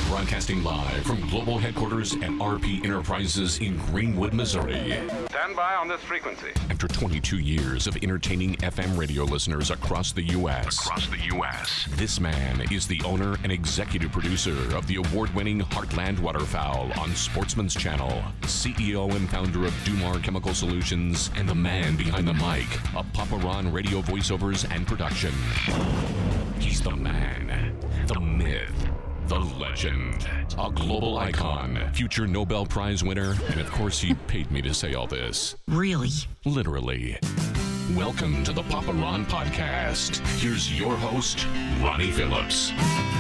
Broadcasting live from global headquarters at RP Enterprises in Greenwood, Missouri. Stand by on this frequency. After 22 years of entertaining FM radio listeners across the U.S., this man is the owner and executive producer of the award-winning Heartland Waterfowl on Sportsman's Channel, CEO and founder of Dumar Chemical Solutions, and the man behind the mic of Papa Ron Radio voiceovers and production. He's the man, the myth, the legend, a global icon, future Nobel Prize winner, and of course he paid me to say all this. Really? Literally. Welcome to the Papa Ron Podcast. Here's your host, Ronnie Phillips.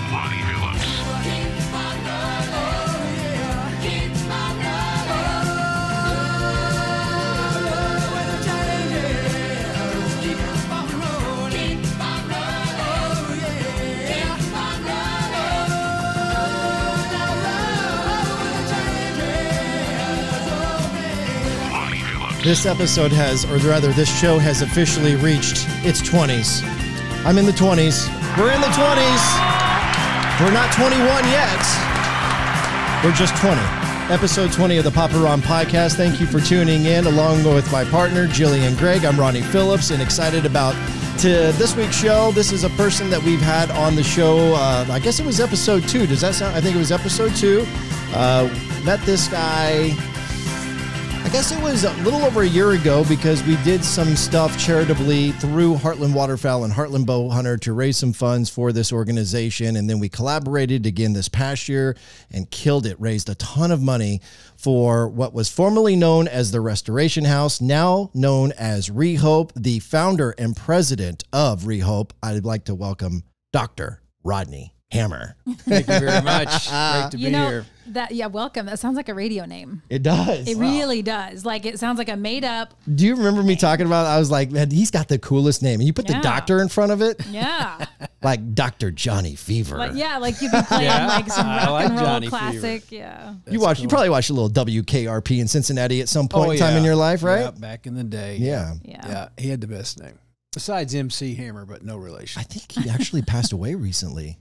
Ronnie Phillips. This episode has, or rather this show has officially reached its 20s. I'm in the 20s. We're in the 20s. We're not 21 yet. We're just 20. Episode 20 of the Papa Ron Podcast. Thank you for tuning in along with my partner, Jillian and Greg. I'm Ronnie Phillips and excited about this week's show. This is a person that we've had on the show. I guess it was episode 2. Does that sound? I think it was episode 2. Met this guy. I guess it was a little over a year ago because we did some stuff charitably through Heartland Waterfowl and Heartland Bow Hunter to raise some funds for this organization. And then we collaborated again this past year and killed it, raised a ton of money for what was formerly known as the Restoration House, now known as ReHope. The founder and president of ReHope, I'd like to welcome Dr. Rodney Hammer. Thank you very much. Great to be here. Welcome. That sounds like a radio name. It does. It really does. Like, it sounds like a made up. Do you remember me talking about it? I was like, man, he's got the coolest name. And you put the doctor in front of it. Yeah. Like Dr. Johnny Fever. Like you've been playing like some rock and roll Johnny classic. Fever. Yeah. You probably watched a little WKRP in Cincinnati at some point in time in your life, right? Yeah, back in the day. Yeah. He had the best name. Besides MC Hammer, but no relation. I think he actually passed away recently.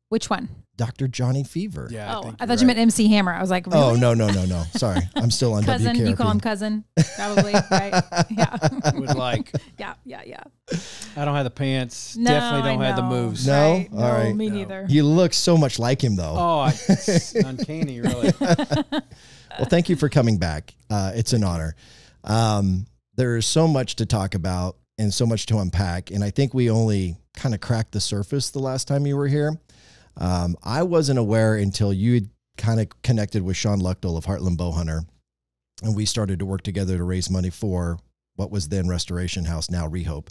Which one? Dr. Johnny Fever. Yeah. I thought you meant MC Hammer. I was like, really? Oh, no. Sorry. I'm still on cousin. WKRP. You call him cousin, probably, right? Yeah. Would like. Yeah. I don't have the pants. No, Definitely don't have the moves. No? Right. All right. Me neither. You look so much like him, though. Oh, it's uncanny, really. Well, thank you for coming back. It's an honor. There is so much to talk about and so much to unpack, and I think we only kind of cracked the surface the last time you were here. I wasn't aware until you had kind of connected with Sean Luchtel of Heartland Bow Hunter, and we started to work together to raise money for what was then Restoration House, now ReHope.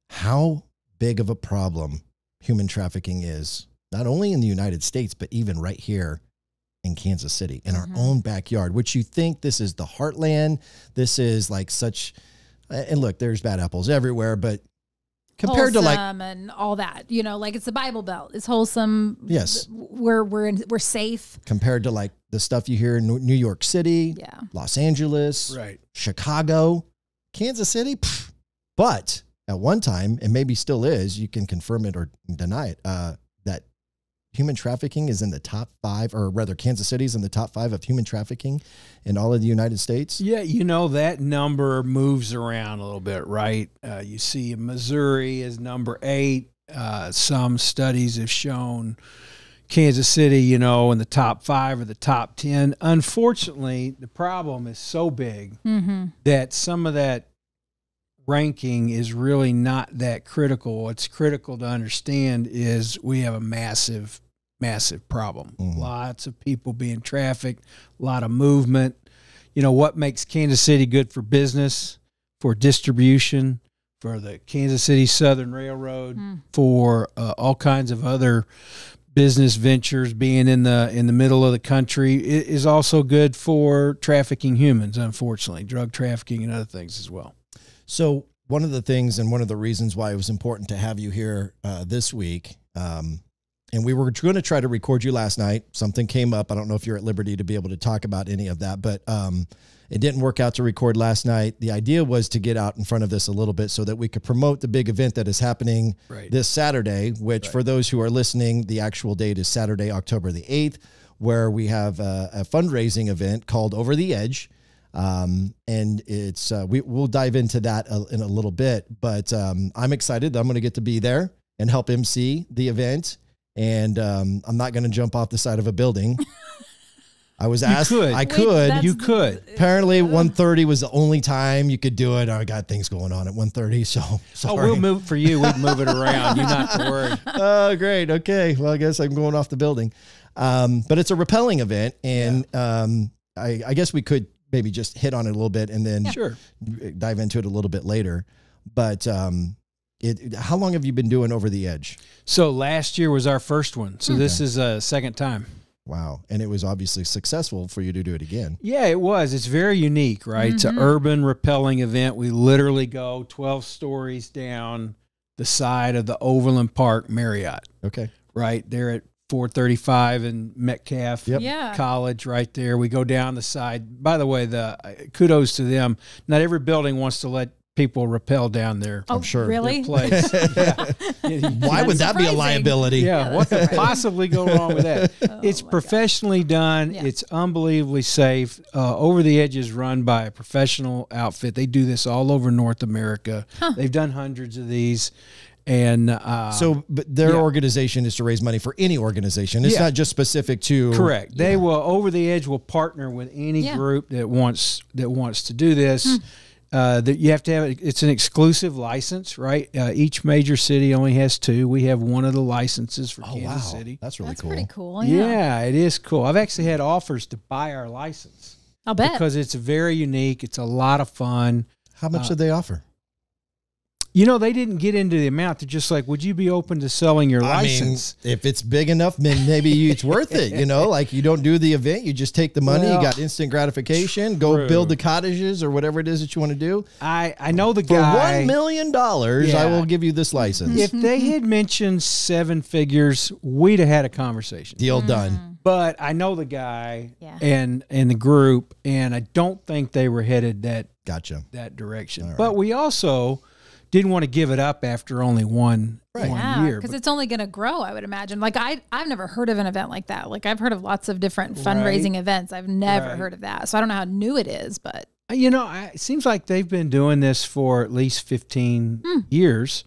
How big of a problem human trafficking is, not only in the United States, but even right here in Kansas City, in our own backyard, which you think this is the heartland. This is like such, and look, there's bad apples everywhere, but compared wholesome to like and all that, like it's the Bible Belt. It's wholesome. Yes, we're safe compared to like the stuff you hear in New York City, Los Angeles, right, Chicago, Kansas City. Pff. But at one time, and maybe still is, you can confirm it or deny it, that human trafficking is in the top 5, or rather Kansas City is in the top 5 of human trafficking in all of the United States. Yeah, that number moves around a little bit, right? You see Missouri is number 8. Some studies have shown Kansas City, in the top 5 or the top 10. Unfortunately, the problem is so big that some of that ranking is really not that critical. What's critical to understand is we have a massive problem. Lots of people being trafficked, a lot of movement. What makes Kansas City good for business, for distribution, for the Kansas City Southern Railroad, for all kinds of other business ventures, being in the middle of the country, it is also good for trafficking humans, unfortunately, drug trafficking and other things as well. So one of the things and one of the reasons why it was important to have you here this week, and we were going to try to record you last night. Something came up. I don't know if you're at liberty to be able to talk about any of that, but It didn't work out to record last night. The idea was to get out in front of this a little bit so that we could promote the big event that is happening this Saturday, which for those who are listening, the actual date is Saturday, October the 8th, where we have a fundraising event called Over the Edge. And it's, we'll dive into that in a little bit, but, I'm excited that I'm going to get to be there and help MC the event. And, I'm not going to jump off the side of a building. I was asked, I could. You could. Apparently 1:30 was the only time you could do it. I got things going on at 1:30, so sorry. Oh, we'll move for you. We'd move it around. You're not to worry. Oh, great. Okay. Well, I guess I'm going off the building. But it's a rappelling event, and I guess we could maybe just hit on it a little bit and then dive into it a little bit later. But how long have you been doing Over the Edge? So last year was our first one. So this is a second time. Wow. And it was obviously successful for you to do it again. Yeah, it was. It's very unique, right? It's an urban rappelling event. We literally go 12 stories down the side of the Overland Park Marriott. Okay. Right there at 435 and Metcalf College right there. We go down the side. By the way, kudos to them. Not every building wants to let people rappel down there. Oh, I'm sure. Really? Place. Why would that be a liability? Yeah, what could possibly go wrong with that? It's professionally done. Yeah. It's unbelievably safe. Over the Edge is run by a professional outfit. They do this all over North America. They've done hundreds of these. And but their organization is to raise money for any organization. It's not just specific to. Correct. They will Over the Edge will partner with any group that wants to do this. That you have to have it's an exclusive license, right? Each major city only has 2. We have one of the licenses for Kansas City. That's really cool. Pretty cool. Yeah, it is cool. I've actually had offers to buy our license. I'll bet. Because it's very unique. It's a lot of fun. How much did they offer? You know, they didn't get into the amount. They're just like, would you be open to selling your license? I mean, if it's big enough, then maybe it's worth it. You know, like you don't do the event. You just take the money. You got instant gratification. Go build the cottages or whatever it is that you want to do. I know the guy. For $1 million, I will give you this license. If they had mentioned 7 figures, we'd have had a conversation. Deal done. But I know the guy and the group, and I don't think they were headed that direction. Right. But we also didn't want to give it up after only one year. Because it's only going to grow, I would imagine. Like, I've never heard of an event like that. Like, I've heard of lots of different fundraising events. I've never heard of that. So I don't know how new it is, but. You know, it seems like they've been doing this for at least 15 years,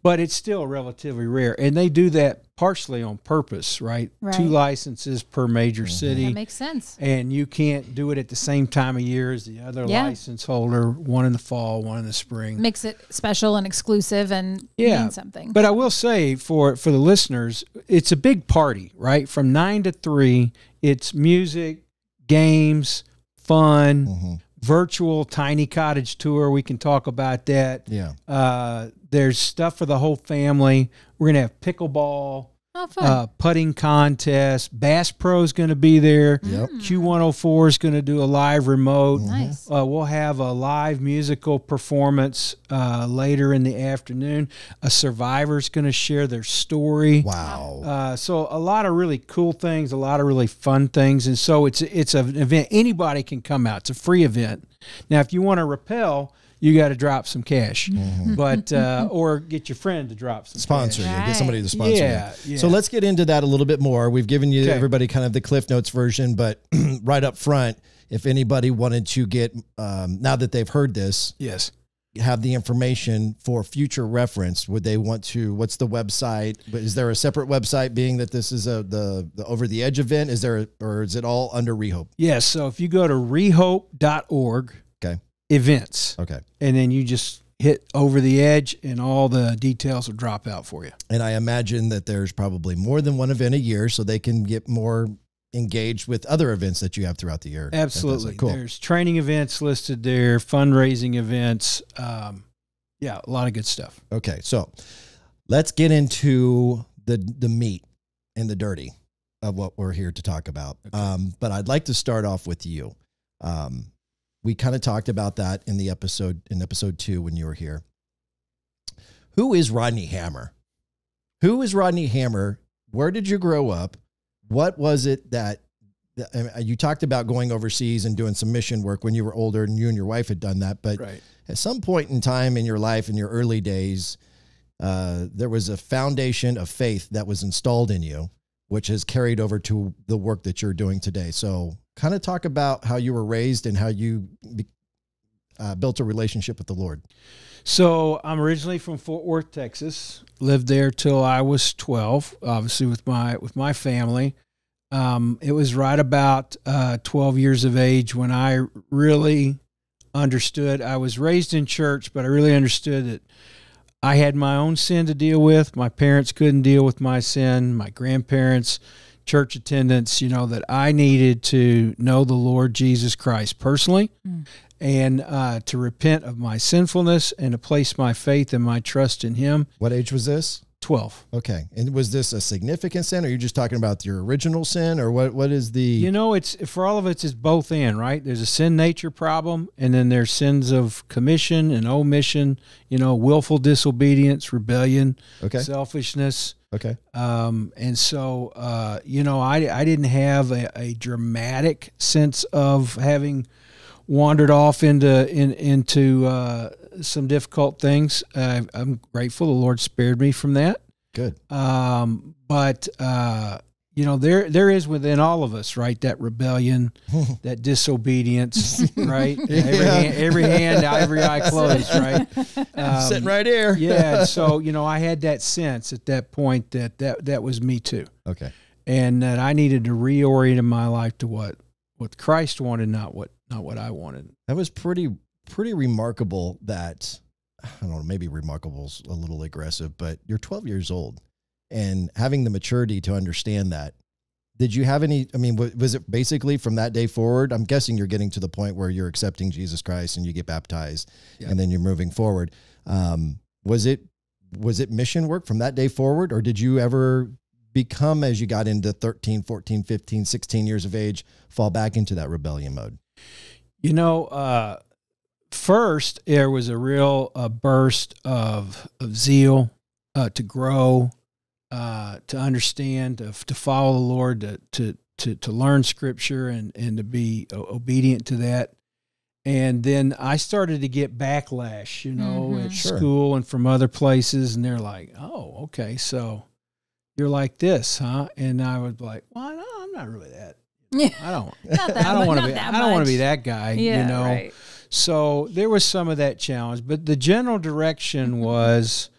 but it's still relatively rare. And they do that partially on purpose, right? 2 licenses per major city. That makes sense. And you can't do it at the same time of year as the other license holder, one in the fall, one in the spring. Makes it special and exclusive and mean something. But I will say for the listeners, it's a big party, right? From 9 to 3, it's music, games, fun, virtual tiny cottage tour. We can talk about that. Yeah. There's stuff for the whole family. We're going to have pickleball, putting contest. Bass Pro is going to be there. Yep. Q104 is going to do a live remote. Nice. We'll have a live musical performance later in the afternoon. A survivor's going to share their story. Wow. So a lot of really cool things, a lot of really fun things. And so it's an event. Anybody can come out. It's a free event. Now, if you want to rappel, you got to drop some cash, but or get your friend to drop some sponsor cash. you, get somebody to sponsor you. So let's get into that a little bit more. We've given you everybody kind of the Cliff Notes version, but right up front, if anybody wanted to get now that they've heard this, have the information for future reference, would they want to? What's the website? But is there a separate website? Being that this is the Over the Edge event, is there or is it all under ReHope? Yes. So if you go to rehope.org. Events. Okay. And then you just hit Over the Edge and all the details will drop out for you. And I imagine that there's probably more than one event a year so they can get more engaged with other events that you have throughout the year. Absolutely. Cool. There's training events listed there, fundraising events. A lot of good stuff. Okay. So let's get into the meat and the dirty of what we're here to talk about. Okay. But I'd like to start off with you. We kind of talked about that in episode 2 when you were here. Who is Rodney Hammer? Who is Rodney Hammer? Where did you grow up? What was it that you talked about going overseas and doing some mission work when you were older, and you and your wife had done that. But at some point in time in your life, in your early days, there was a foundation of faith that was installed in you, which has carried over to the work that you're doing today. So kind of talk about how you were raised and how you built a relationship with the Lord. So I'm originally from Fort Worth, Texas. Lived there till I was 12, obviously with my family. It was right about 12 years of age when I really understood. I was raised in church, but I really understood that I had my own sin to deal with. My parents couldn't deal with my sin. My grandparents, church attendance, that I needed to know the Lord Jesus Christ personally and to repent of my sinfulness and to place my faith and my trust in Him. What age was this? 12. Okay. And was this a significant sin, or are you just talking about your original sin, or what is the... It's for all of it's both in, right? There's a sin nature problem, and then there's sins of commission and omission, willful disobedience, rebellion, selfishness. Okay. And so, I didn't have a dramatic sense of having wandered off into some difficult things. I'm grateful the Lord spared me from that. Good. But there is within all of us, right, that rebellion, that disobedience, right? Every hand, every eye closed, right? Sitting right here. Yeah. So, I had that sense at that point that was me too. Okay. And that I needed to reorient my life to what Christ wanted, not what I wanted. That was pretty remarkable. That, I don't know, maybe remarkable's a little aggressive, but you're 12 years old and having the maturity to understand that. Did you have any, was it basically from that day forward? I'm guessing you're getting to the point where you're accepting Jesus Christ and you get baptized and then you're moving forward. Was it mission work from that day forward, or did you ever become, as you got into 13, 14, 15, 16 years of age, fall back into that rebellion mode? First there was a real burst of zeal to grow, to understand, to follow the Lord, to learn Scripture and to be obedient to that. And then I started to get backlash, at school and from other places, and they're like, "Oh, okay, so you're like this, huh?" And I was like, "Well, no, I'm not really that. Yeah. I don't want to be that guy, Right. So there was some of that challenge, but the general direction was,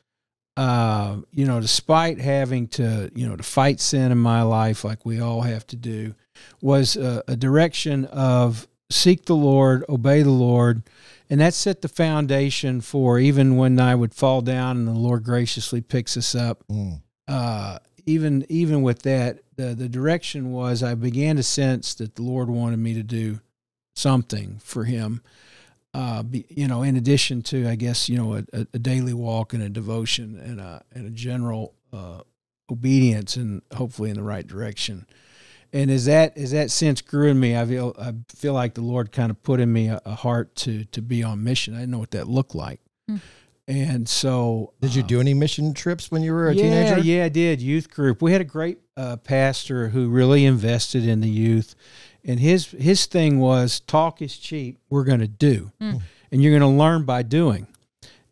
despite having to, to fight sin in my life, like we all have to do, was a direction of seek the Lord, obey the Lord. And that set the foundation for even when I would fall down and the Lord graciously picks us up. Even with that, the direction was I began to sense that the Lord wanted me to do something for Him. In addition to, I guess, a daily walk and a devotion and a general obedience, and hopefully in the right direction. And as that sense grew in me, I feel like the Lord kind of put in me a heart to be on mission. I didn't know what that looked like. And so, did you do any mission trips when you were a teenager? Yeah, I did. Youth group. We had a great pastor who really invested in the youth. And his thing was, talk is cheap. We're going to do. And you're going to learn by doing.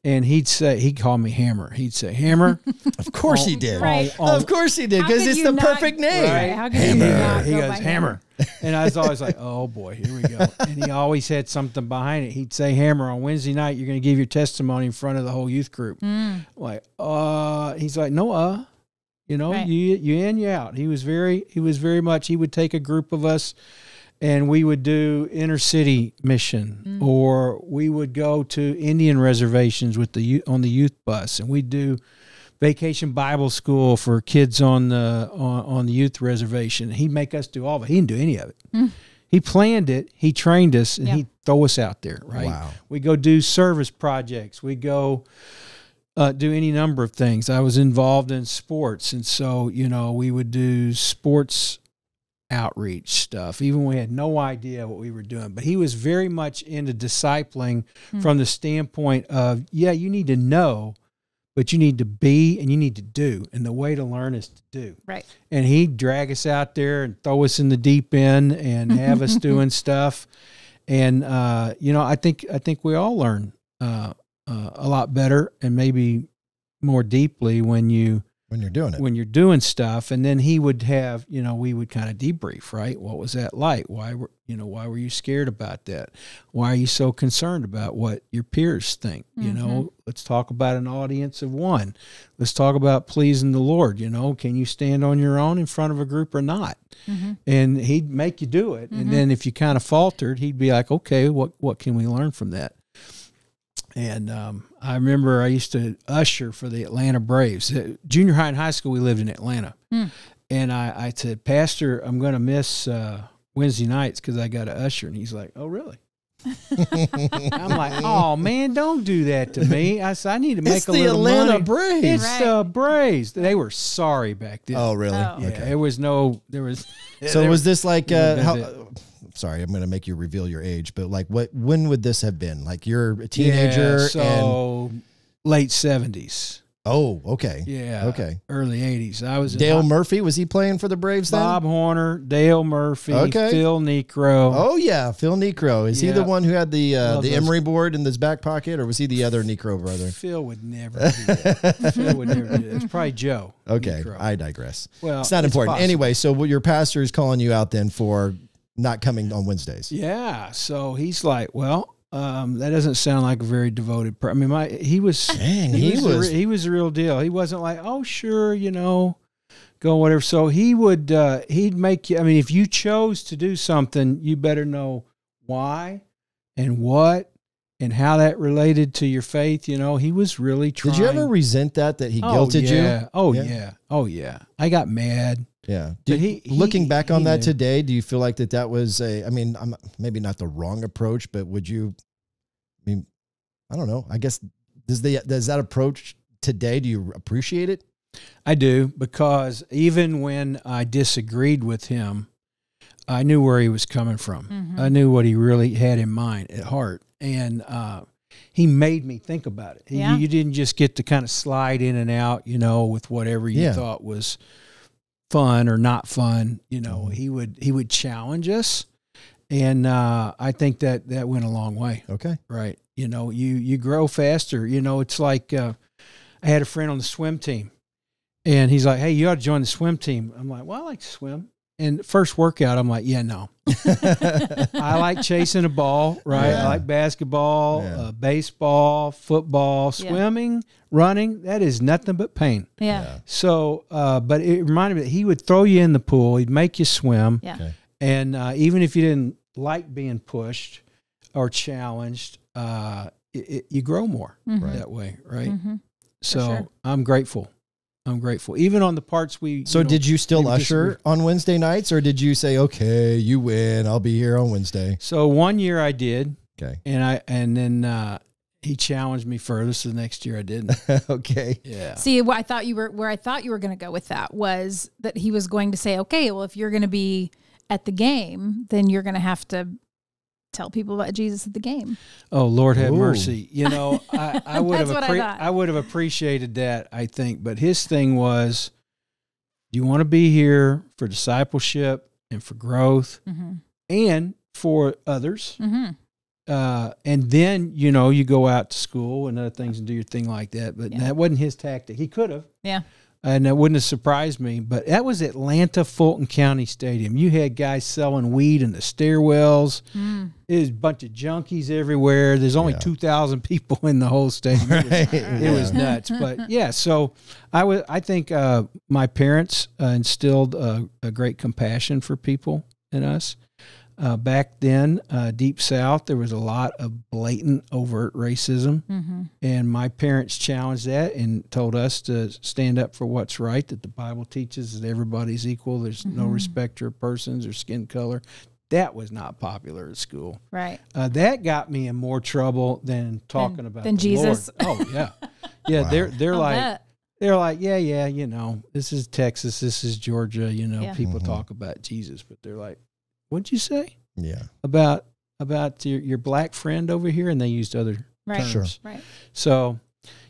And he'd call me Hammer. He'd say, Hammer. Of course he did. Right. Of course he did, because it's the perfect name. Right. How could Hammer. He goes, Hammer. And I was always like, oh boy, here we go. And he always had something behind it. He'd say, Hammer, on Wednesday night, you're going to give your testimony in front of the whole youth group. Like, he's like, no, right. you in, you out. He was very much, he would take a group of us and we would do inner city mission, or we would go to Indian reservations on the youth bus, and we'd do vacation Bible school for kids on the youth reservation. He'd make us do all of it. He didn't do any of it. He planned it. He trained us, and he'd throw us out there. Right? Wow. We go do service projects. We go do any number of things. I was involved in sports, and so we would do sports outreach stuff, even when we had no idea what we were doing. But he was very much into discipling from the standpoint of, you need to know, but you need to be and you need to do. And the way to learn is to do. Right. And he'd drag us out there and throw us in the deep end and have us doing stuff. And, I think we all learn a lot better and maybe more deeply when you're doing stuff. And then he would have, we would kind of debrief, right? What was that like? Why were you scared about that? Why are you so concerned about what your peers think? Let's talk about an audience of one. Let's talk about pleasing the Lord. Can you stand on your own in front of a group or not? And he'd make you do it. And then if you kind of faltered, he'd be like, okay, what can we learn from that? And I remember I used to usher for the Atlanta Braves. Junior high and high school, we lived in Atlanta. And I said, Pastor, I'm going to miss Wednesday nights because I got to usher. And he's like, oh, really? I'm like, oh, man, don't do that to me. I said, I need to make a little money. It's the Atlanta Braves. It's the Braves. They were sorry back then. Oh, really? Oh. Yeah, Okay. So was this like, sorry, I'm going to make you reveal your age, but like when would this have been? Like you're a teenager late 70s. Oh, okay. Yeah. Okay. Early 80s. I was Dale Murphy, was he playing for the Braves then? Bob Horner, Dale Murphy, Okay. Phil Necro. Oh yeah, Phil Necro. Is he the one who had the those. emery board in his back pocket, or was he the other Necro brother? Phil would never do that. Phil would never do that. It's probably Joe. Okay, Necro. I digress. Well, it's not important. possible. Anyway, so your pastor is calling you out then for not coming on Wednesdays. Yeah. So he's like, well, that doesn't sound like a very devoted. He was the real deal. He wasn't like, oh, sure, go whatever. So he'd make you. I mean, if you chose to do something, you better know why and what and how that related to your faith. He was really trying. Did you ever resent that he guilted you? Oh yeah. I got mad. Yeah. Looking back on that today, do you feel like that was maybe not the wrong approach, but would you, I don't know. I guess, does that approach today, do you appreciate it? I do, because even when I disagreed with him, I knew where he was coming from. I knew what he really had in mind at heart. And he made me think about it. Yeah. You didn't just get to kind of slide in and out, with whatever you thought was fun or not fun. He would challenge us. And I think that went a long way. Okay. Right. You grow faster. It's like I had a friend on the swim team, and he's like, hey, you ought to join the swim team. I'm like, well, I like to swim. And first workout, I'm like, yeah, no. I like chasing a ball, right? Yeah. I like basketball, baseball, football, swimming, running. That is nothing but pain. Yeah. So, but it reminded me that he would throw you in the pool. He'd make you swim. Yeah. Okay. And even if you didn't like being pushed or challenged, you grow more that way, right? So sure. I'm grateful. Even on the parts So did you still usher on Wednesday nights, or did you say, okay, you win, I'll be here on Wednesday? So one year I did. Okay. And then he challenged me further. So the next year I didn't. Okay. Yeah. See, where I thought you were going to go with that was that he was going to say, okay, well, if you're going to be at the game, then you're going to have to tell people about Jesus at the game. Oh, Lord have mercy. I would have I would have appreciated that, I think. But his thing was, you want to be here for discipleship and for growth and for others. And then, you go out to school and other things and do your thing like that. But that wasn't his tactic. He could have. Yeah. And that wouldn't have surprised me. But that was Atlanta Fulton County Stadium. You had guys selling weed in the stairwells. There's a bunch of junkies everywhere. There's only 2,000 people in the whole stadium. It was nuts. But yeah, so I think my parents instilled a great compassion for people in us. Back then, Deep South, there was a lot of blatant, overt racism. And my parents challenged that and told us to stand up for what's right, that the Bible teaches that everybody's equal. There's no respecter of persons or skin color. That was not popular at school. Right. That got me in more trouble than talking about than the Jesus. Lord. Oh, yeah. Yeah, Wow. they're like... They're like, yeah, this is Texas, this is Georgia, people talk about Jesus, but they're like, what'd you say? Yeah. About your black friend over here? And they used other terms. Sure. Right. So,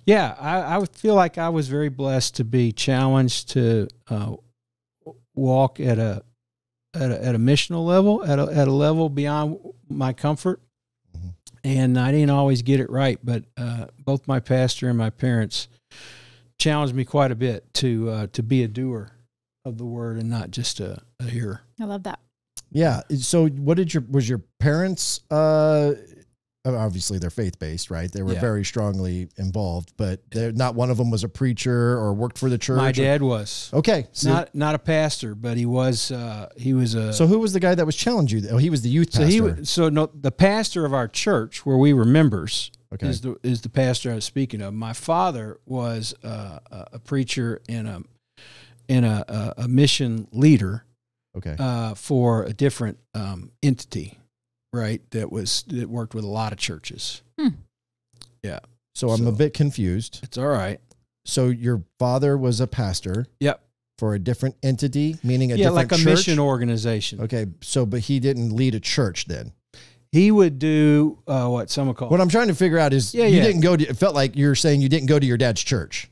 Yeah, I would feel like I was very blessed to be challenged to walk at a missional level, at a level beyond my comfort. Mm-hmm. And I didn't always get it right, but both my pastor and my parents challenged me quite a bit to be a doer of the word and not just a hearer. I love that. Yeah. So was your parents, obviously they're faith-based, right? They were very strongly involved, but not one of them was a preacher or worked for the church. My dad was. Okay. So, not a pastor, but he was a. So who was the guy that was challenging you? Oh, he was the youth pastor. The pastor of our church where we were members is the pastor I was speaking of. My father was a preacher and a mission leader. Okay. For a different entity, right? That worked with a lot of churches. Yeah. So I'm a bit confused. It's all right. So your father was a pastor. Yep. For a different entity, meaning a different like a church? mission organization. Okay. So, but he didn't lead a church then. He would do what some would call. What I'm trying to figure out is didn't go to. It felt like you're saying you didn't go to your dad's church.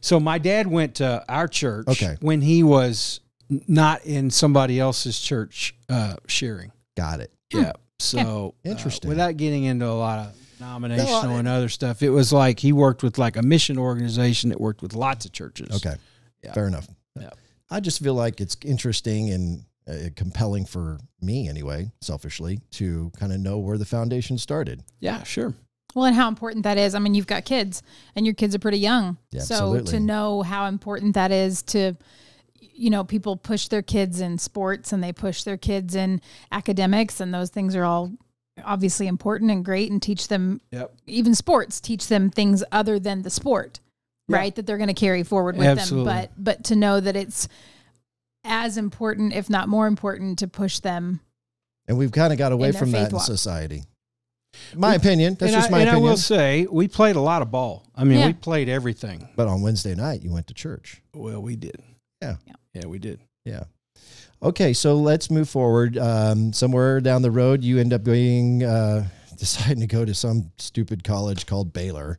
So my dad went to our church. Okay. When he was not in somebody else's church sharing. Got it. Yeah. So interesting. Without getting into a lot of denominational and other stuff, it was like he worked with like a mission organization that worked with lots of churches. Okay. Yeah. Fair enough. Yeah. I just feel like it's interesting and compelling for me anyway, selfishly, to kind of know where the foundation started. Yeah, sure. Well, and how important that is. I mean, you've got kids and your kids are pretty young. Yeah, so absolutely. To know how important that is to, people push their kids in sports and they push their kids in academics, and those things are all obviously important and great, and teach them, even sports, teach them things other than the sport, right? That they're going to carry forward with them. But to know that it's as important, if not more important, to push them. And we've kind of got away from that in society. My opinion. That's just my opinion. And I will say, we played a lot of ball. I mean, we played everything. But on Wednesday night, you went to church. Well, we did. Yeah, we did. Yeah. Okay, so let's move forward. Somewhere down the road, you end up deciding to go to some stupid college called Baylor,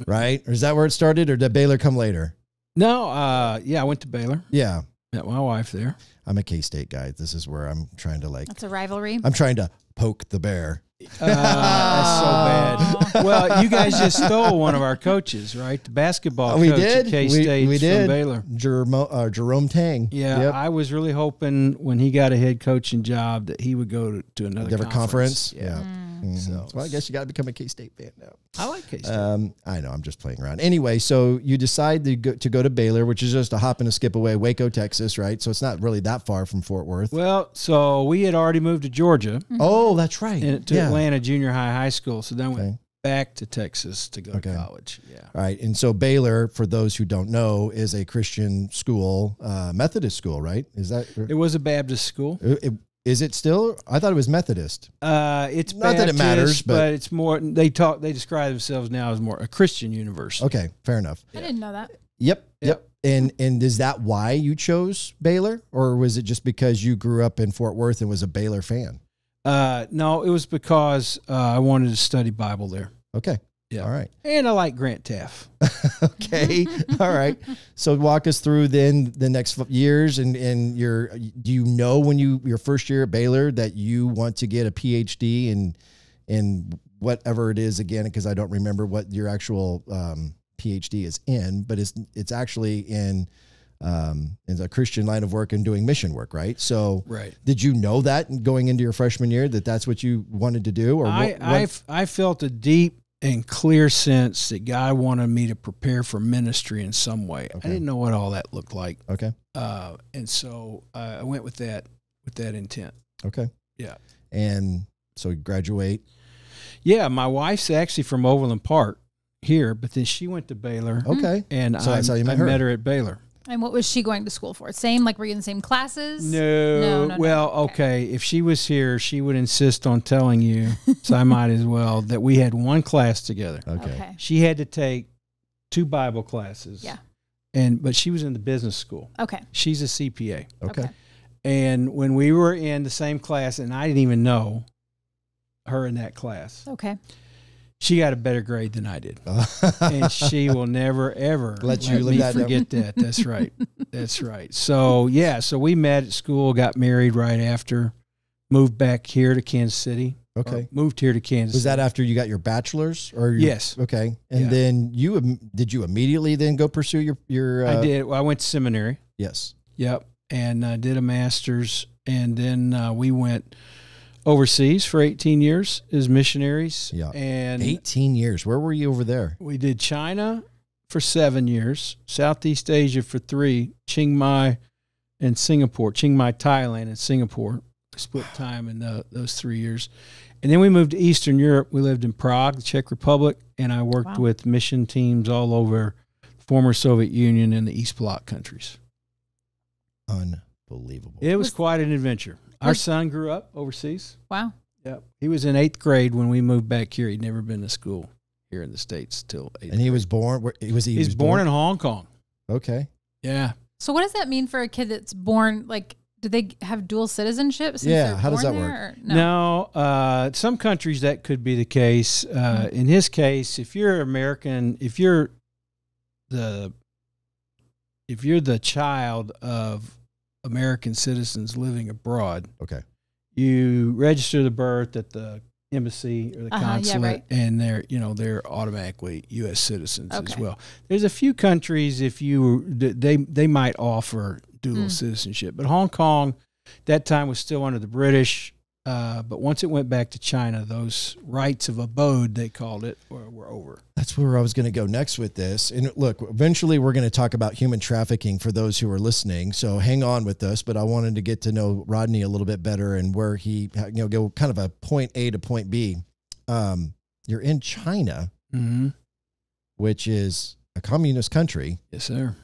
right? Or is that where it started, or did Baylor come later? No, I went to Baylor. Yeah. Met my wife there. I'm a K-State guy. This is where I'm trying to That's a rivalry. I'm trying to poke the bear. That's so bad. Well, you guys just stole one of our coaches, right? The basketball coach at K-State from Baylor. Jerome Tang. Yeah, yep. I was really hoping when he got a head coaching job that he would go to another conference. Yeah. Mm-hmm. So, well, I guess you got to become a K-State fan now. I like K-State. I know, I'm just playing around. Anyway, so you decide to go to Baylor, which is just a hop and a skip away, Waco, Texas, right? So it's not really that far from Fort Worth. Well, so we had already moved to Georgia. Mm-hmm. Oh, that's right. And to Atlanta Junior High School. So then went back to Texas to go to college. Yeah. All right. And so Baylor, for those who don't know, is a Christian school, Methodist school, right? Is that? It was a Baptist school. Is it still? I thought it was Methodist. It's not Baptist, that it matters, but it's more. They describe themselves now as more a Christian university. Okay, fair enough. I didn't know that. Yep. And is that why you chose Baylor, or was it just because you grew up in Fort Worth and was a Baylor fan? No, it was because I wanted to study Bible there. Okay. Yeah. All right. And I like Grant Taff. Okay. All right. So walk us through then the next years and do you know when your first year at Baylor that you want to get a PhD in whatever it is again, because I don't remember what your actual PhD is in, but it's actually in a Christian line of work and doing mission work, right? So did you know that going into your freshman year that's what you wanted to do? Or I felt a deep and clear sense that God wanted me to prepare for ministry in some way. Okay. I didn't know what all that looked like. Okay. And so I went with that intent. Okay. Yeah. And so you graduate. Yeah. My wife's actually from Overland Park here, but then she went to Baylor. Okay. And so that's how you met her. Met her at Baylor. And what was she going to school for? Same, like were you in the same classes? No. Well, okay. If she was here, she would insist on telling you, so I might as well, that we had one class together. Okay. She had to take 2 Bible classes. Yeah. But she was in the business school. Okay. She's a CPA. Okay. And when we were in the same class, and I didn't even know her in that class. Okay. She got a better grade than I did, and she will never ever let me forget that. That's right. That's right. So so we met at school, got married right after, moved back here to Kansas City. Okay. Moved here to Kansas. Was City. that after you got your bachelor's or yes? Okay. And then did you immediately then go pursue your? I did. Well, I went to seminary. Yes. Yep. And I did a master's, and then we went overseas for 18 years as missionaries. Yeah. And 18 years. Where were you over there? We did China for 7 years, Southeast Asia for 3, Chiang Mai and Singapore, Chiang Mai, Thailand, and Singapore. Split time in those 3 years. And then we moved to Eastern Europe. We lived in Prague, the Czech Republic, and I worked with mission teams all over the former Soviet Union and the East Bloc countries. Unbelievable. It was quite an adventure. Our son grew up overseas. Wow. Yep. He was in 8th grade when we moved back here. He'd never been to school here in the States till 8th And he was born, he was born in Hong Kong. Okay. Yeah. So what does that mean for a kid that's born, like, do they have dual citizenship? How does that work? No, some countries that could be the case. In his case, if you're American, if you're the child of American citizens living abroad, okay, you register the birth at the embassy or the consulate, and they're automatically U.S. citizens as well. There's a few countries they might offer dual citizenship, but Hong Kong that time was still under the British. But once it went back to China, those rights of abode, they called it, were over. That's where I was going to go next with this. And look, eventually we're going to talk about human trafficking for those who are listening. So hang on with us. But I wanted to get to know Rodney a little bit better and where he, go kind of a point A to point B. You're in China, which is a communist country. Yes, sir.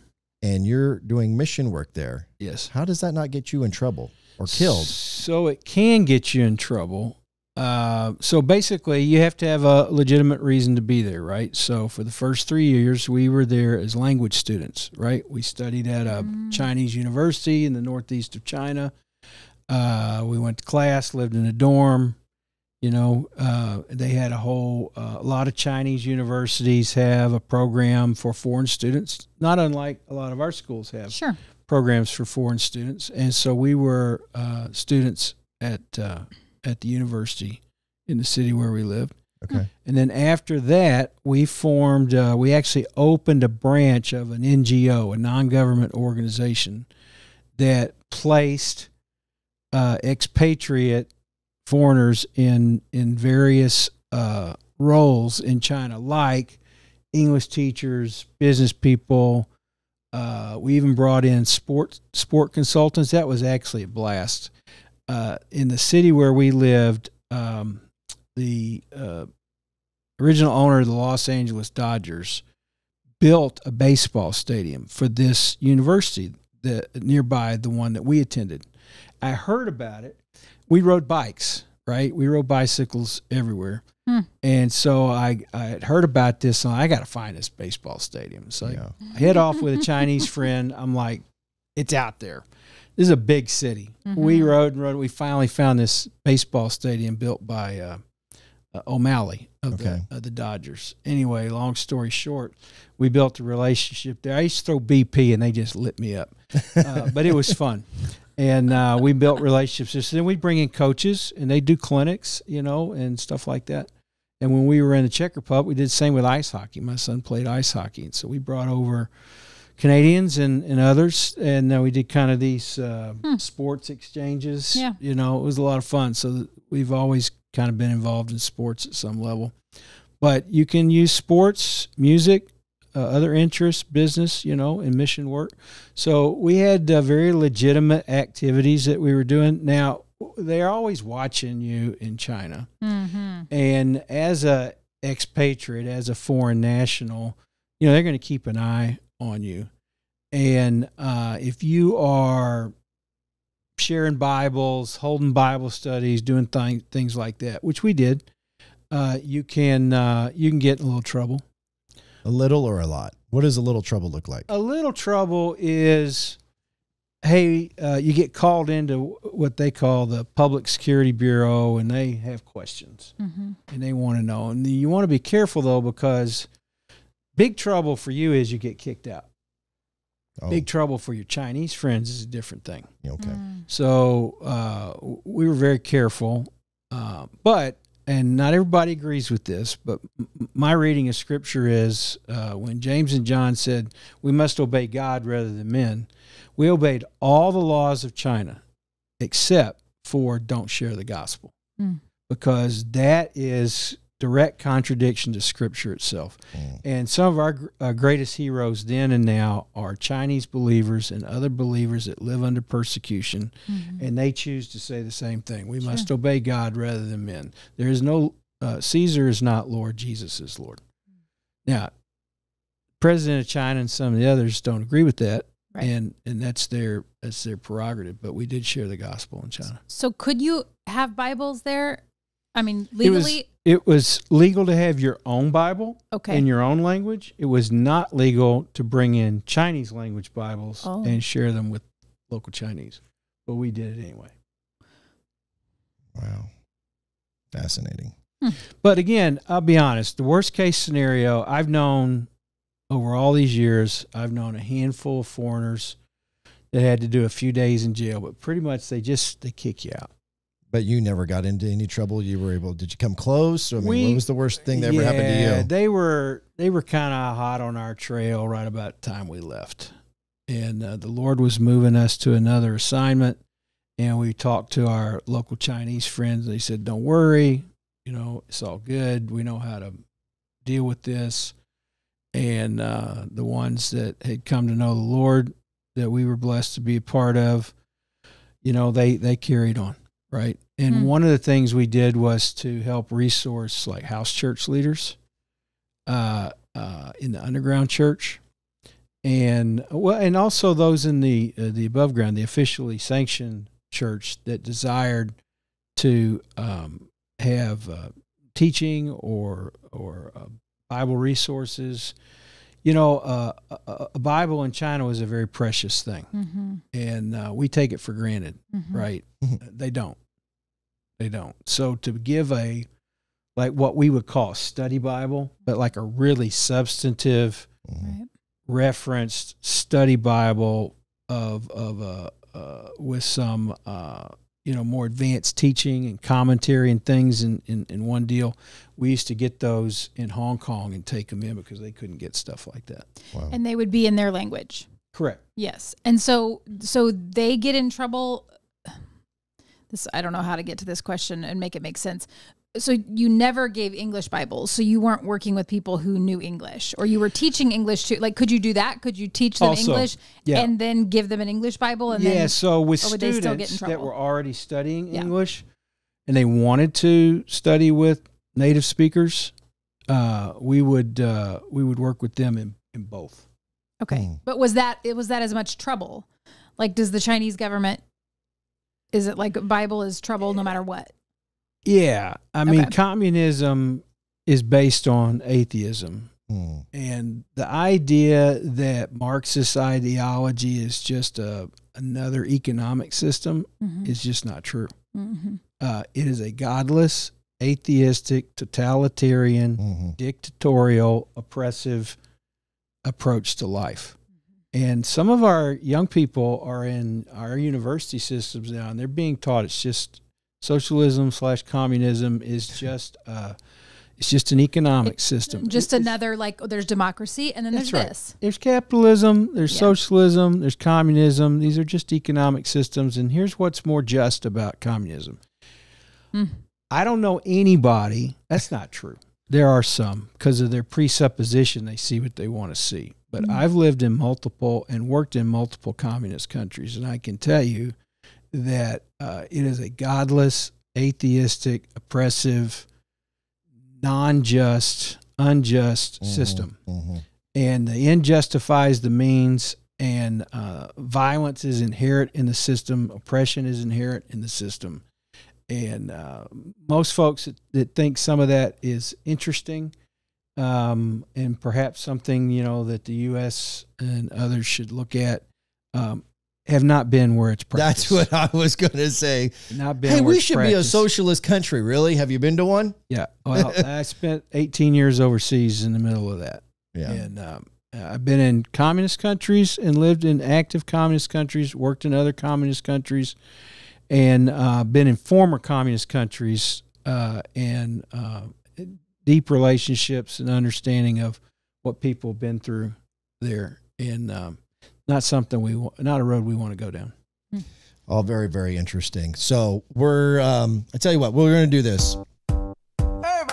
And you're doing mission work there. Yes. How does that not get you in trouble or killed? So it can get you in trouble. So basically, you have to have a legitimate reason to be there, right? So for the first 3 years, we were there as language students, right? We studied at a Chinese university in the northeast of China. We went to class, lived in a dorm. They had a lot of Chinese universities have a program for foreign students, not unlike a lot of our schools have. Sure. Programs for foreign students, and so we were students at the university in the city where we lived. Okay. And then after that, we actually opened a branch of an NGO, a non-government organization, that placed expatriate foreigners in various roles in China, like English teachers, business people. We even brought in sport consultants. That was actually a blast. In the city where we lived, the original owner of the Los Angeles Dodgers built a baseball stadium for this university nearby the one that we attended. I heard about it. We rode bikes, right? We rode bicycles everywhere. And so I had heard about this, and I got to find this baseball stadium. So I head off with a Chinese friend. I'm like, it's out there. This is a big city. We rode and rode. We finally found this baseball stadium built by O'Malley of the Dodgers. Anyway, long story short, we built a relationship there. I used to throw BP, and they just lit me up. But it was fun. And we built relationships. Then we'd bring in coaches, and they do clinics, and stuff like that. And when we were in the Czech Republic, we did the same with ice hockey. My son played ice hockey. And so we brought over Canadians and others, and we did kind of these sports exchanges. Yeah. It was a lot of fun. So we've always kind of been involved in sports at some level. But you can use sports, music, other interests, business, and mission work. So we had very legitimate activities that we were doing. Now, they're always watching you in China. And as a expatriate, as a foreign national, they're going to keep an eye on you. And if you are sharing Bibles, holding Bible studies, doing things like that, which we did, you can get in a little trouble. A little or a lot? What does a little trouble look like? A little trouble is hey, you get called into what they call the Public Security Bureau, and they have questions, and they want to know. And you want to be careful, though, because big trouble for you is you get kicked out. Oh. Big trouble for your Chinese friends is a different thing. Okay. So we were very careful, and not everybody agrees with this, but my reading of Scripture is when James and John said we must obey God rather than men, we obeyed all the laws of China except for don't share the gospel, because that is direct contradiction to Scripture itself. And some of our greatest heroes then and now are Chinese believers and other believers that live under persecution, and they choose to say the same thing. We must obey God rather than men. There is no, Caesar is not Lord, Jesus is Lord. Now, President of China and some of the others don't agree with that, and that's their prerogative, but we did share the gospel in China. So could you have Bibles there? I mean, legally? It was legal to have your own Bible in your own language. It was not legal to bring in Chinese language Bibles and share them with local Chinese. But we did it anyway. Wow. Fascinating. But again, I'll be honest. The worst case scenario I've known over all these years, I've known a handful of foreigners that had to do a few days in jail, but pretty much they kick you out. But you never got into any trouble. Did you come close? I mean, what was the worst thing that ever happened to you? They were kind of hot on our trail right about the time we left. And the Lord was moving us to another assignment. And we talked to our local Chinese friends. They said, don't worry, it's all good. We know how to deal with this. And the ones that had come to know the Lord that we were blessed to be a part of, they carried on. Right. And one of the things we did was to help resource like house church leaders in the underground church, and also those in the above ground, the officially sanctioned church that desired to have teaching or Bible resources. A Bible in China was a very precious thing, and we take it for granted, right? They don't. So to give what we would call a study Bible, but like a really substantive, referenced study Bible with some more advanced teaching and commentary and things in one deal. We used to get those in Hong Kong and take them in because they couldn't get stuff like that. Wow. And they would be in their language. Correct. Yes. And so they get in trouble. I don't know how to get to this question and make it make sense. So you never gave English Bibles. So you weren't working with people who knew English, or you were teaching English too. Like, could you do that? Could you teach them English and then give them an English Bible? And so with students that were already studying English and they wanted to study with native speakers, we would work with them in both. Okay. But was that as much trouble? Like, does the Chinese government, is it like Bible is trouble no matter what? Yeah. I mean, communism is based on atheism. And the idea that Marxist ideology is just another economic system is just not true. It is a godless, atheistic, totalitarian, dictatorial, oppressive approach to life. And some of our young people are in our university systems now, and they're being taught it's just socialism/communism is just it's just an economic system. Just another, like, there's democracy and then there's this. There's capitalism, there's socialism, there's communism. These are just economic systems. And here's what's more just about communism. I don't know anybody, that's not true. There are some, because of their presupposition, they see what they want to see. But I've lived in multiple and worked in multiple communist countries, and I can tell you that it is a godless, atheistic, oppressive, non-just, unjust system. And the end justifies the means, and violence is inherent in the system, oppression is inherent in the system. And most folks that think some of that is interesting, and perhaps something, that the U.S. and others should look at, have not been where it's practiced. That's what I was going to say. Not been hey, where we it's should be a practiced. socialist country. Really? Have you been to one? Yeah. Well, I spent 18 years overseas in the middle of that. Yeah. And I've been in communist countries and lived in active communist countries, worked in other communist countries, and been in former communist countries and deep relationships and understanding of what people have been through there. And not something not a road we want to go down. All very, very interesting. So I tell you what, we're going to do this.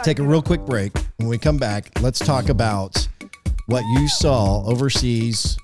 Take a real quick break. When we come back, let's talk about what you saw overseas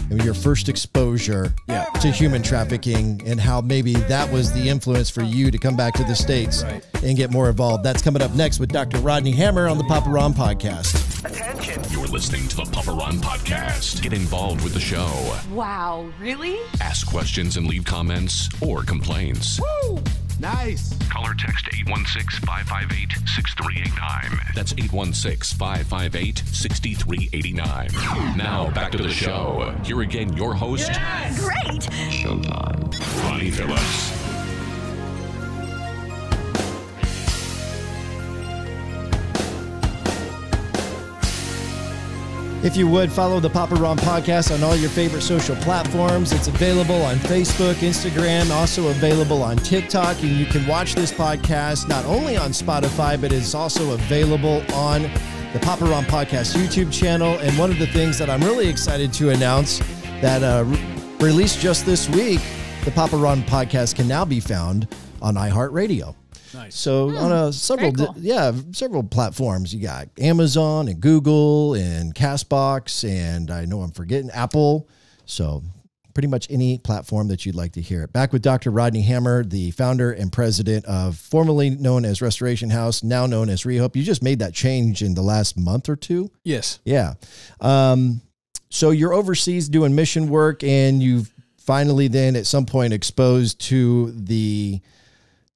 and your first exposure to human trafficking and how maybe that was the influence for you to come back to the States and get more involved. That's coming up next with Dr. Rodney Hammer on the Papa Ron Podcast. Attention. You're listening to the Papa Ron Podcast. Get involved with the show. Wow, really? Ask questions and leave comments or complaints. Woo! Nice. Call or text 816-558-6389. That's 816-558-6389. Now back to the show. Here again, your host, Great! Showtime, Ronnie Phillips. If you would, follow the Papa Ron Podcast on all your favorite social platforms. It's available on Facebook, Instagram, also available on TikTok. And you can watch this podcast not only on Spotify, but it's also available on the Papa Ron Podcast YouTube channel. And one of the things that I'm really excited to announce that released just this week, the Papa Ron Podcast can now be found on iHeartRadio. Nice. So on several platforms, you got Amazon and Google and Castbox, and I know I'm forgetting Apple. So pretty much any platform that you'd like to hear it. Back with Dr. Rodney Hammer, the founder and president of formerly known as Restoration House, now known as ReHope. You just made that change in the last month or two. Yes. Yeah. So you're overseas doing mission work, and you've finally then at some point exposed to the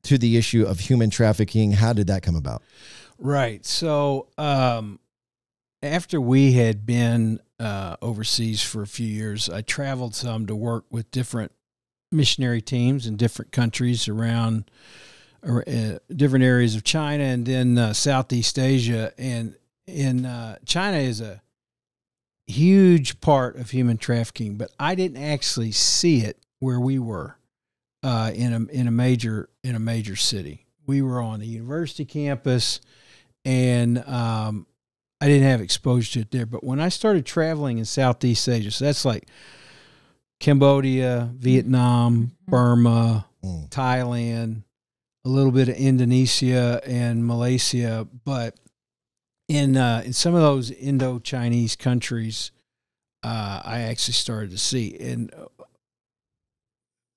issue of human trafficking. How did that come about? Right. So after we had been overseas for a few years, I traveled some to work with different missionary teams in different countries around different areas of China and then Southeast Asia. And in China is a huge part of human trafficking, but I didn't actually see it where we were. In a major city. We were on the university campus, and I didn't have exposure to it there. But when I started traveling in Southeast Asia, so that's like Cambodia, Vietnam, Burma, Thailand, a little bit of Indonesia and Malaysia, but in some of those Indo-Chinese countries, I actually started to see. And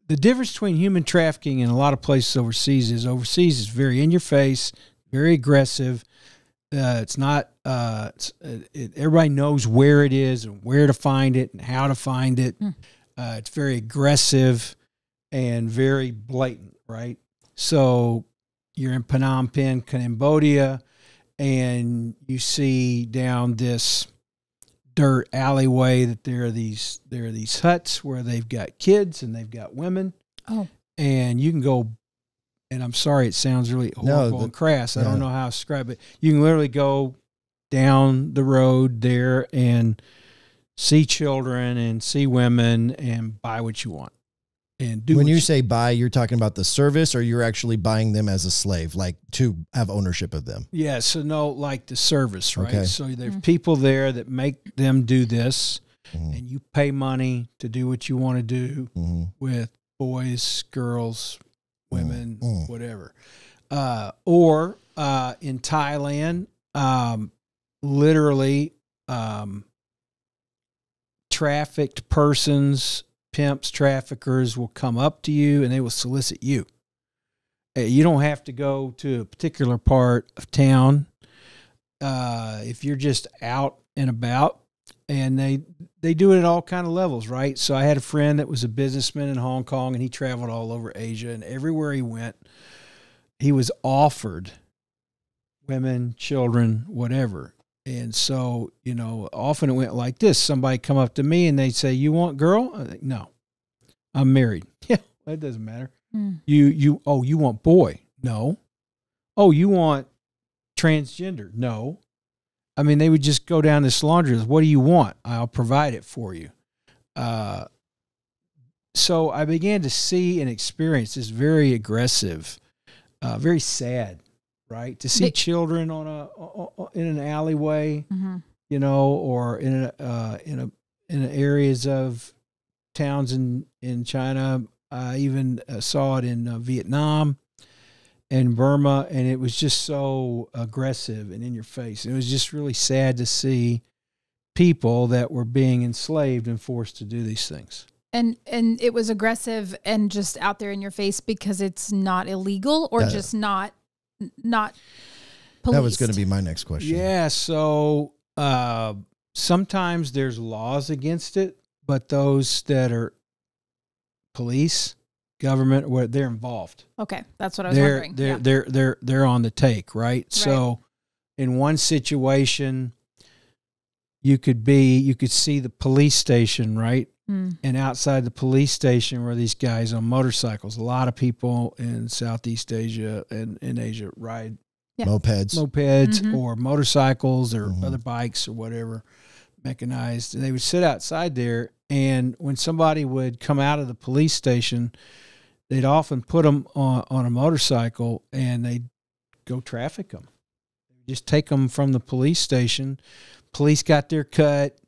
the difference between human trafficking in a lot of places overseas is very in your face, very aggressive. It's not, everybody knows where it is and where to find it and how to find it. It's very aggressive and very blatant, right? So you're in Phnom Penh, Cambodia, and you see down this dirt alleyway that there are these huts where they've got kids and they've got women. Oh. And you can go, and I'm sorry, it sounds really horrible and crass. I don't know how to describe it. You can literally go down the road there and see children and see women and buy what you want. And do when you say buy, you're talking about the service, or you're actually buying them as a slave, like to have ownership of them? Yeah, so no, like the service, right? Okay. So there's people there that make them do this, and you pay money to do what you want to do with boys, girls, women, whatever. Or in Thailand, literally trafficked persons, pimps, traffickers will come up to you and they will solicit you. You don't have to go to a particular part of town. If you're just out and about, and they do it at all kind of levels, right? So I had a friend that was a businessman in Hong Kong, and he traveled all over Asia, and everywhere he went, he was offered women, children, whatever. And so, often it went like this. Somebody come up to me and they'd say, "You want girl?" I'm like, "No, I'm married. Yeah, that doesn't matter. You want boy? No. Oh, you want transgender? No. I mean, they would just go down this laundry list. What do you want? I'll provide it for you. So I began to see and experience this very aggressive, very sad, right? To see children in an alleyway, you know, or in areas of towns in China. I even saw it in Vietnam and Burma, and it was just so aggressive and in your face. It was just really sad to see people that were being enslaved and forced to do these things. And it was aggressive and just out there in your face because it's not illegal or just not policed. That was going to be my next question. Yeah, so sometimes there's laws against it, but those that are police, government, where they're involved. Okay, that's what I was wondering. They're on the take, right? So in one situation, you could see the police station, right? And outside the police station were these guys on motorcycles. A lot of people in Southeast Asia and in Asia ride mopeds or motorcycles or other bikes or whatever, mechanized. And they would sit outside there, and when somebody would come out of the police station, they'd often put them on a motorcycle and they'd go traffic them. Just take them from the police station. Police got their cut.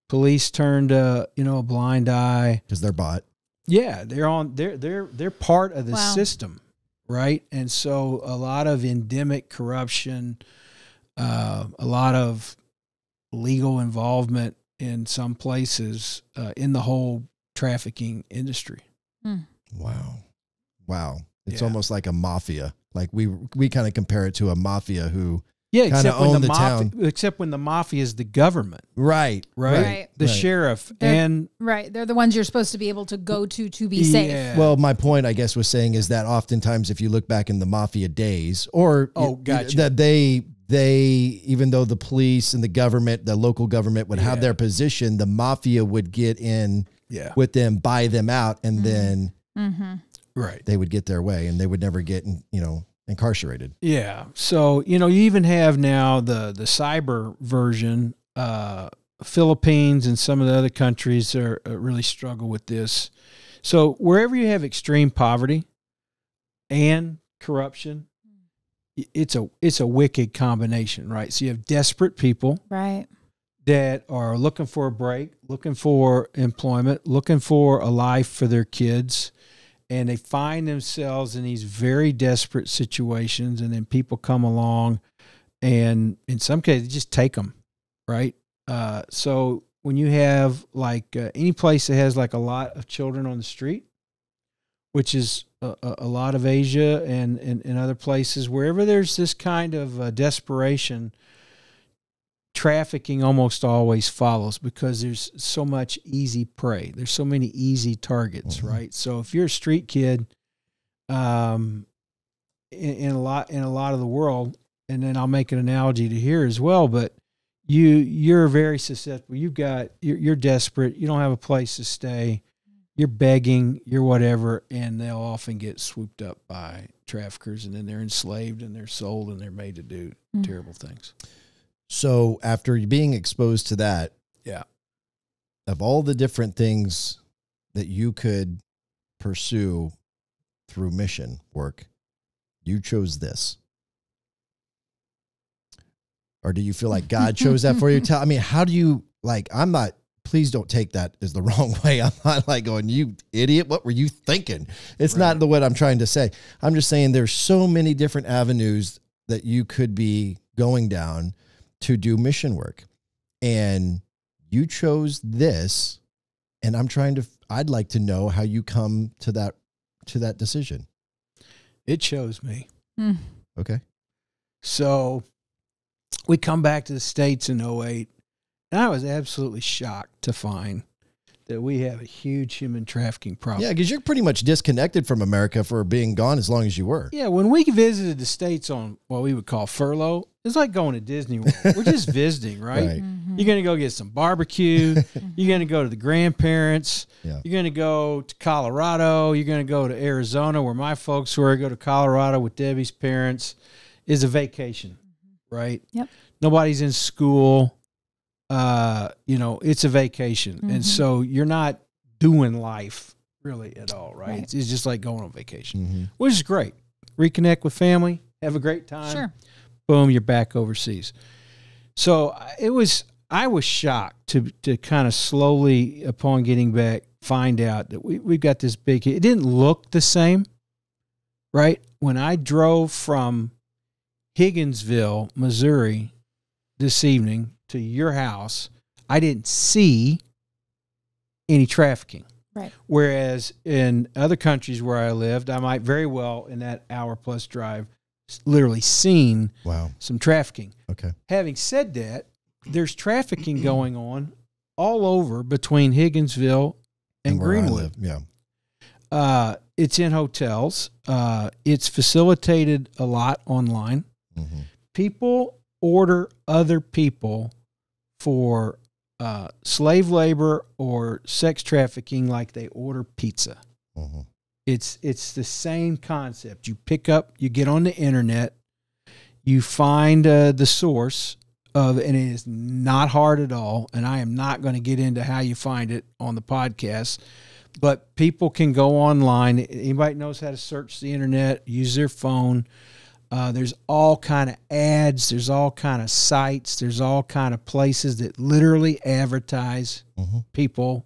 Police turned a blind eye because they're bought. Yeah, they're part of the system, right? And so a lot of endemic corruption, a lot of legal involvement in some places in the whole trafficking industry. Wow. It's almost like a mafia. Like we kind of compare it to a mafia who kind of own the town. Except when the mafia is the government. Right. The sheriff. They're the ones you're supposed to be able to go to be safe. Well, my point, I guess, was saying is that oftentimes if you look back in the mafia days that they, even though the police and the government, the local government would have their position, the mafia would get in with them, buy them out, and then they would get their way and they would never get, incarcerated. Yeah. So, you even have now the cyber version. Philippines and some of the other countries are really struggle with this. So wherever you have extreme poverty and corruption, it's a wicked combination, right? So you have desperate people, right, that are looking for a break, looking for employment, looking for a life for their kids. And they find themselves in these very desperate situations, and then people come along, and in some cases, just take them, right? So when you have any place that has a lot of children on the street, which is a lot of Asia and other places, wherever there's this kind of desperation, trafficking almost always follows because there's so much easy prey. There's so many easy targets, right? So if you're a street kid, in a lot of the world, and then I'll make an analogy to here as well, but you're very susceptible. You're desperate. You don't have a place to stay. You're begging. You're whatever, and they'll often get swooped up by traffickers, and then they're enslaved and they're sold and they're made to do terrible things. So after being exposed to that, of all the different things that you could pursue through mission work, you chose this. Or do you feel like God chose that for you? How do you, please don't take that as the wrong way. I'm not going, you idiot, what were you thinking? It's not what I'm trying to say. I'm just saying there's so many different avenues that you could be going down to do mission work, and you chose this, and I'd like to know how you come to that decision. It chose me. Okay. So we come back to the States in 2008, and I was absolutely shocked to find that we have a huge human trafficking problem. Yeah, because you're pretty much disconnected from America for being gone as long as you were. Yeah, when we visited the States on what we would call furlough, it's like going to Disney World. We're just visiting, right? You're going to go get some barbecue. You're going to go to the grandparents. Yeah. You're going to go to Colorado. You're going to go to Arizona, where my folks were. Go to Colorado with Debbie's parents. Is a vacation, right? Yep. Nobody's in school. It's a vacation. And so you're not doing life really at all, right? It's just like going on vacation, which is great. Reconnect with family, have a great time. Sure. Boom, you're back overseas. So I was shocked to kind of slowly, upon getting back, find out that we've got this big, it didn't look the same, right? When I drove from Higginsville, Missouri this evening to your house, I didn't see any trafficking. Right. Whereas in other countries where I lived, I might very well, in that hour-plus drive, literally seen some trafficking. Okay. Having said that, there's trafficking going on all over between Higginsville and Greenwood. Yeah. It's in hotels. It's facilitated a lot online. People order other people for slave labor or sex trafficking like they order pizza. It's the same concept. You pick up, you get on the internet, you find the source of, and it is not hard at all. And I am not going to get into how you find it on the podcast, but people can go online. Anybody knows how to search the internet, use their phone. There's all kind of ads. There's all kind of sites. There's all kind of places that literally advertise people,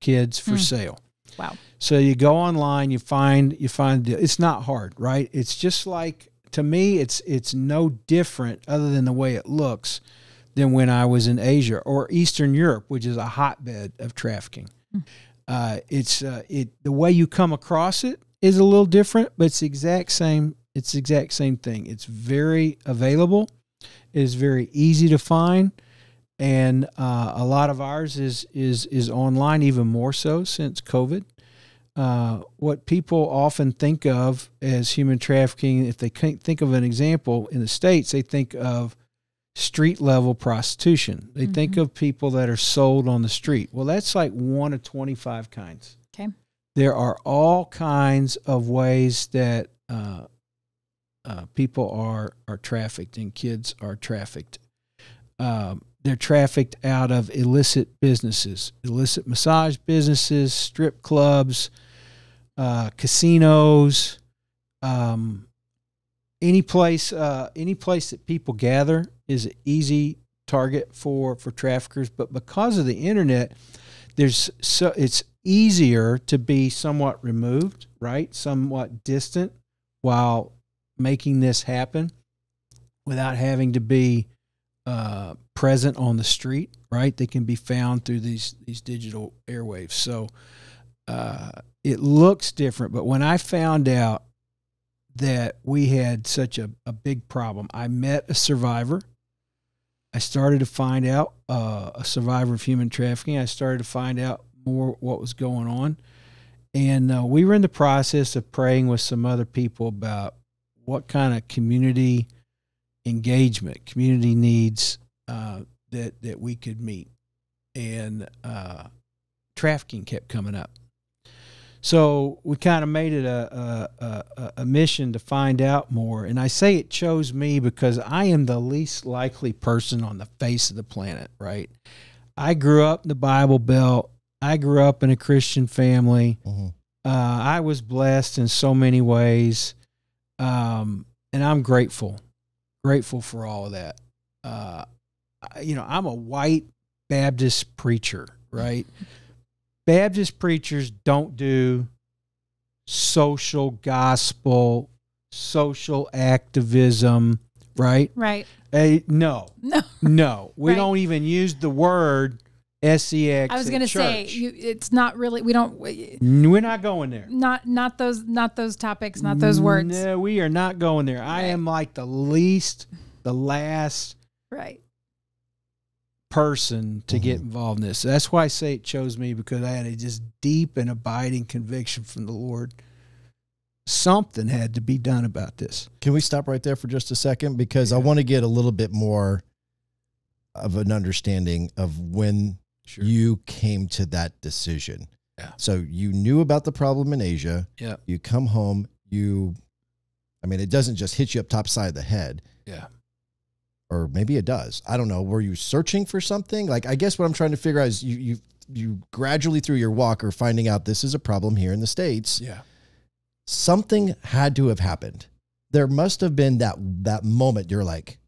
kids for sale. Wow. So you go online, you find it's not hard, right? It's just like, to me, it's no different other than the way it looks than when I was in Asia or Eastern Europe, which is a hotbed of trafficking. The way you come across it is a little different, but it's the exact same. It's the exact same thing. It's very available. It is very easy to find, and a lot of ours is online, even more so since COVID. What people often think of as human trafficking, if they can't think of an example in the States, they think of street level prostitution. They think of people that are sold on the street. Well, that's like one of 25 kinds. Okay. There are all kinds of ways that people are trafficked and kids are trafficked. They're trafficked out of illicit businesses, illicit massage businesses, strip clubs, casinos, any place that people gather is an easy target for traffickers. But because of the internet, it's easier to be somewhat removed, right? Somewhat distant while making this happen without having to be present on the street, right? They can be found through these digital airwaves. So it looks different, but when I found out that we had such a big problem, I met a survivor. I started to find out a survivor of human trafficking. I started to find out more what was going on. And we were in the process of praying with some other people about what kind of community engagement, community needs that we could meet. And trafficking kept coming up. So we kind of made it a mission to find out more. And I say it chose me because I am the least likely person on the face of the planet, right? I grew up in the Bible Belt. I grew up in a Christian family. I was blessed in so many ways. And I'm grateful for all of that. I'm a white Baptist preacher, right? Baptist preachers don't do social gospel, social activism, right? Right. No. We don't even use the word SEX. I was going to say it's not really. We're not going there. Not those topics. Not those words. No, we are not going there. Right. I am like the last. Right. Person to get involved in this. That's why I say it chose me, because I had a just deep and abiding conviction from the Lord. Something had to be done about this. Can we stop right there for just a second? Because I want to get a little bit more of an understanding of when you came to that decision. Yeah. So you knew about the problem in Asia. Yeah. You come home, it doesn't just hit you up top side of the head. Yeah. Or maybe it does. I don't know. Were you searching for something? Like, I guess what I'm trying to figure out is you gradually through your walk are finding out this is a problem here in the States. Yeah. Something had to have happened. There must have been that moment you're like,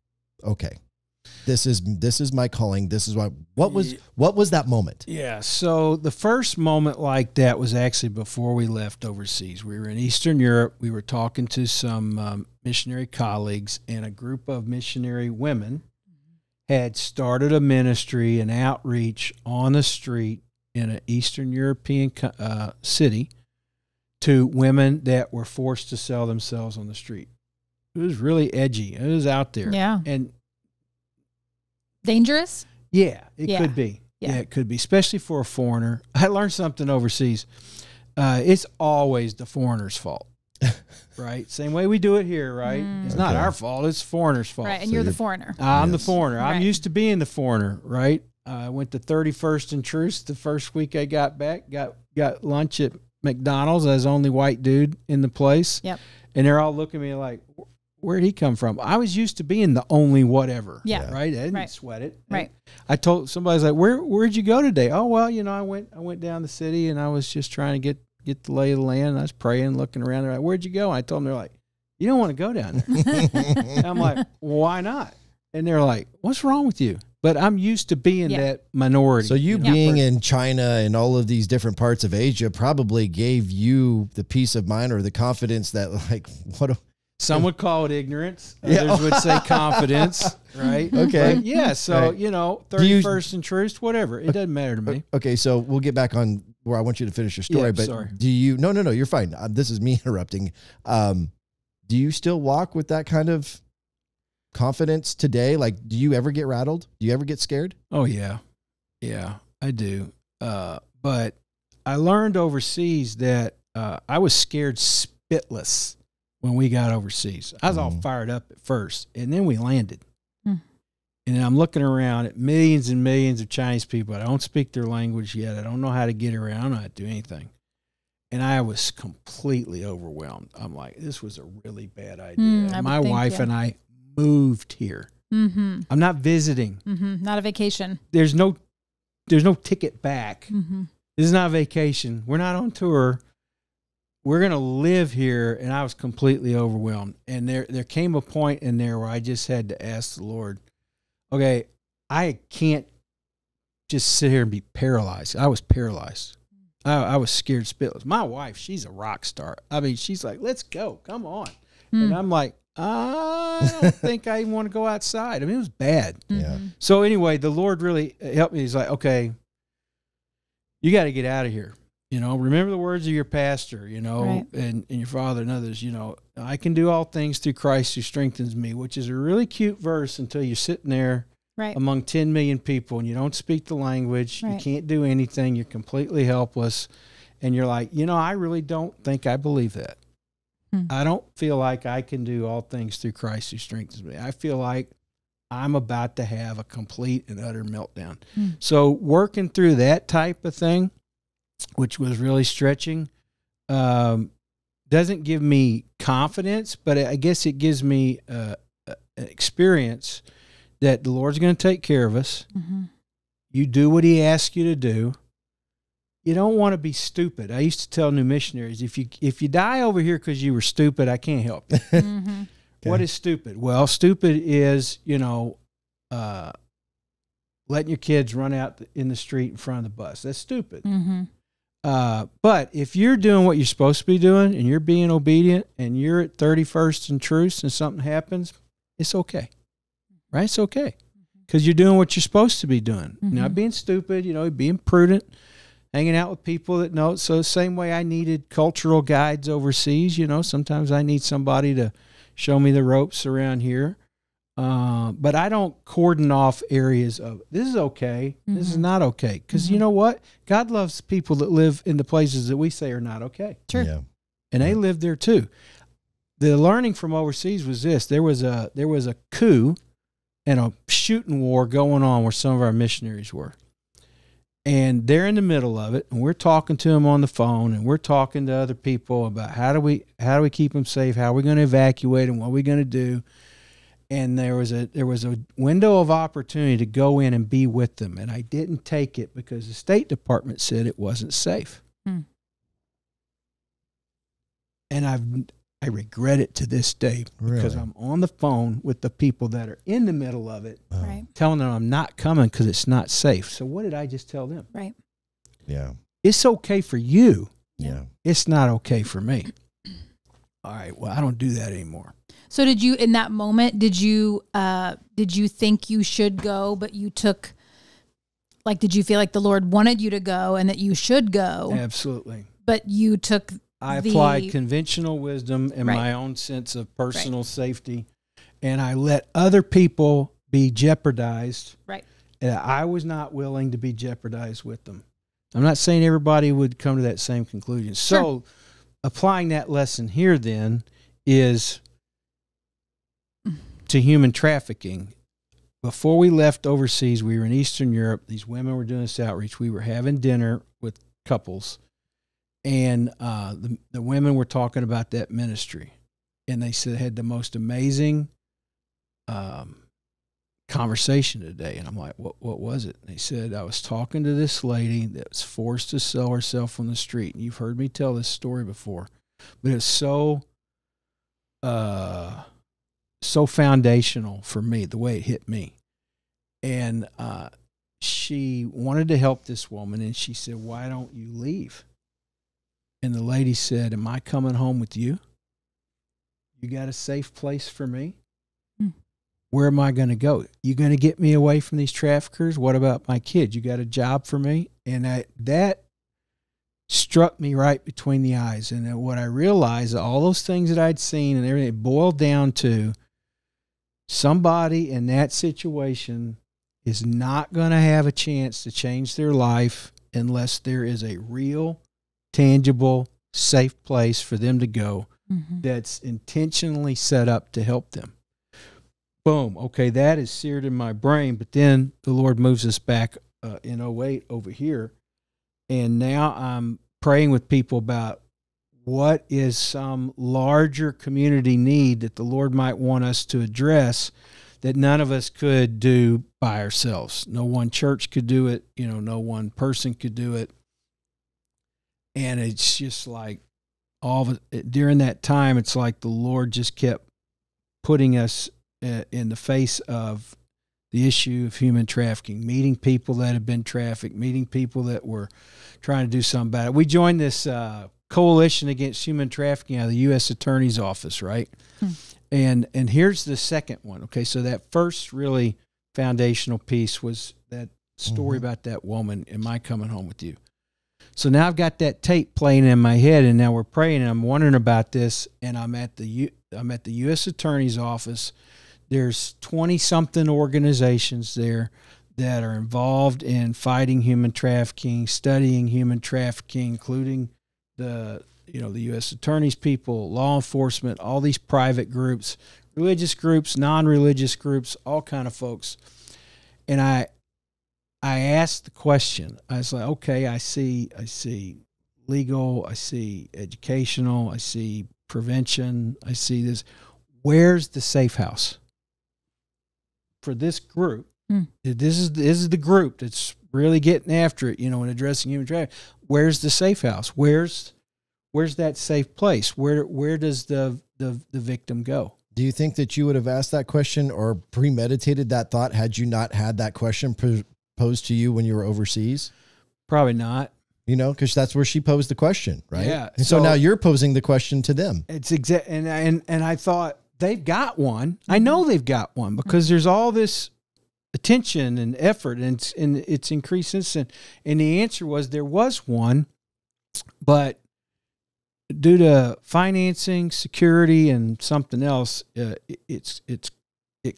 okay, this is my calling. This is what was that moment? Yeah. So the first moment like that was actually before we left overseas. We were in Eastern Europe. We were talking to some missionary colleagues, and a group of missionary women had started a ministry, an outreach on the street in an Eastern European city to women that were forced to sell themselves on the street. It was really edgy. It was out there. Yeah. And dangerous? yeah, it could be. Yeah. Yeah, it could be, especially for a foreigner. I learned something overseas. It's always the foreigner's fault, right? Same way we do it here, right? It's not our fault. It's foreigners' fault. Right, and you're the foreigner. I'm the foreigner. I'm Right. used to being the foreigner, right? I went to 31st and Truce the first week I got back, got lunch at McDonald's as only white dude in the place. Yep. And they're all looking at me like, where'd he come from? I was used to being the only whatever. Yeah. Right? I didn't Right. sweat it. Right. I told somebody's like, where'd you go today? Oh, well, I went down the city and I was just trying to get the lay of the land. And I was praying, looking around. They're like, where'd you go? I told them, they're like, you don't want to go down there. And I'm like, why not? And they're like, what's wrong with you? But I'm used to being that minority. So you being in China and all of these different parts of Asia probably gave you the peace of mind or the confidence that, like, some would call it ignorance. Others would say confidence, right? Okay. But yeah. So, Right. 31st and Truce, whatever. It doesn't matter to me. Okay, so we'll get back on where I want you to finish your story. Yeah, but sorry. do you? No, you're fine. This is me interrupting. Do you still walk with that kind of confidence today? Like, do you ever get rattled? Do you ever get scared? Oh, yeah. Yeah, I do. But I learned overseas that I was scared spitless when we got overseas. I was all fired up at first, and then we landed. And then I'm looking around at millions and millions of Chinese people. I don't speak their language yet. I don't know how to get around. I don't know how to do anything. And I was completely overwhelmed. I'm like, this was a really bad idea. My wife and I moved here. I'm not visiting. Not a vacation. There's no ticket back. This is not a vacation. We're not on tour. We're going to live here. And I was completely overwhelmed. And there came a point in there where I just had to ask the Lord, okay, I can't just sit here and be paralyzed. I was paralyzed. I was scared spitless. My wife, she's a rock star. I mean, she's like, let's go. Come on. And I'm like, I don't think I even want to go outside. I mean, it was bad. Yeah. So anyway, the Lord really helped me. He's like, okay, you got to get out of here. Remember the words of your pastor, Right. and your father and others, I can do all things through Christ who strengthens me, which is a really cute verse until you're sitting there among 10 million people and you don't speak the language. Right. You can't do anything. You're completely helpless. And you're like, I really don't think I believe that. I don't feel like I can do all things through Christ who strengthens me. I feel like I'm about to have a complete and utter meltdown. So working through that type of thing, which was really stretching, doesn't give me confidence, but I guess it gives me an experience that the Lord's going to take care of us. You do what he asks you to do. You don't want to be stupid. I used to tell new missionaries, if you die over here because you were stupid, I can't help you. Okay. What is stupid? Well, stupid is, letting your kids run out in the street in front of the bus. That's stupid. But if you're doing what you're supposed to be doing and you're being obedient and you're at 31st and Truce and something happens, it's okay. Right? It's okay. Because you're doing what you're supposed to be doing. Not being stupid, being prudent, hanging out with people that know. So the same way I needed cultural guides overseas, sometimes I need somebody to show me the ropes around here. But I don't cordon off areas of this is okay, this is not okay. Because you know what? God loves people that live in the places that we say are not okay. True. Yeah. And they live there too. The learning from overseas was this. There was a coup and a shooting war going on where some of our missionaries were. And they're in the middle of it, and we're talking to them on the phone, and we're talking to other people about how do we keep them safe, how are we going to evacuate them, what are we going to do. And there was a window of opportunity to go in and be with them, and I didn't take it because the State Department said it wasn't safe. And I regret it to this day because I'm on the phone with the people that are in the middle of it, telling them I'm not coming because it's not safe. So what did I just tell them? Right. Yeah. It's okay for you. Yeah. It's not okay for me. All right. Well, I don't do that anymore. So did you, in that moment, did you think you should go, but you took, like, did you feel like the Lord wanted you to go and that you should go? Absolutely. But you took I applied conventional wisdom and my own sense of personal safety, and I let other people be jeopardized. Right. And I was not willing to be jeopardized with them. I'm not saying everybody would come to that same conclusion. So applying that lesson here then is to human trafficking. Before we left overseas, we were in Eastern Europe. These women were doing this outreach. We were having dinner with couples. And the women were talking about that ministry, and they said had the most amazing conversation today. And I'm like, what was it? And they said, I was talking to this lady that was forced to sell herself on the street. And you've heard me tell this story before, but it's so foundational for me, the way it hit me. And she wanted to help this woman, and she said, why don't you leave? And the lady said, am I coming home with you? You got a safe place for me? Where am I going to go? You going to get me away from these traffickers? What about my kids? You got a job for me? And that struck me right between the eyes. And what I realized, all those things that I'd seen and everything, it boiled down to somebody in that situation is not going to have a chance to change their life unless there is a real, tangible, safe place for them to go that's intentionally set up to help them. Boom. Okay, that is seared in my brain, but then the Lord moves us back in 08 over here, and now I'm praying with people about what is some larger community need that the Lord might want us to address that none of us could do by ourselves. No one church could do it. No one person could do it. And it's just like during that time, it's like the Lord just kept putting us in the face of the issue of human trafficking, meeting people that have been trafficked, meeting people that were trying to do something about it. We joined this coalition against human trafficking out of the U.S. Attorney's Office, right? And here's the second one. Okay, so that first really foundational piece was that story about that woman, am I coming home with you? So now I've got that tape playing in my head, and now we're praying, and I'm wondering about this, and I'm at the U.S. Attorney's Office. There's 20-something organizations there that are involved in fighting human trafficking, studying human trafficking, including the U.S. Attorney's people, law enforcement, all these private groups, religious groups, non-religious groups, all kind of folks. And I asked the question. I was like, okay, I see legal, I see educational, I see prevention, I see this. Where's the safe house for this group? This is the group that's really getting after it, and addressing human trafficking. Where's the safe house? Where's that safe place? Where does the victim go? Do you think that you would have asked that question or premeditated that thought had you not had that question posed to you when you were overseas? Probably not. Because that's where she posed the question, right? Yeah. And so now you're posing the question to them. It's and I thought they've got one. I know they've got one because there's all this attention and effort, and it's increasing. And the answer was there was one, but due to financing, security, and something else, it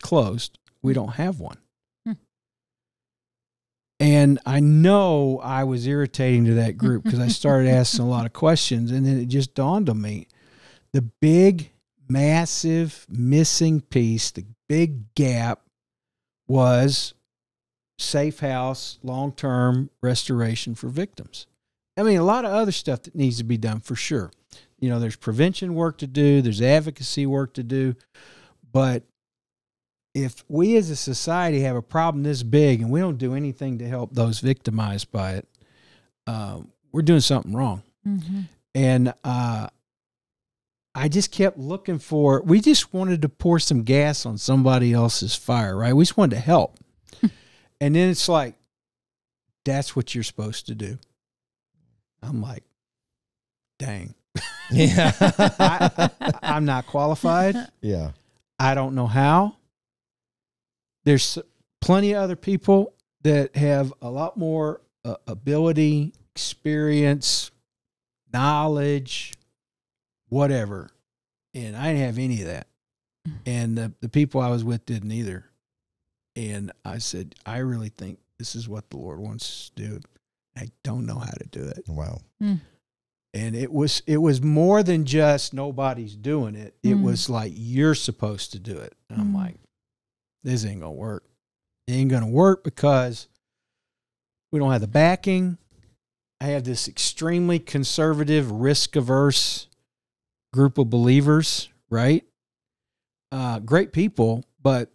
closed. We don't have one. And I know I was irritating to that group because I started asking a lot of questions, and then it just dawned on me. The big, massive missing piece, the big gap was safe house, long-term restoration for victims. I mean, a lot of other stuff that needs to be done for sure. You know, there's prevention work to do, there's advocacy work to do, but if we as a society have a problem this big and we don't do anything to help those victimized by it, we're doing something wrong. Mm-hmm. And I just kept looking we just wanted to pour some gas on somebody else's fire, right? We just wanted to help. And then it's like, that's what you're supposed to do. I'm like, dang. Yeah. I'm not qualified. Yeah. I don't know how. There's plenty of other people that have a lot more ability, experience, knowledge, whatever. And I didn't have any of that. And the people I was with didn't either. And I said, I really think this is what the Lord wants us to do. I don't know how to do it. Wow. Mm. And it was more than just nobody's doing it. It was like, you're supposed to do it. And I'm like, this ain't going to work. It ain't going to work because we don't have the backing. I have this extremely conservative, risk-averse group of believers, right? Great people, but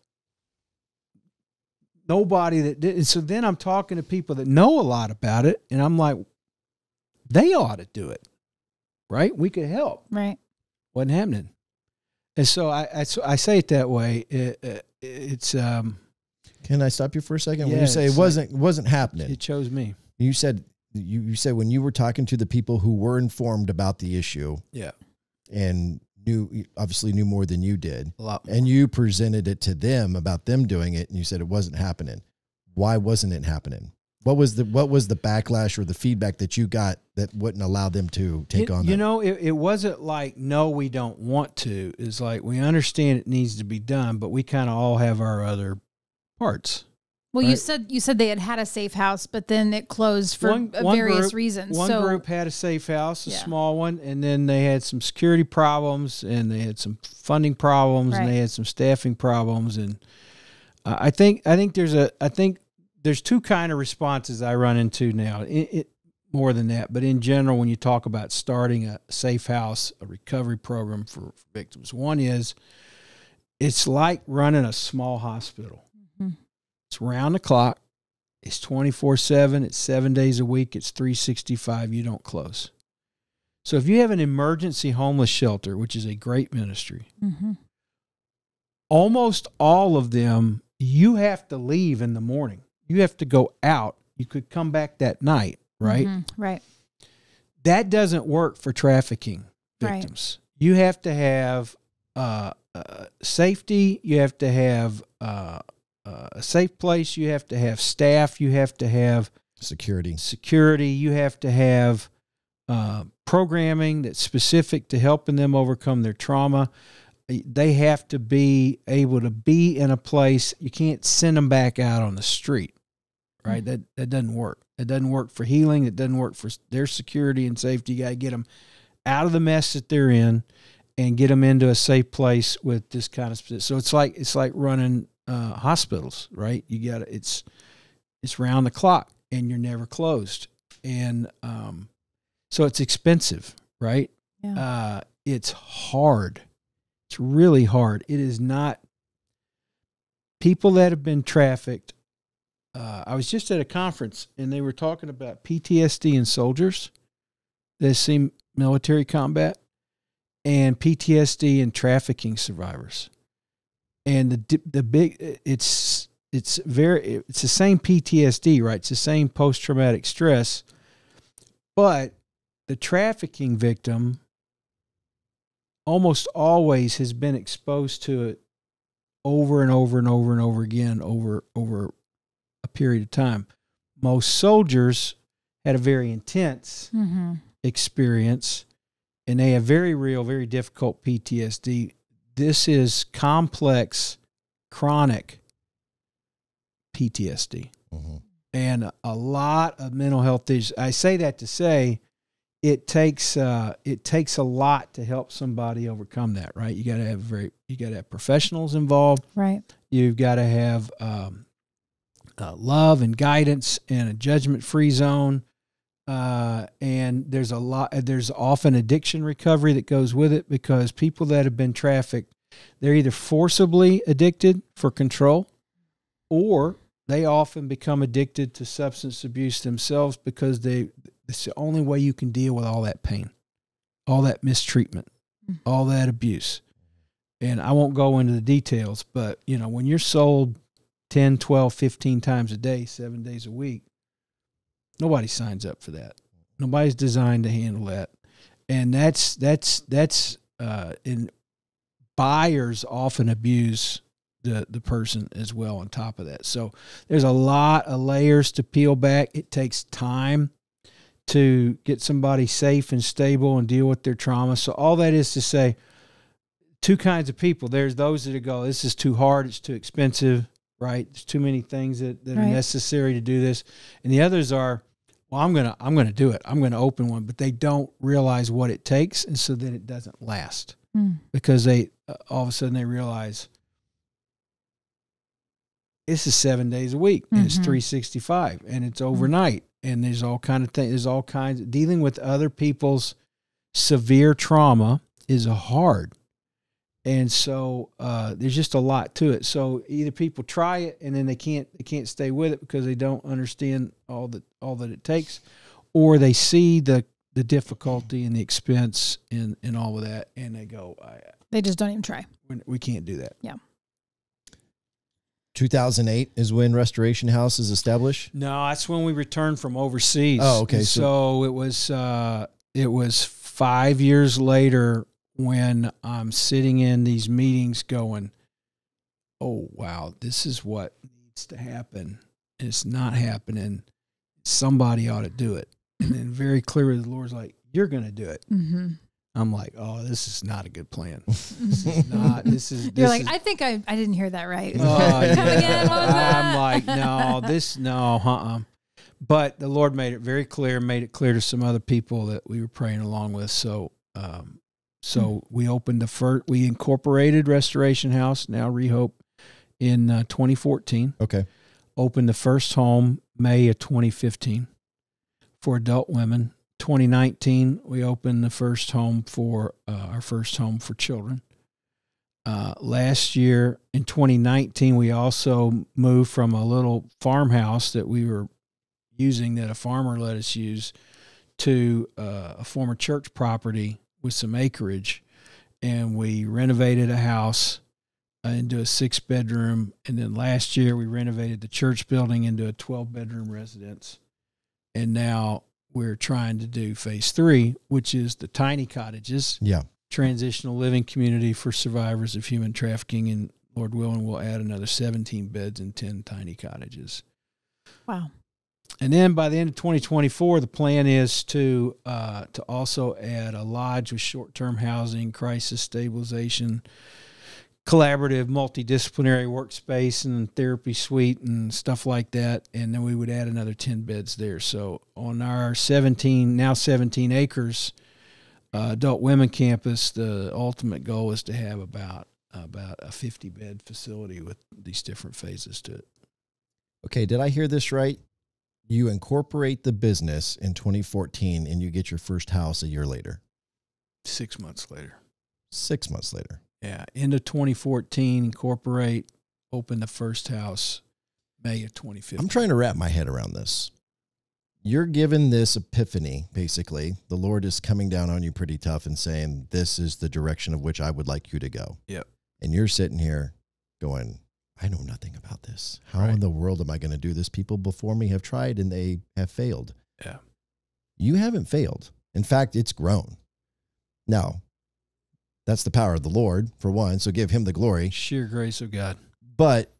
nobody that did. And so then I'm talking to people that know a lot about it, and I'm like, they ought to do it, right? We could help. Right. Wasn't happening. And so I say it that way. It's Can I stop you for a second? Yeah, When you say it wasn't happening, it chose me. you said when you were talking to the people who were informed about the issue, Yeah. and obviously knew more than you did, A lot more. and you presented it to them about them doing it, and you said it wasn't happening. Why wasn't it happening? What was the backlash or the feedback that you got that wouldn't allow them to take on that? You know, it wasn't like, no, we don't want to. It's like, we understand it needs to be done, but we kind of all have our other parts. Well, right? you said they had a safe house, but then it closed for various reasons. One group had a safe house, a small one, and then they had some security problems, and they had some funding problems, and they had some staffing problems, and I think there's two kind of responses I run into now. More than that, but in general, when you talk about starting a safe house, a recovery program for victims, one is it's like running a small hospital. Mm-hmm. It's round the clock. It's 24/7. It's 7 days a week. It's 365. You don't close. So if you have an emergency homeless shelter, which is a great ministry, almost all of them, you have to leave in the morning. You have to go out. You could come back that night, right? Mm-hmm. Right. That doesn't work for trafficking victims. Right. You have to have safety. You have to have a safe place. You have to have staff. You have to have security. You have to have programming that's specific to helping them overcome their trauma. They have to be able to be in a place. You can't send them back out on the street, right? Mm-hmm. That doesn't work. It doesn't work for healing. It doesn't work for their security and safety. You got to get them out of the mess that they're in and get them into a safe place with this kind of. So it's like running hospitals, right? You got it's round the clock and you're never closed, and so it's expensive, right? Yeah. It's hard. It's really hard. It is not. People that have been trafficked. I was just at a conference and they were talking about PTSD in soldiers that seen military combat, and PTSD in trafficking survivors. And the big it's the same PTSD, right? It's the same post-traumatic stress, but the trafficking victim almost always has been exposed to it over and over and over and over again over a period of time. Most soldiers had a very intense experience, and they have very real, very difficult PTSD. This is complex, chronic PTSD, and a lot of mental health issues. I say that to say it takes a lot to help somebody overcome that, right? You got to have professionals involved, right? You've got to have love and guidance and a judgment-free zone, and there's often addiction recovery that goes with it, because people that have been trafficked, they're either forcibly addicted for control, or they often become addicted to substance abuse themselves, because it's the only way you can deal with all that pain, all that mistreatment, all that abuse. And I won't go into the details, but when you're sold 10, 12, 15 times a day, 7 days a week, nobody signs up for that. Nobody's designed to handle that. And and buyers often abuse the person as well on top of that. So there's a lot of layers to peel back. It takes time to get somebody safe and stable and deal with their trauma. So all that is to say, two kinds of people. There's those that go, this is too hard, it's too expensive, right? There's too many things that are necessary to do this. And the others are, well, I'm gonna do it. I'm gonna open one, but they don't realize what it takes, and so then it doesn't last. Because they all of a sudden they realize this is 7 days a week, and it's 365, and it's overnight, and there's all kind of things. There's all kinds of dealing with other people's severe trauma is hard, and so there's just a lot to it. So either people try it and then they can't stay with it because they don't understand all that it takes, or they see the difficulty and the expense and all of that, and they go, they just don't even try. We can't do that. Yeah. 2008 is when Restoration House is established? No, that's when we returned from overseas. Oh, okay. So it was 5 years later when I'm sitting in these meetings going, oh, wow, this is what needs to happen. It's not happening. Somebody ought to do it. And then very clearly the Lord's like, you're going to do it. Mm-hmm. I'm like, oh, this is not a good plan. You're like, I think I didn't hear that right. Oh, yeah. I'm like, no. But the Lord made it clear to some other people that we were praying along with. So we opened we incorporated Restoration House, now ReHope, in 2014. Okay. Opened the first home May of 2015 for adult women. 2019, we opened the first home for our first home for children. Last year, in 2019, we also moved from a little farmhouse that we were using that a farmer let us use to a former church property with some acreage, and we renovated a house into a 6-bedroom. And then last year, we renovated the church building into a 12-bedroom residence, and now we're trying to do phase 3, which is the tiny cottages. Yeah. Transitional living community for survivors of human trafficking. And Lord willing, we'll add another 17 beds and 10 tiny cottages. Wow. And then by the end of 2024, the plan is to also add a lodge with short-term housing, crisis stabilization, collaborative, multidisciplinary workspace and therapy suite and stuff like that. And then we would add another 10 beds there. So on our 17 acres adult women campus, the ultimate goal is to have about a 50-bed facility with these different phases to it. Okay, did I hear this right? You incorporate the business in 2014 and you get your first house a year later. 6 months later. 6 months later. Yeah, end of 2014, incorporate, open the first house, May of 2015. I'm trying to wrap my head around this. You're given this epiphany, basically. The Lord is coming down on you pretty tough and saying, this is the direction of which I would like you to go. Yep. And you're sitting here going, I know nothing about this. How in the world am I going to do this? People before me have tried and they have failed. Yeah. You haven't failed. In fact, it's grown. Now, that's the power of the Lord, for one, so give him the glory. Sheer grace of God. But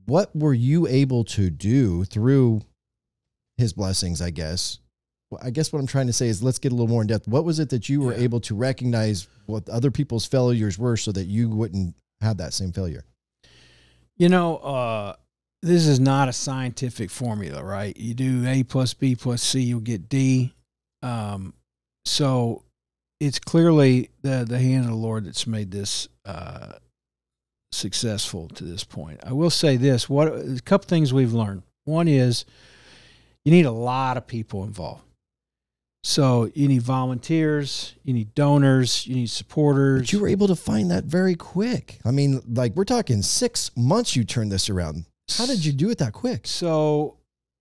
what were you able to do through his blessings, I guess? Well, I guess what I'm trying to say is let's get a little more in depth. What was it that you were able to recognize what other people's failures were so that you wouldn't have that same failure? You know, this is not a scientific formula, right? You do A plus B plus C, you'll get D. So it's clearly the hand of the Lord that's made this successful to this point. I will say this: a couple things we've learned. One is you need a lot of people involved. So you need volunteers, you need donors, you need supporters. But you were able to find that very quick. I mean, like we're talking 6 months you turned this around. How did you do it that quick? So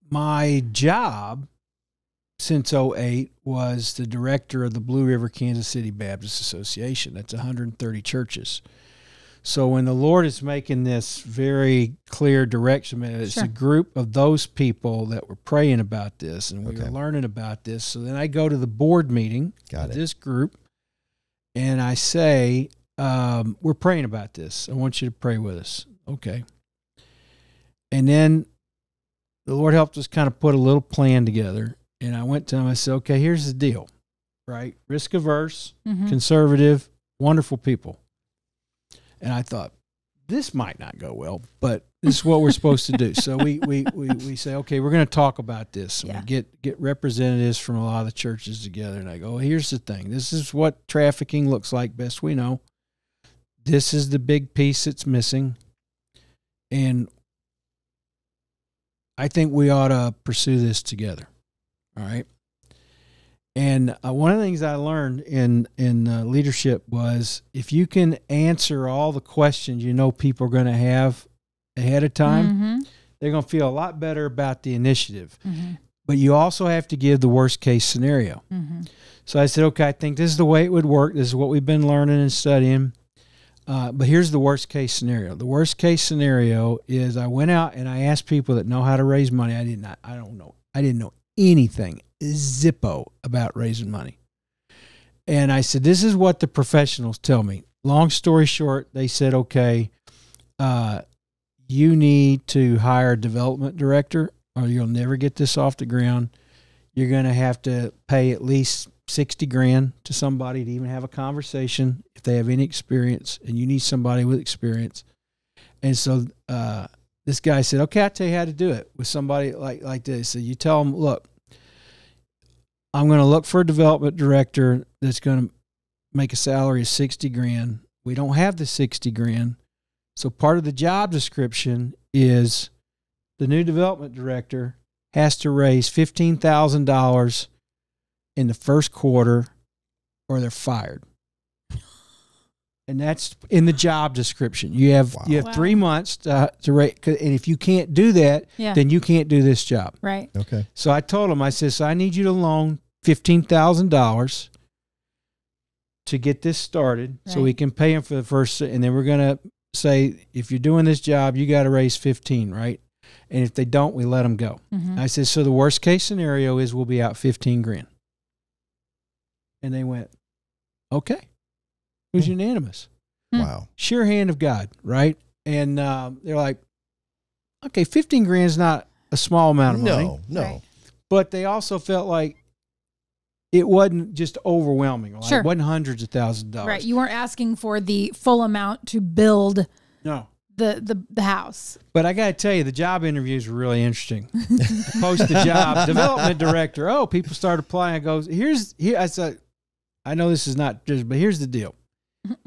my job since 2008 was the director of the Blue River Kansas City Baptist Association. That's 130 churches. So when the Lord is making this very clear direction, it's a group of those people that were praying about this, and we were learning about this. So then I go to the board meeting with this group, and I say, we're praying about this. I want you to pray with us. Okay. And then the Lord helped us kind of put a little plan together. And I went to him, I said, okay, here's the deal, right? Risk averse, conservative, wonderful people. And I thought, this might not go well, but this is what we're supposed to do. So we say, okay, we're going to talk about this. And we get representatives from a lot of the churches together. And I go, here's the thing. This is what trafficking looks like, best we know. This is the big piece that's missing. And I think we ought to pursue this together. All right. And one of the things I learned in leadership was if you can answer all the questions you know people are going to have ahead of time, they're going to feel a lot better about the initiative. But you also have to give the worst case scenario. So I said, okay, I think this is the way it would work. This is what we've been learning and studying. But here's the worst case scenario. The worst case scenario is I went out and I asked people that know how to raise money. I didn't know anything, zippo, about raising money. And I said, this is what the professionals tell me. Long story short, they said, okay, you need to hire a development director or you'll never get this off the ground. You're going to have to pay at least $60,000 to somebody to even have a conversation if they have any experience, and you need somebody with experience. And so this guy said, okay, I'll tell you how to do it with somebody like this. So you tell them, look, I'm going to look for a development director that's going to make a salary of $60,000. We don't have the $60,000. So part of the job description is the new development director has to raise $15,000 in the first quarter or they're fired. And that's in the job description. You have 3 months to rate, and if you can't do that, then you can't do this job. Right. Okay. So I told him, I said, so I need you to loan $15,000 to get this started, so we can pay him for the first, and then we're going to say, if you're doing this job, you got to raise 15, right? And if they don't, we let them go. I said, so the worst case scenario is we'll be out $15,000. And they went, okay. It was unanimous. Wow. Sheer hand of God, right? And they're like, okay, $15,000 is not a small amount of money. No. Right. But they also felt like it wasn't just overwhelming. Like it wasn't hundreds of thousands of dollars. Right. You weren't asking for the full amount to build the house. But I got to tell you, the job interviews were really interesting. Post the job, development director. Oh, people started applying. I goes, I said, I know this is not just, but here's the deal.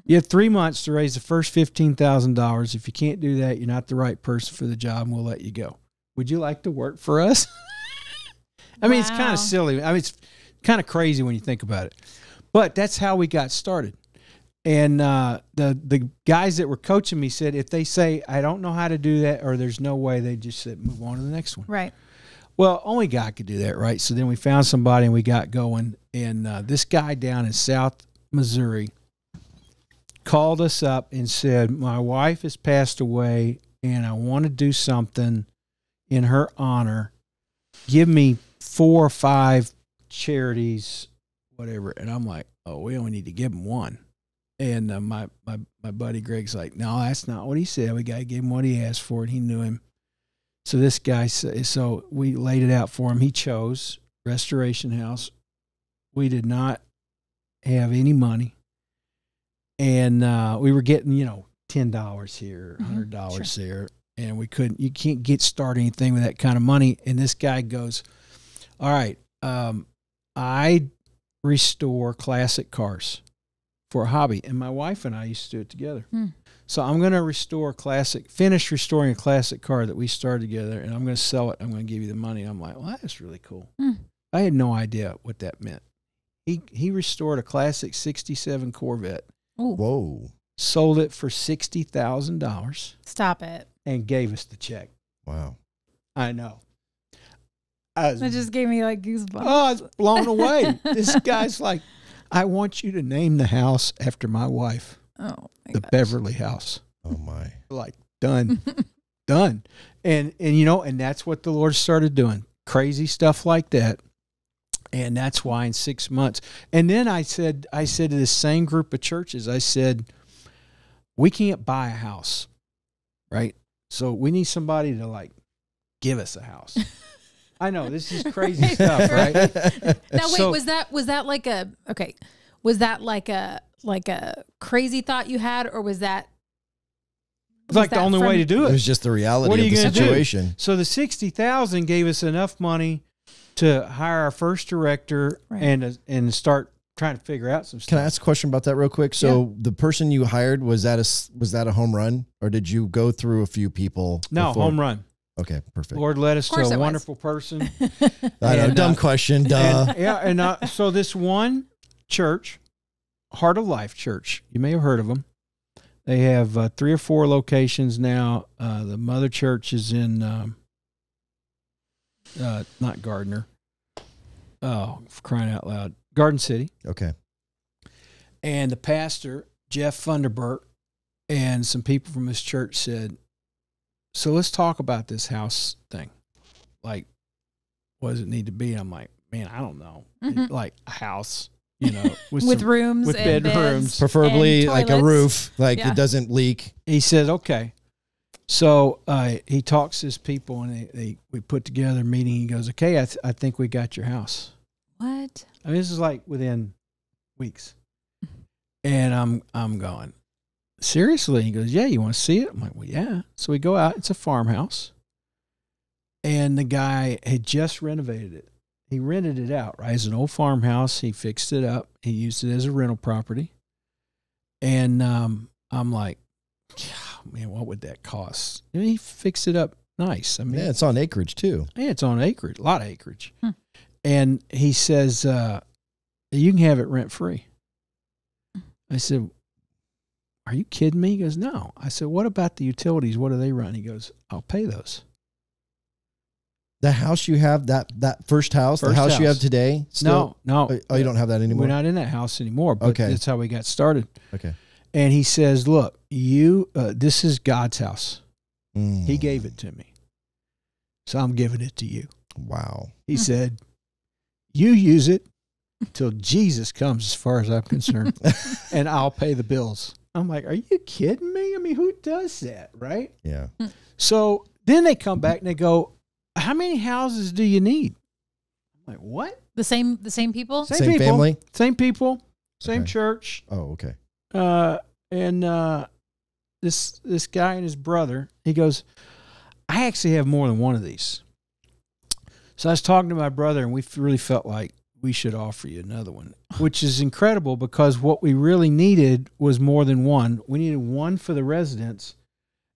You have 3 months to raise the first $15,000. If you can't do that, you're not the right person for the job, and we'll let you go. Would you like to work for us? I mean, it's kind of silly. I mean, it's kind of crazy when you think about it. But that's how we got started. And the guys that were coaching me said, if they say, I don't know how to do that, or there's no way, they just said, move on to the next one. Right. Well, only God could do that, right? So then we found somebody and we got going. And this guy down in South Missouri called us up and said, my wife has passed away and I want to do something in her honor. Give me 4 or 5 charities, whatever. And I'm like, oh, we only need to give him one. And my buddy Greg's like, no, that's not what he said. We got to give him what he asked for, and he knew him. So this guy, so we laid it out for him. He chose Restoration House. We did not have any money. And we were getting, $10 here, $100 there. And you can't start anything with that kind of money. And this guy goes, all right, I restore classic cars for a hobby. And my wife and I used to do it together. So I'm going to finish restoring a classic car that we started together, and I'm going to sell it. I'm going to give you the money. I'm like, well, that's really cool. I had no idea what that meant. He restored a classic 67 Corvette. Ooh. Whoa. Sold it for $60,000. Stop it. And gave us the check. Wow. I know. That just gave me like goosebumps. Oh, I was blown away. This guy's like, I want you to name the house after my wife. Oh, the Beverly House. Oh my. Like, done. Done. And you know, and that's what the Lord started doing. Crazy stuff like that. And that's why in 6 months. And then I said to this same group of churches, I said, we can't buy a house, right? So we need somebody to like give us a house. I know this is crazy stuff, right? Now wait, was that like a crazy thought you had, or was that like the only way to do it? It was just the reality of the situation. Do? So the $60,000 gave us enough money to hire our first director and start trying to figure out some stuff. Can I ask a question about that real quick? So the person you hired, was that a home run, or did you go through a few people? No, before? home run. Okay, perfect. Lord led us to a wonderful person. I know, dumb question, duh. So this one church, Heart of Life Church, you may have heard of them. They have 3 or 4 locations now. The mother church is in, not Gardner. Oh, for crying out loud. Garden City. Okay. And the pastor, Jeff Funderburk, and some people from his church said, so let's talk about this house thing. Like, what does it need to be? I'm like, man, I don't know. Like a house, you know, with rooms, with and bedrooms, beds, preferably and like a roof, like it doesn't leak. He said, okay. So he talks to his people, and we put together a meeting. He goes, okay, I think we got your house. What? I mean, this is like within weeks. And I'm going, seriously? He goes, yeah, you want to see it? I'm like, well, yeah. So we go out. It's a farmhouse. And the guy had just renovated it. He rented it out, right? It's an old farmhouse. He fixed it up. He used it as a rental property. And I'm like, man, what would that cost? And he fixed it up nice. I mean, yeah, it's on acreage too. Yeah, it's on acreage, a lot of acreage. And he says, you can have it rent free. I said, are you kidding me? He goes, no. I said, what about the utilities? What do they run? He goes, I'll pay those. The house you have, that first house, the house you have today? Still? No. Oh, you don't have that anymore? We're not in that house anymore, but that's how we got started. Okay. And he says, look, this is God's house. He gave it to me. So I'm giving it to you. Wow. He said, you use it till Jesus comes, as far as I'm concerned, and I'll pay the bills. I'm like, are you kidding me? I mean, who does that, right? Yeah. So then they come back and they go, how many houses do you need? I'm like, what? The same people? Same people, family? Same people, same church. Oh, okay. And this guy and his brother, he goes, I actually have more than one of these. So I was talking to my brother, and we really felt like we should offer you another one, which is incredible because what we really needed was more than one. We needed one for the residents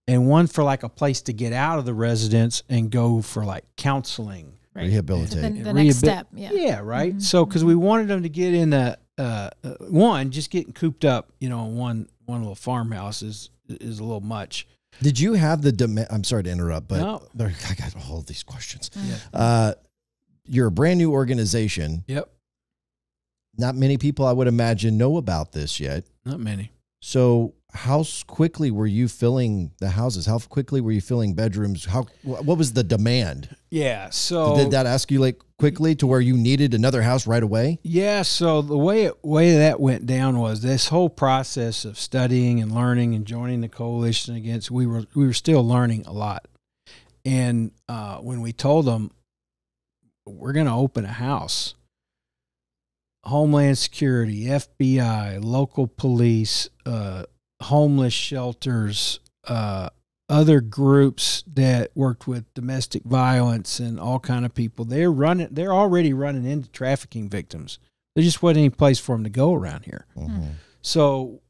and one for like a place to get out of the residence and go for like counseling. Right. Rehabilitate. The next step. Yeah. Yeah, right. So because we wanted them to get in one, just getting cooped up, you know, one little farmhouse is a little much. Did you have the demand? I'm sorry to interrupt, but no. I got all of these questions. Yeah. You're a brand new organization. Yep. Not many people, I would imagine, know about this yet. Not many. So how quickly were you filling the houses? How quickly were you filling bedrooms? What was the demand? Yeah. So did that escalate quickly to where you needed another house right away? Yeah. So the way that went down was this whole process of studying and learning and joining the coalition against, we were still learning a lot. And when we told them we're going to open a house, Homeland Security, FBI, local police, homeless shelters, other groups that worked with domestic violence and all kind of people. They're already running into trafficking victims There just wasn't any place for them to go around here. Mm-hmm. So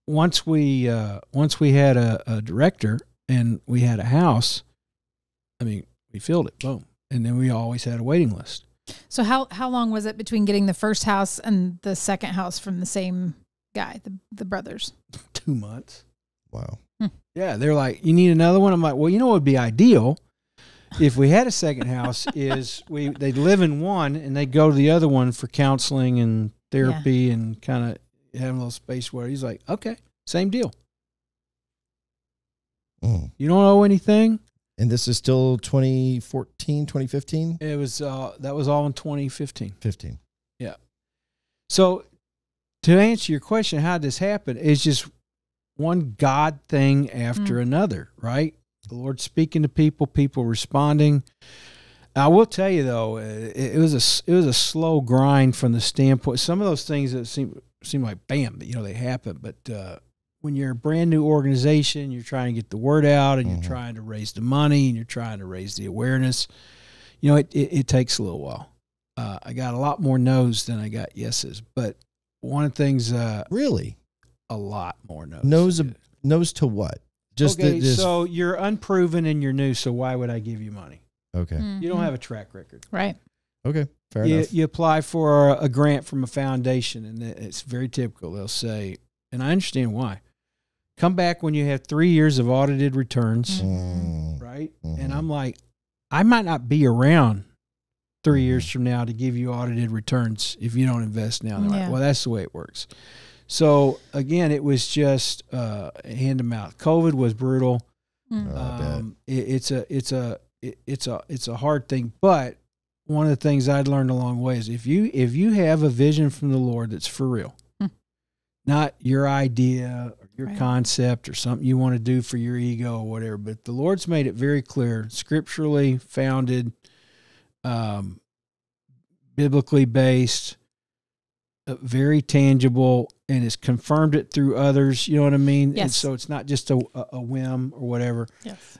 once we had a director and we had a house, I mean, we filled it, boom. And then we always had a waiting list. So how long was it between getting the first house and the second house from the same guy, the brothers? 2 months. Wow. Yeah, they're like, you need another one? I'm like, well, you know what would be ideal if we had a second house is they'd live in one and they'd go to the other one for counseling and therapy and kind of have a little space where he's like, okay, same deal. You don't owe anything. And this is still 2014, 2015? It was that was all in 2015. 15. Yeah. So to answer your question, how did this happen? It's just one God thing after another, right? The Lord speaking to people responding. I will tell you though, it was a slow grind from the standpoint. Some of those things that seem like bam, they happen, but when you're a brand new organization, you're trying to get the word out and you're trying to raise the money and you're trying to raise the awareness. It takes a little while. I got a lot more no's than I got yeses, but one of the things, really, a lot more no's. No's to what? So you're unproven and you're new. So why would I give you money? Okay. You don't have a track record. Right. Okay. Fair enough. You apply for a grant from a foundation and it's very typical. They'll say, and I understand why, come back when you have 3 years of audited returns, right? And I'm like, I might not be around 3 years from now to give you audited returns if you don't invest now. They're like, well, that's the way it works. So again, it was just hand to mouth. COVID was brutal. It's a hard thing, but one of the things I'd learned along the way is if you have a vision from the Lord that's for real, not your idea or your concept or something you want to do for your ego or whatever, but the Lord's made it very clear, scripturally founded, biblically based, very tangible, and has confirmed it through others. You know what I mean? Yes. And so it's not just a whim or whatever. Yes.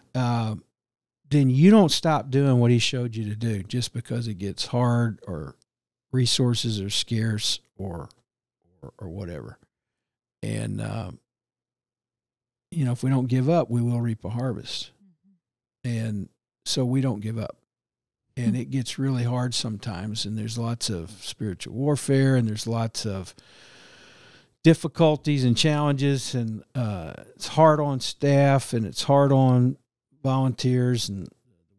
Then you don't stop doing what he showed you to do just because it gets hard or resources are scarce or whatever. And, if we don't give up, we will reap a harvest. And so we don't give up. And it gets really hard sometimes. And there's lots of spiritual warfare and there's lots of difficulties and challenges. And it's hard on staff and it's hard on volunteers and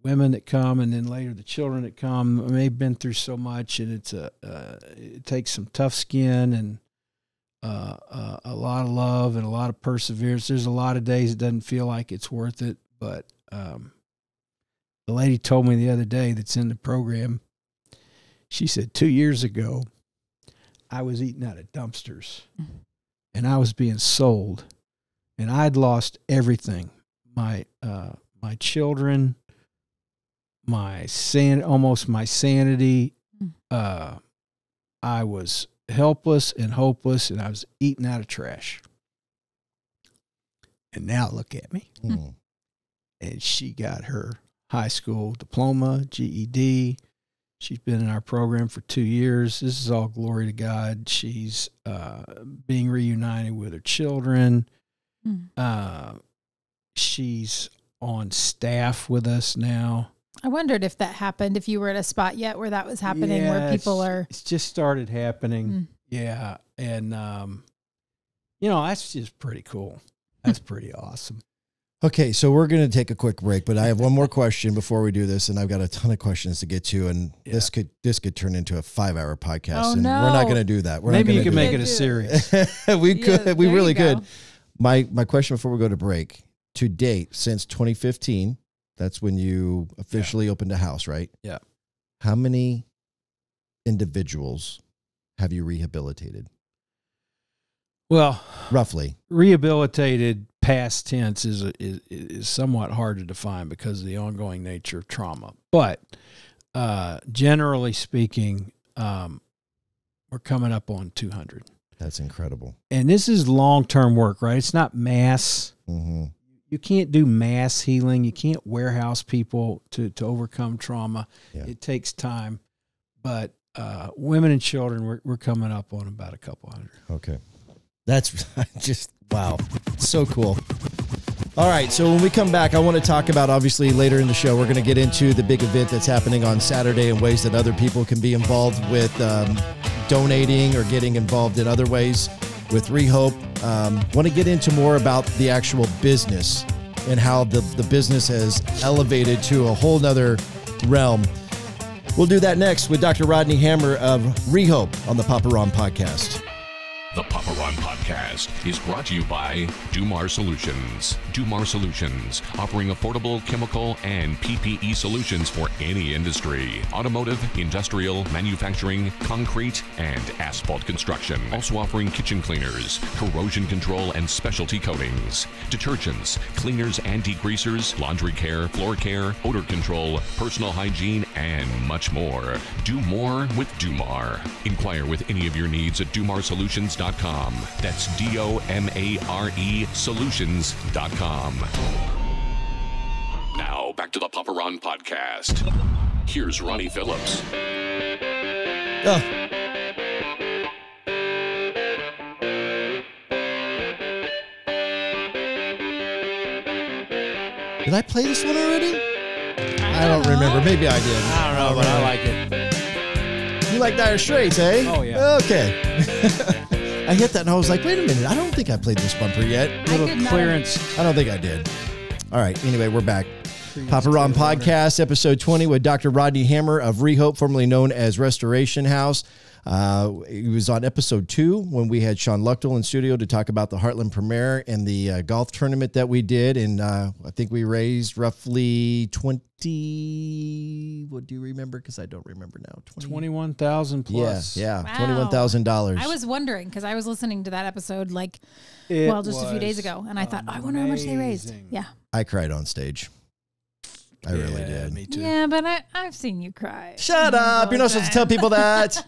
women that come and then later the children that come. I mean, they've been through so much and it takes some tough skin and a lot of love and a lot of perseverance. There's a lot of days it doesn't feel like it's worth it, but the lady told me the other day that's in the program, she said 2 years ago, I was eating out of dumpsters and I was being sold and I'd lost everything. My children, almost my sanity. I was helpless and hopeless and I was eating out of trash. And now look at me. And she got her high school diploma, GED. She's been in our program for 2 years. This is all glory to God. She's being reunited with her children. She's on staff with us now. I wondered if that happened, if you were at a spot yet where that was happening, where people are... It's just started happening. Yeah. And, that's just pretty cool. That's pretty awesome. Okay, so we're going to take a quick break, but I have one more question before we do this, and I've got a ton of questions to get to, and this could turn into a 5-hour podcast, and we're not going to do that. Maybe you can make it a series. We really could. My question before we go to break, to date, since 2015, that's when you officially opened a house, right? Yeah. How many individuals have you rehabilitated? Well, roughly. Rehabilitated past tense is somewhat hard to define because of the ongoing nature of trauma. But generally speaking, we're coming up on 200. That's incredible. And this is long-term work, right? It's not mass. You can't do mass healing. You can't warehouse people to overcome trauma. It takes time. But Women and children, we're coming up on about a couple hundred. Okay. That's just, wow. So cool. All right, so when we come back, I want to talk about, obviously, later in the show, we're going to get into the big event that's happening on Saturday and ways that other people can be involved with donating or getting involved in other ways with ReHope. Want to get into more about the actual business and how the business has elevated to a whole nother realm. We'll do that next with Dr. Rodney Hammer of ReHope on the Papa Ron Podcast. The Papa Ron Podcast is brought to you by Dumar Solutions. Dumar Solutions, offering affordable chemical and PPE solutions for any industry. Automotive, industrial, manufacturing, concrete, and asphalt construction. Also offering kitchen cleaners, corrosion control, and specialty coatings. Detergents, cleaners and degreasers, laundry care, floor care, odor control, personal hygiene, and much more. Do more with Dumar. Inquire with any of your needs at DumarSolutions.com. That's DOMARE Solutions.com. Now back to the Papa Ron Podcast. Here's Ronnie Phillips. Oh. Did I play this one already? I don't remember. Maybe I did. I don't know, but I like it. You like Dire Straits, eh? Oh, yeah. Okay. I hit that and I was like, wait a minute. I don't think I played this bumper yet. Little clearance. I don't think I did. All right. Anyway, we're back. Papa Ron Podcast, episode 20 with Dr. Rodney Hammer of ReHope, formerly known as Restoration House. It was on episode 2 when we had Sean Luchtel in studio to talk about the Heartland Premier and the golf tournament that we did. And I think we raised roughly 20. What do you remember? Because I don't remember now. 21,000 plus. Yeah. Wow. $21,000. I was wondering because I was listening to that episode just a few days ago, and I thought, I wonder how much they raised. Yeah, I cried on stage. I really did. Me too. Yeah, but I've seen you cry. Shut up. You're not supposed to tell people that.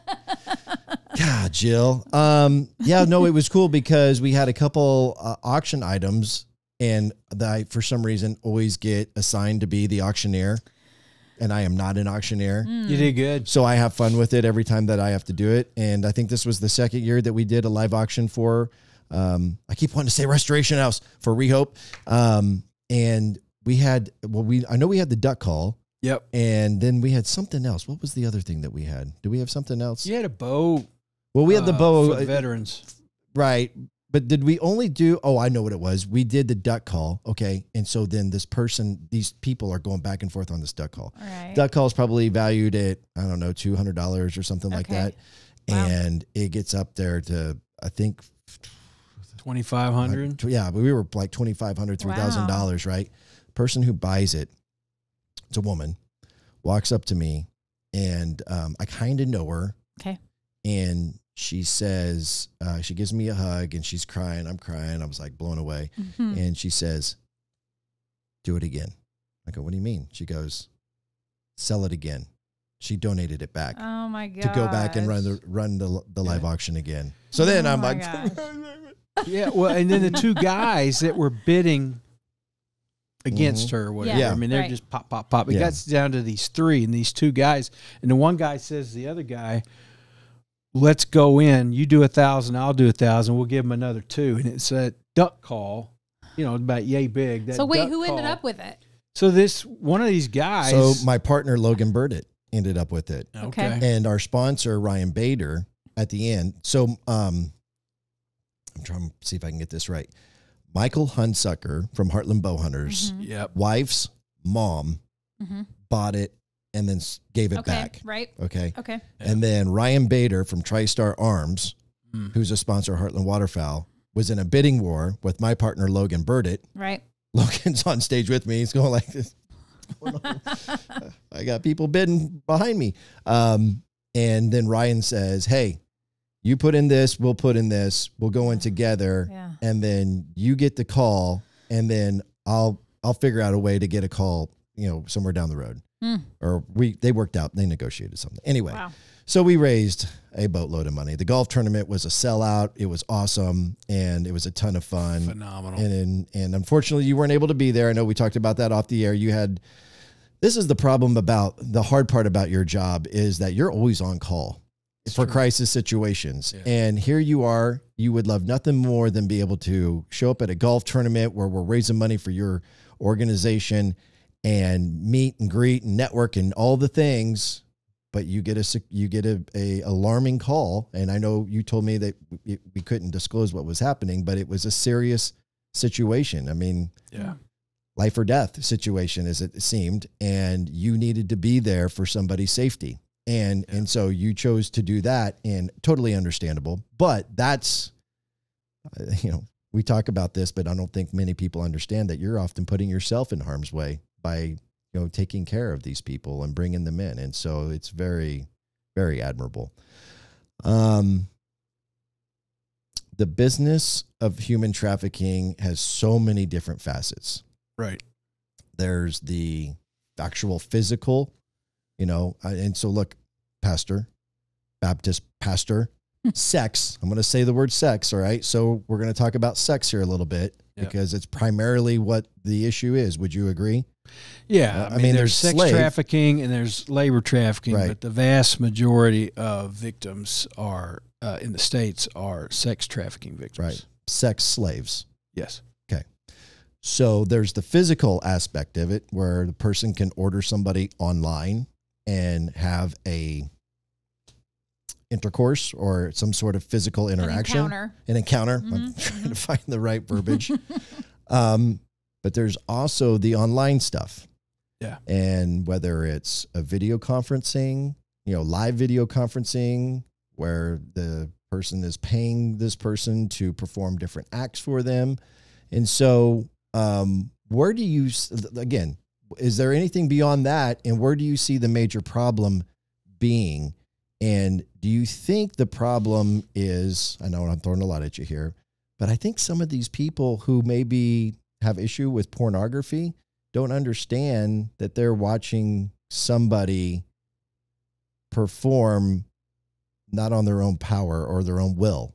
God, Jill. It was cool because we had a couple auction items, and I, for some reason, always get assigned to be the auctioneer, and I am not an auctioneer. You did good. So I have fun with it every time that I have to do it, and I think this was the second year that we did a live auction for, I keep wanting to say Restoration House, for ReHope, and we had, I know we had the duck call. Yep. And then we had something else. What was the other thing that we had? Do we have something else? You had a bow. Well, we had the bow. For the veterans. Right. But did we only do, I know what it was. We did the duck call. Okay. And so then these people are going back and forth on this duck call. All right. Duck call is probably valued at, I don't know, $200 or something like that. Wow. And it gets up there to, I think, 2,500. Yeah. But we were like $2,500, $3,000, right? Person who buys it, it's a woman, walks up to me, and I kind of know her. Okay. And she says, she gives me a hug, and she's crying. I'm crying. I was like blown away. Mm-hmm. And she says, do it again. I go, what do you mean? She goes, sell it again. She donated it back. Oh my god! To go back and run the live auction again. So then I'm like, yeah. Well, and then the two guys that were bidding against her or whatever. Yeah. I mean, they're just pop, pop, pop. It got down to these three and these two guys. And the one guy says to the other guy, let's go in. You do 1,000, I'll do 1,000. We'll give him another 2. And it's a duck call, about yay big. That so wait, call. who ended up with it? So one of these guys. So my partner, Logan Burdett, ended up with it. Okay. And our sponsor, Ryan Bader, at the end. So I'm trying to see if I can get this right. Michael Hunsucker from Heartland Bowhunters, wife's mom, bought it and then gave it back. Right. Okay. Okay. And then Ryan Bader from TriStar Arms, who's a sponsor of Heartland Waterfowl, was in a bidding war with my partner, Logan Burdett. Right. Logan's on stage with me. He's going like this. I got people bidding behind me. And then Ryan says, hey, you put in this, we'll put in this, we'll go in together, and then you get the call, and then I'll figure out a way to get a call, somewhere down the road. Or they worked out, they negotiated something. Anyway, so we raised a boatload of money. The golf tournament was a sellout. It was awesome, and it was a ton of fun. Phenomenal. And unfortunately, you weren't able to be there. I know we talked about that off the air. You had This is the problem about the hard part about your job is that you're always on call for crisis situations. Yeah. And here you are, you would love nothing more than be able to show up at a golf tournament where we're raising money for your organization and meet and greet and network and all the things. But you get a alarming call. And I know you told me that we couldn't disclose what was happening, but it was a serious situation. I mean, yeah. Life or death situation, as it seemed, and you needed to be there for somebody's safety. And so you chose to do that, and totally understandable. But that's, we talk about this, but I don't think many people understand that you're often putting yourself in harm's way by, taking care of these people and bringing them in. And so it's very, very admirable. The business of human trafficking has so many different facets. Right. There's the actual physical, and so look, Baptist pastor, sex. I'm going to say the word sex. All right. So we're going to talk about sex here a little bit because it's primarily what the issue is. Would you agree? Yeah. I mean, there's sex trafficking and there's labor trafficking, right. But the vast majority of victims are in the States are sex trafficking victims. Right. Sex slaves. Yes. So there's the physical aspect of it where the person can order somebody online and have a intercourse or some sort of physical interaction. An encounter. Mm-hmm. I'm trying to find the right verbiage. But there's also the online stuff. Yeah. And whether it's a video conferencing, live video conferencing where the person is paying this person to perform different acts for them. And so where do you, again, is there anything beyond that? And where do you see the major problem being? And do you think the problem is, I know I'm throwing a lot at you here, but I think some of these people who maybe have issue with pornography don't understand that they're watching somebody perform not on their own power or their own will.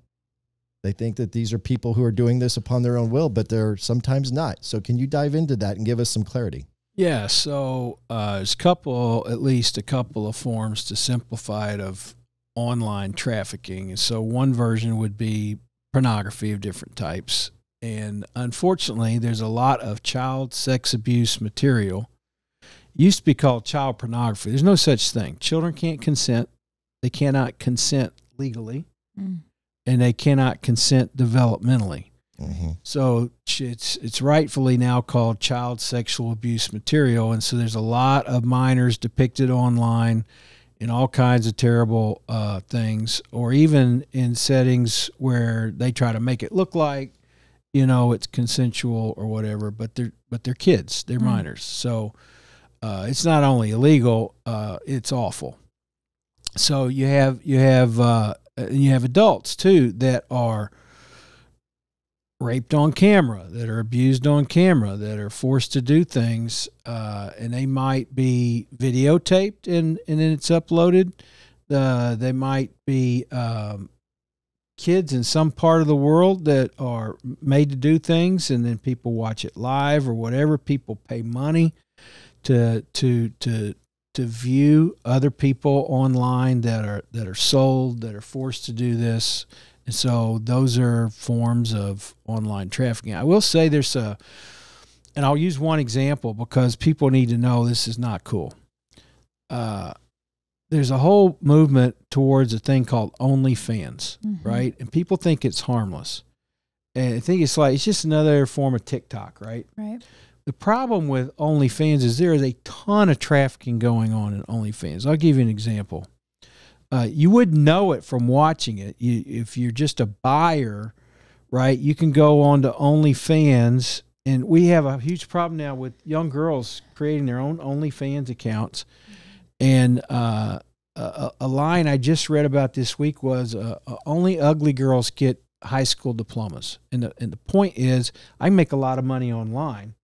They think that these are people who are doing this upon their own will, but they're sometimes not. So can you dive into that and give us some clarity? Yeah. So there's at least a couple of forms to simplify it of online trafficking. And so one version would be pornography of different types. And unfortunately, there's a lot of child sex abuse material. It used to be called child pornography. There's no such thing. Children can't consent. They cannot consent legally. And they cannot consent developmentally. Mm-hmm. So it's rightfully now called child sexual abuse material. And so there's a lot of minors depicted online in all kinds of terrible things, or even in settings where they try to make it look like, it's consensual or whatever, but they're kids, they're minors. So it's not only illegal, it's awful. So you have adults too that are raped on camera, that are abused on camera, that are forced to do things, and they might be videotaped and then it's uploaded. They might be kids in some part of the world that are made to do things, and then people watch it live or whatever. People pay money to view other people online that are sold, that are forced to do this. And so those are forms of online trafficking. I will say and I'll use one example because people need to know this is not cool. There's a whole movement towards a thing called OnlyFans, right? And people think it's harmless. And I think it's just another form of TikTok, right? Right. The problem with OnlyFans is there is a ton of trafficking going on in OnlyFans. I'll give you an example. You wouldn't know it from watching it. If you're just a buyer, right, you can go on to OnlyFans, and we have a huge problem now with young girls creating their own OnlyFans accounts. And a line I just read about this week was only ugly girls get high school diplomas. And the point is I make a lot of money online.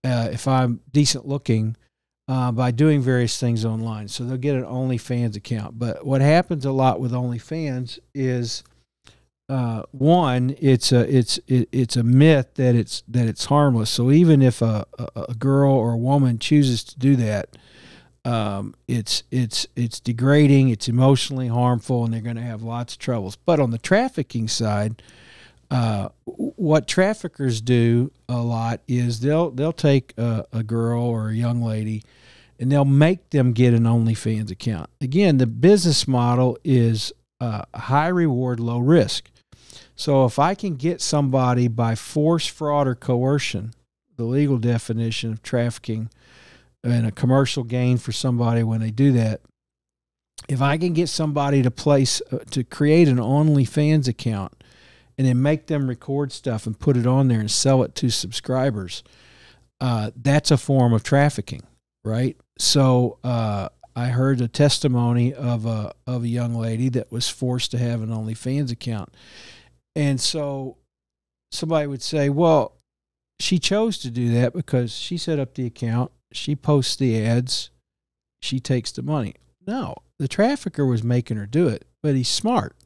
If I'm decent looking, by doing various things online. So they'll get an OnlyFans account. But what happens a lot with OnlyFans is one, it's a myth that it's harmless. So even if a girl or a woman chooses to do that, it's degrading, it's emotionally harmful, and they're going to have lots of troubles. But on the trafficking side, what traffickers do a lot is they'll take a girl or a young lady, and they'll make them get an OnlyFans account. Again, the business model is high reward, low risk. So if I can get somebody by force, fraud, or coercion, the legal definition of trafficking, and a commercial gain for somebody when they do that, if I can get somebody to create an OnlyFans account and then make them record stuff and put it on there and sell it to subscribers, that's a form of trafficking, right? So I heard a testimony of a young lady that was forced to have an OnlyFans account. And so somebody would say, well, she chose to do that because she set up the account, she posts the ads, she takes the money. No, the trafficker was making her do it, but he's smart.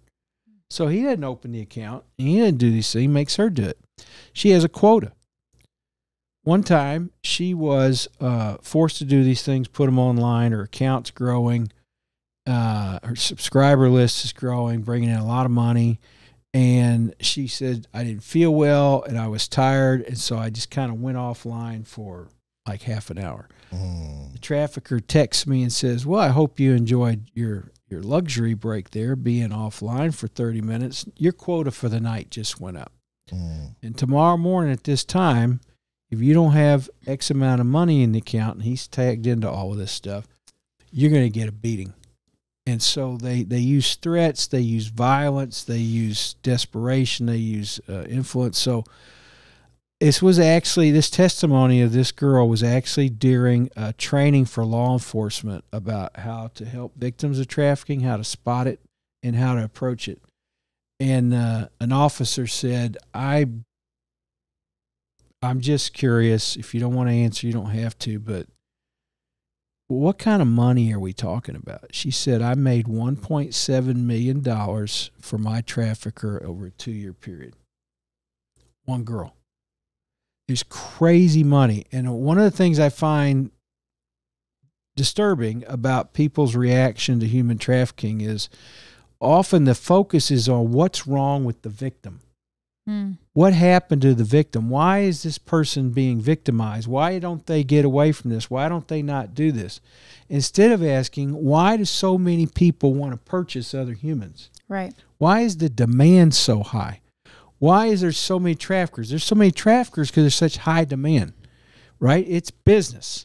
So he didn't open the account, and he didn't do these things, he makes her do it. She has a quota. One time, she was forced to do these things, put them online, her account's growing, her subscriber list is growing, bringing in a lot of money. And she said, I didn't feel well and I was tired. And so I just kind of went offline for like half an hour. The trafficker texts me and says, well, I hope you enjoyed your luxury break there, being offline for 30 minutes. Your quota for the night just went up. And tomorrow morning at this time, if you don't have X amount of money in the account, and he's tagged into all of this stuff, you're going to get a beating. And so they use threats, they use violence, they use desperation, they use influence. So this testimony of this girl was actually during training for law enforcement about how to help victims of trafficking, how to spot it, and how to approach it. And an officer said, I'm just curious. If you don't want to answer, you don't have to, but what kind of money are we talking about? She said, I made $1.7 million for my trafficker over a 2-year period. One girl. It's crazy money. And one of the things I find disturbing about people's reaction to human trafficking is often the focus is on what's wrong with the victim. What happened to the victim? Why is this person being victimized? Why don't they get away from this? Why don't they not do this? Instead of asking, why do so many people want to purchase other humans? Right. Why is the demand so high? Why is there so many traffickers? There's so many traffickers because there's such high demand, right? It's business.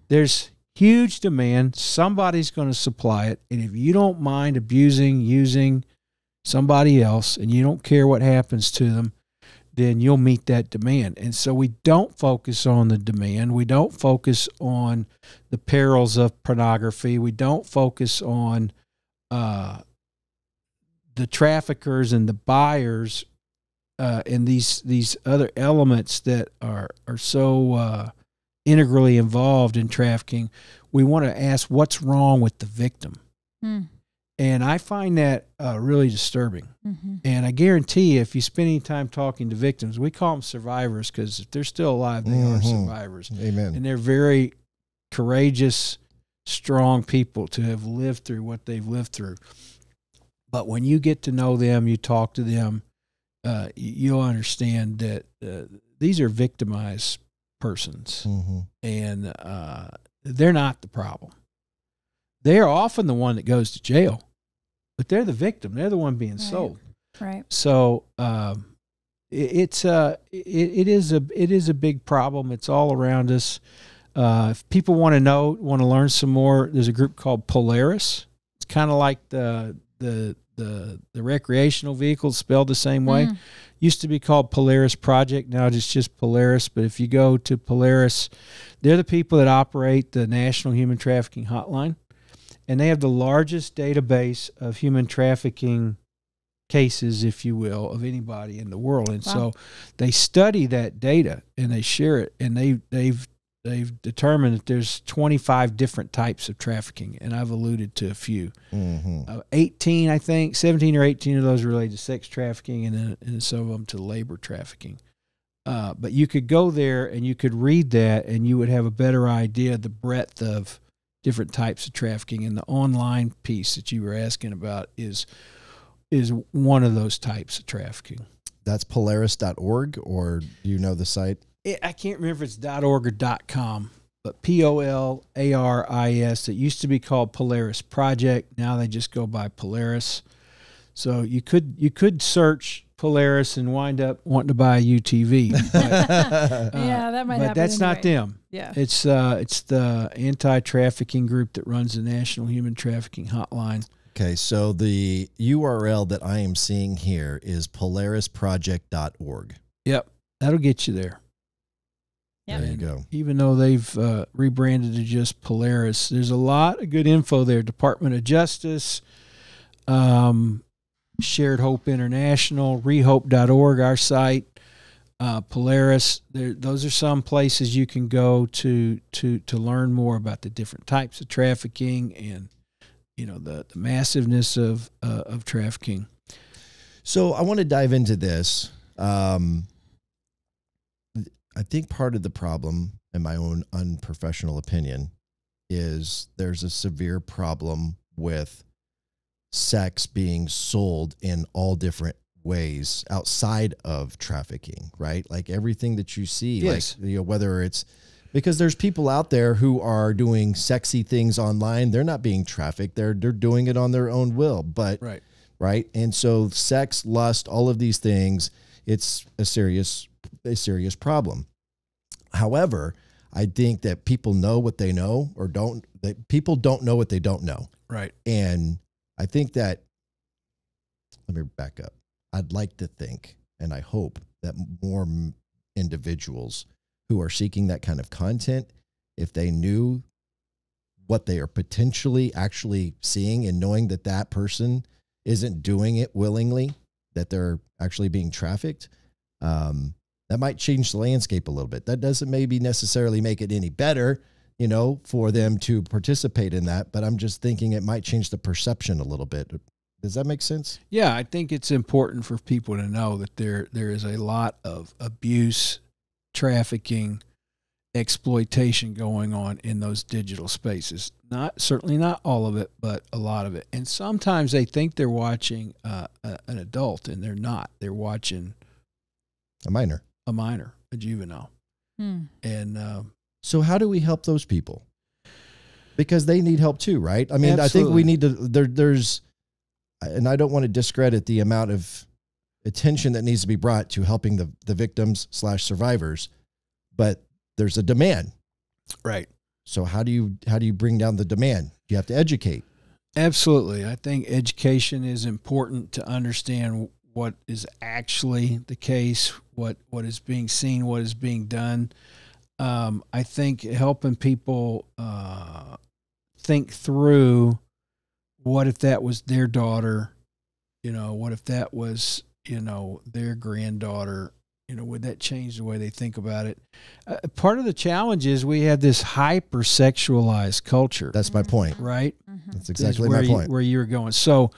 There's huge demand. Somebody's going to supply it. And if you don't mind abusing, using somebody else, and you don't care what happens to them, then you'll meet that demand. And so we don't focus on the demand. We don't focus on the perils of pornography. We don't focus on the traffickers and the buyers and these other elements that are so integrally involved in trafficking. We want to ask what's wrong with the victim. And I find that really disturbing. And I guarantee you, if you spend any time talking to victims, we call them survivors because if they're still alive, they are survivors. Amen. And they're very courageous, strong people to have lived through what they've lived through. But when you get to know them, you talk to them, you'll understand that these are victimized persons. And they're not the problem. They're often the one that goes to jail. But they're the victim. They're the one being sold. Right. So it is a big problem. It's all around us. If people want to learn some more, there's a group called Polaris. It's kind of like the recreational vehicle, spelled the same way. Used to be called Polaris Project. Now it's just Polaris. But if you go to Polaris, they're the people that operate the National Human Trafficking Hotline. And they have the largest database of human trafficking cases, if you will, of anybody in the world. And so they study that data and they share it. And they've they've determined that there's 25 different types of trafficking, and I've alluded to a few. 18, I think, 17 or 18 of those related to sex trafficking, and some of them to labor trafficking. But you could go there and you could read that, and you would have a better idea of the breadth of different types of trafficking. And the online piece that you were asking about is one of those types of trafficking. That's Polaris.org, or do you know the site? I can't remember if it's .org or .com, but Polaris. It used to be called Polaris Project. Now they just go by Polaris. So you could search Polaris and wind up wanting to buy a UTV. But, yeah, that might happen. But that's not them. Yeah, it's the anti-trafficking group that runs the National Human Trafficking Hotline. Okay, so the URL that I am seeing here is polarisproject.org. Yep, that'll get you there. Yep. There you go. Even though they've rebranded to just Polaris, there's a lot of good info there. Department of Justice, Shared Hope International, ReHope.org, our site, Polaris. Those are some places you can go to learn more about the different types of trafficking and the massiveness of trafficking. So I want to dive into this. I think part of the problem, in my own unprofessional opinion, is there's a severe problem with sex being sold in all different ways outside of trafficking, right? Like everything that you see, yes. Like, whether it's because there's people out there who are doing sexy things online. They're not being trafficked. They're doing it on their own will, but right. And so sex, lust, all of these things, it's a serious problem. However, I think that people know what they know or don't. That people don't know what they don't know. Right. And I think that, let me back up. I'd like to think, and I hope that more individuals who are seeking that kind of content, if they knew what they are potentially actually seeing and knowing that that person isn't doing it willingly, that they're actually being trafficked, that might change the landscape a little bit. That doesn't maybe necessarily make it any better, for them to participate in that, but I'm just thinking it might change the perception a little bit. Does that make sense? Yeah, I think it's important for people to know that there is a lot of abuse, trafficking, exploitation going on in those digital spaces. Certainly not all of it, but a lot of it. And sometimes they think they're watching an adult, and they're not. They're watching a minor, a juvenile. And so how do we help those people? Because they need help too, right? I mean, absolutely. I think we need to, there's, and I don't want to discredit the amount of attention that needs to be brought to helping the victims / survivors, but there's a demand. Right. So how do you bring down the demand? You have to educate. Absolutely. I think education is important to understand what is actually the case, what is being seen, what is being done. I think helping people think through, what if that was their daughter? What if that was, their granddaughter? Would that change the way they think about it? Part of the challenge is we have this hyper-sexualized culture. That's my point. Right? That's exactly my point. Where you were going. So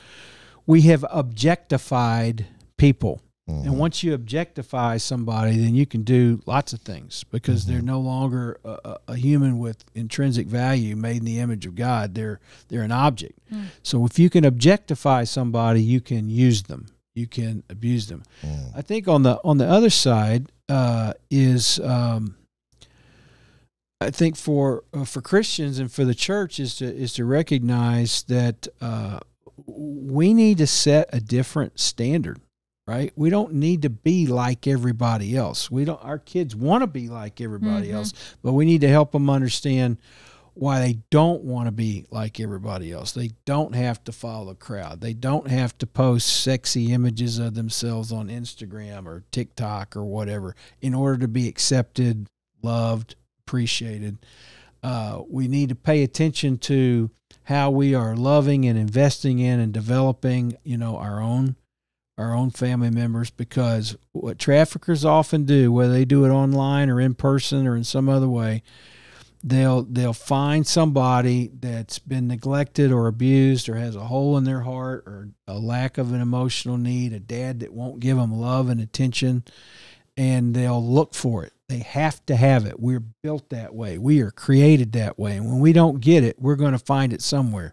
we have objectified people. And once you objectify somebody, then you can do lots of things because they're no longer a human with intrinsic value made in the image of God. They're an object. So if you can objectify somebody, you can use them. You can abuse them. I think on the other side is I think for Christians and for the church is to recognize that we need to set a different standard. Right? We don't need to be like everybody else. Our kids want to be like everybody else, but we need to help them understand why they don't want to be like everybody else. They don't have to follow the crowd. They don't have to post sexy images of themselves on Instagram or TikTok or whatever in order to be accepted, loved, appreciated. We need to pay attention to how we are loving and investing in and developing, our our own family members, because what traffickers often do, whether they do it online or in person or in some other way, they'll find somebody that's been neglected or abused or has a hole in their heart or a lack of an emotional need, a dad that won't give them love and attention, and they'll look for it. They have to have it. We're built that way. We are created that way. And when we don't get it, we're going to find it somewhere.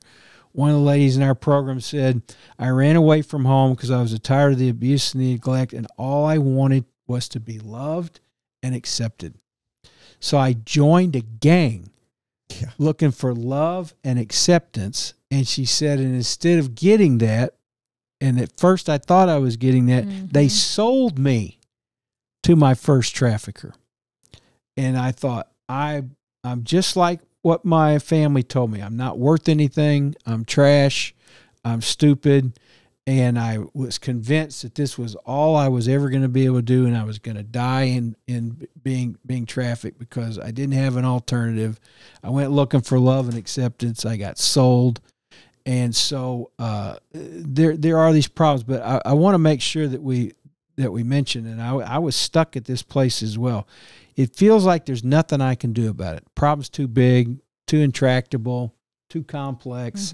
One of the ladies in our program said, I ran away from home because I was tired of the abuse and the neglect, and all I wanted was to be loved and accepted. So I joined a gang looking for love and acceptance. And she said, and instead of getting that, and at first I thought I was getting that, they sold me to my first trafficker. And I thought, I'm just like what my family told me. I'm not worth anything. I'm trash. I'm stupid. And I was convinced that this was all I was ever going to be able to do, and I was going to die in being trafficked because I didn't have an alternative. I went looking for love and acceptance. I got sold. And so there are these problems, but I want to make sure that we mention, and I was stuck at this place as well. It feels like there's nothing I can do about it. Problem's too big, too intractable, too complex,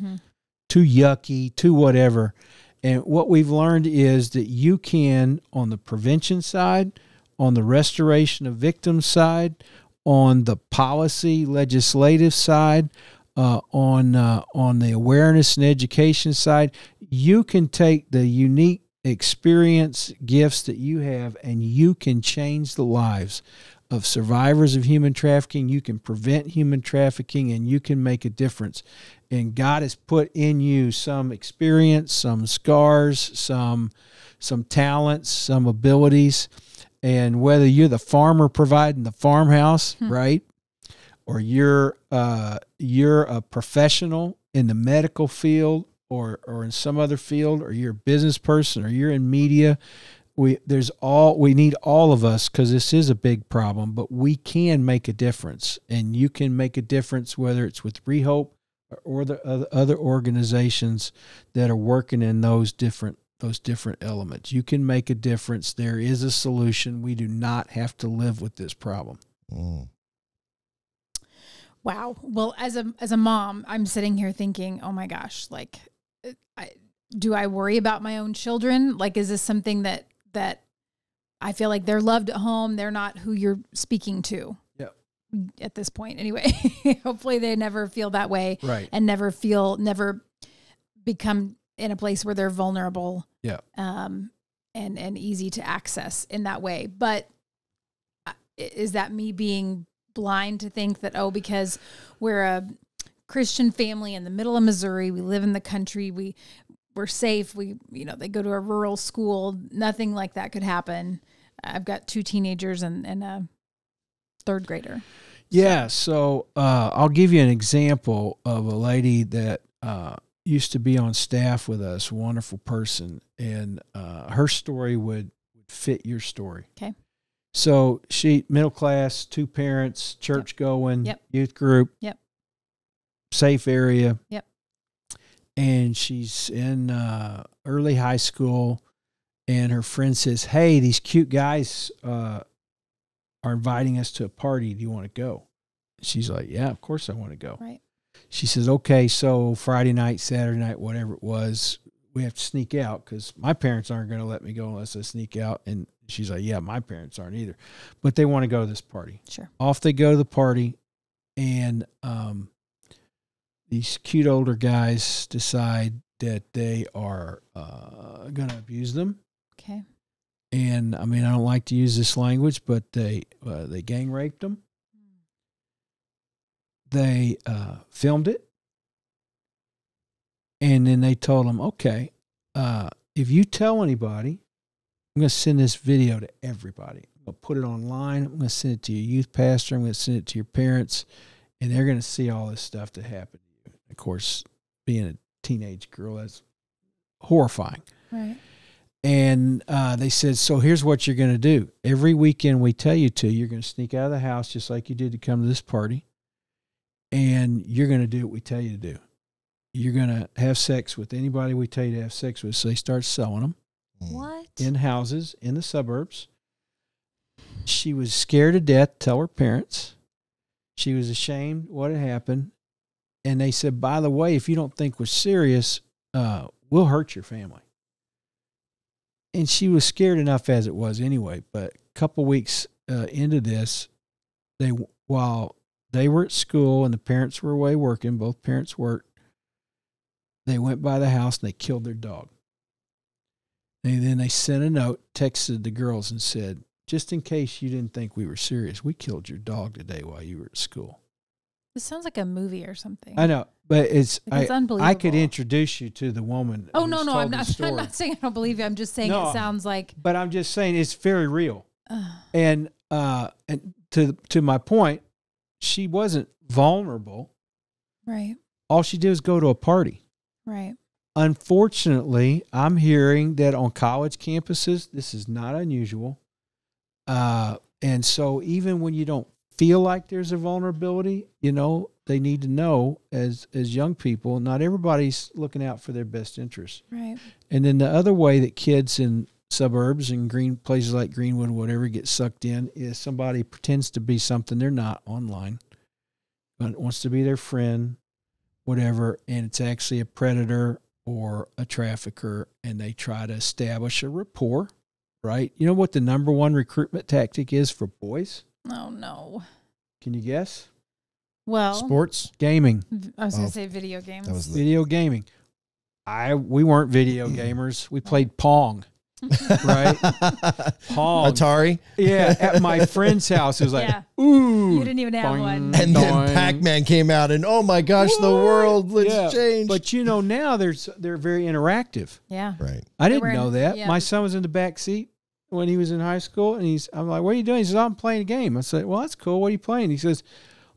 too yucky, too whatever. And what we've learned is that you can, on the prevention side, on the restoration of victims side, on the policy legislative side, on the awareness and education side, you can take the unique experience, gifts that you have, and you can change the lives of survivors of human trafficking. You can prevent human trafficking, and you can make a difference. And God has put in you some experience, some scars, some talents, some abilities. And whether you're the farmer providing the farmhouse, right, or you're a professional in the medical field or in some other field, or you're a business person, or you're in media, we need all of us, because this is a big problem, but we can make a difference. And you can make a difference whether it's with ReHope or the other organizations that are working in those different elements. You can make a difference. There is a solution. We do not have to live with this problem. Wow. Well, as a mom, I'm sitting here thinking, oh my gosh, like, do I worry about my own children? Like, is this something that I feel like they're loved at home? They're not who you're speaking to. At this point, anyway. Hopefully they never feel that way, right? And never become in a place where they're vulnerable, and easy to access in that way. But is that me being blind to think that, because we're a Christian family in the middle of Missouri, we live in the country, we're safe, they go to a rural school, nothing like that could happen. I've got 2 teenagers and a 3rd grader. Yeah, so I'll give you an example of a lady that used to be on staff with us, a wonderful person, and her story would fit your story. Okay. So she, middle class, 2 parents, church going, youth group, safe area. And she's in early high school, and her friend says, hey, these cute guys are inviting us to a party. Do you want to go? She's like, yeah, of course I want to go. Right. She says, okay, so Friday night, Saturday night, whatever it was, we have to sneak out because my parents aren't going to let me go unless I sneak out. And she's like, yeah, my parents aren't either. But they want to go to this party. Sure. Off they go to the party, and these cute older guys decide that they are going to abuse them. Okay. And I mean, I don't like to use this language, but they gang raped them. They filmed it. And then they told them, okay, if you tell anybody, I'm going to send this video to everybody. I'm going to put it online. I'm going to send it to your youth pastor. I'm going to send it to your parents. And they're going to see all this stuff that happened to you. Of course, being a teenage girl, that's horrifying. Right. And they said, so here's what you're going to do. Every weekend we tell you to, you're going to sneak out of the house just like you did to come to this party. And you're going to do what we tell you to do. You're going to have sex with anybody we tell you to have sex with. So they start selling them. What? in houses in the suburbs. She was scared to death to tell her parents. She was ashamed what had happened. And they said, by the way, if you don't think we're serious, we'll hurt your family. And she was scared enough as it was anyway. But a couple weeks into this, while they were at school and the parents were away working, both parents worked, they went by the house and they killed their dog. And then they sent a note, texted the girls and said, just in case you didn't think we were serious, we killed your dog today while you were at school. This sounds like a movie or something. I know, but it's unbelievable. I could introduce you to the woman. Oh, no, I'm not saying I don't believe you. I'm just saying it sounds like. But I'm just saying it's very real. And to my point, she wasn't vulnerable. Right. All she did was go to a party. Right. Unfortunately, I'm hearing that on college campuses, this is not unusual. And so even when you don't feel like there's a vulnerability, they need to know as young people, not everybody's looking out for their best interests. Right. And then the other way that kids in suburbs and places like Greenwood, whatever, get sucked in is somebody pretends to be something they're not online, but wants to be their friend, whatever, and it's actually a predator or a trafficker, and they try to establish a rapport, right? You know what the number one recruitment tactic is for boys? Oh, no. Can you guess? Well, Sports? Gaming. I was going to say video games. That was Video gaming. We weren't video gamers. We played Pong. Right? Pong. Atari? Yeah, at my friend's house. It was like, Yeah. ooh. You didn't even have one. And then Pac-Man came out, and oh my gosh, the world has changed. But now they're very interactive. Yeah. Right. I didn't know that. Yeah. My son was in the back seat when he was in high school, and I'm like, what are you doing? He says, I'm playing a game. I said, well, that's cool. What are you playing? He says,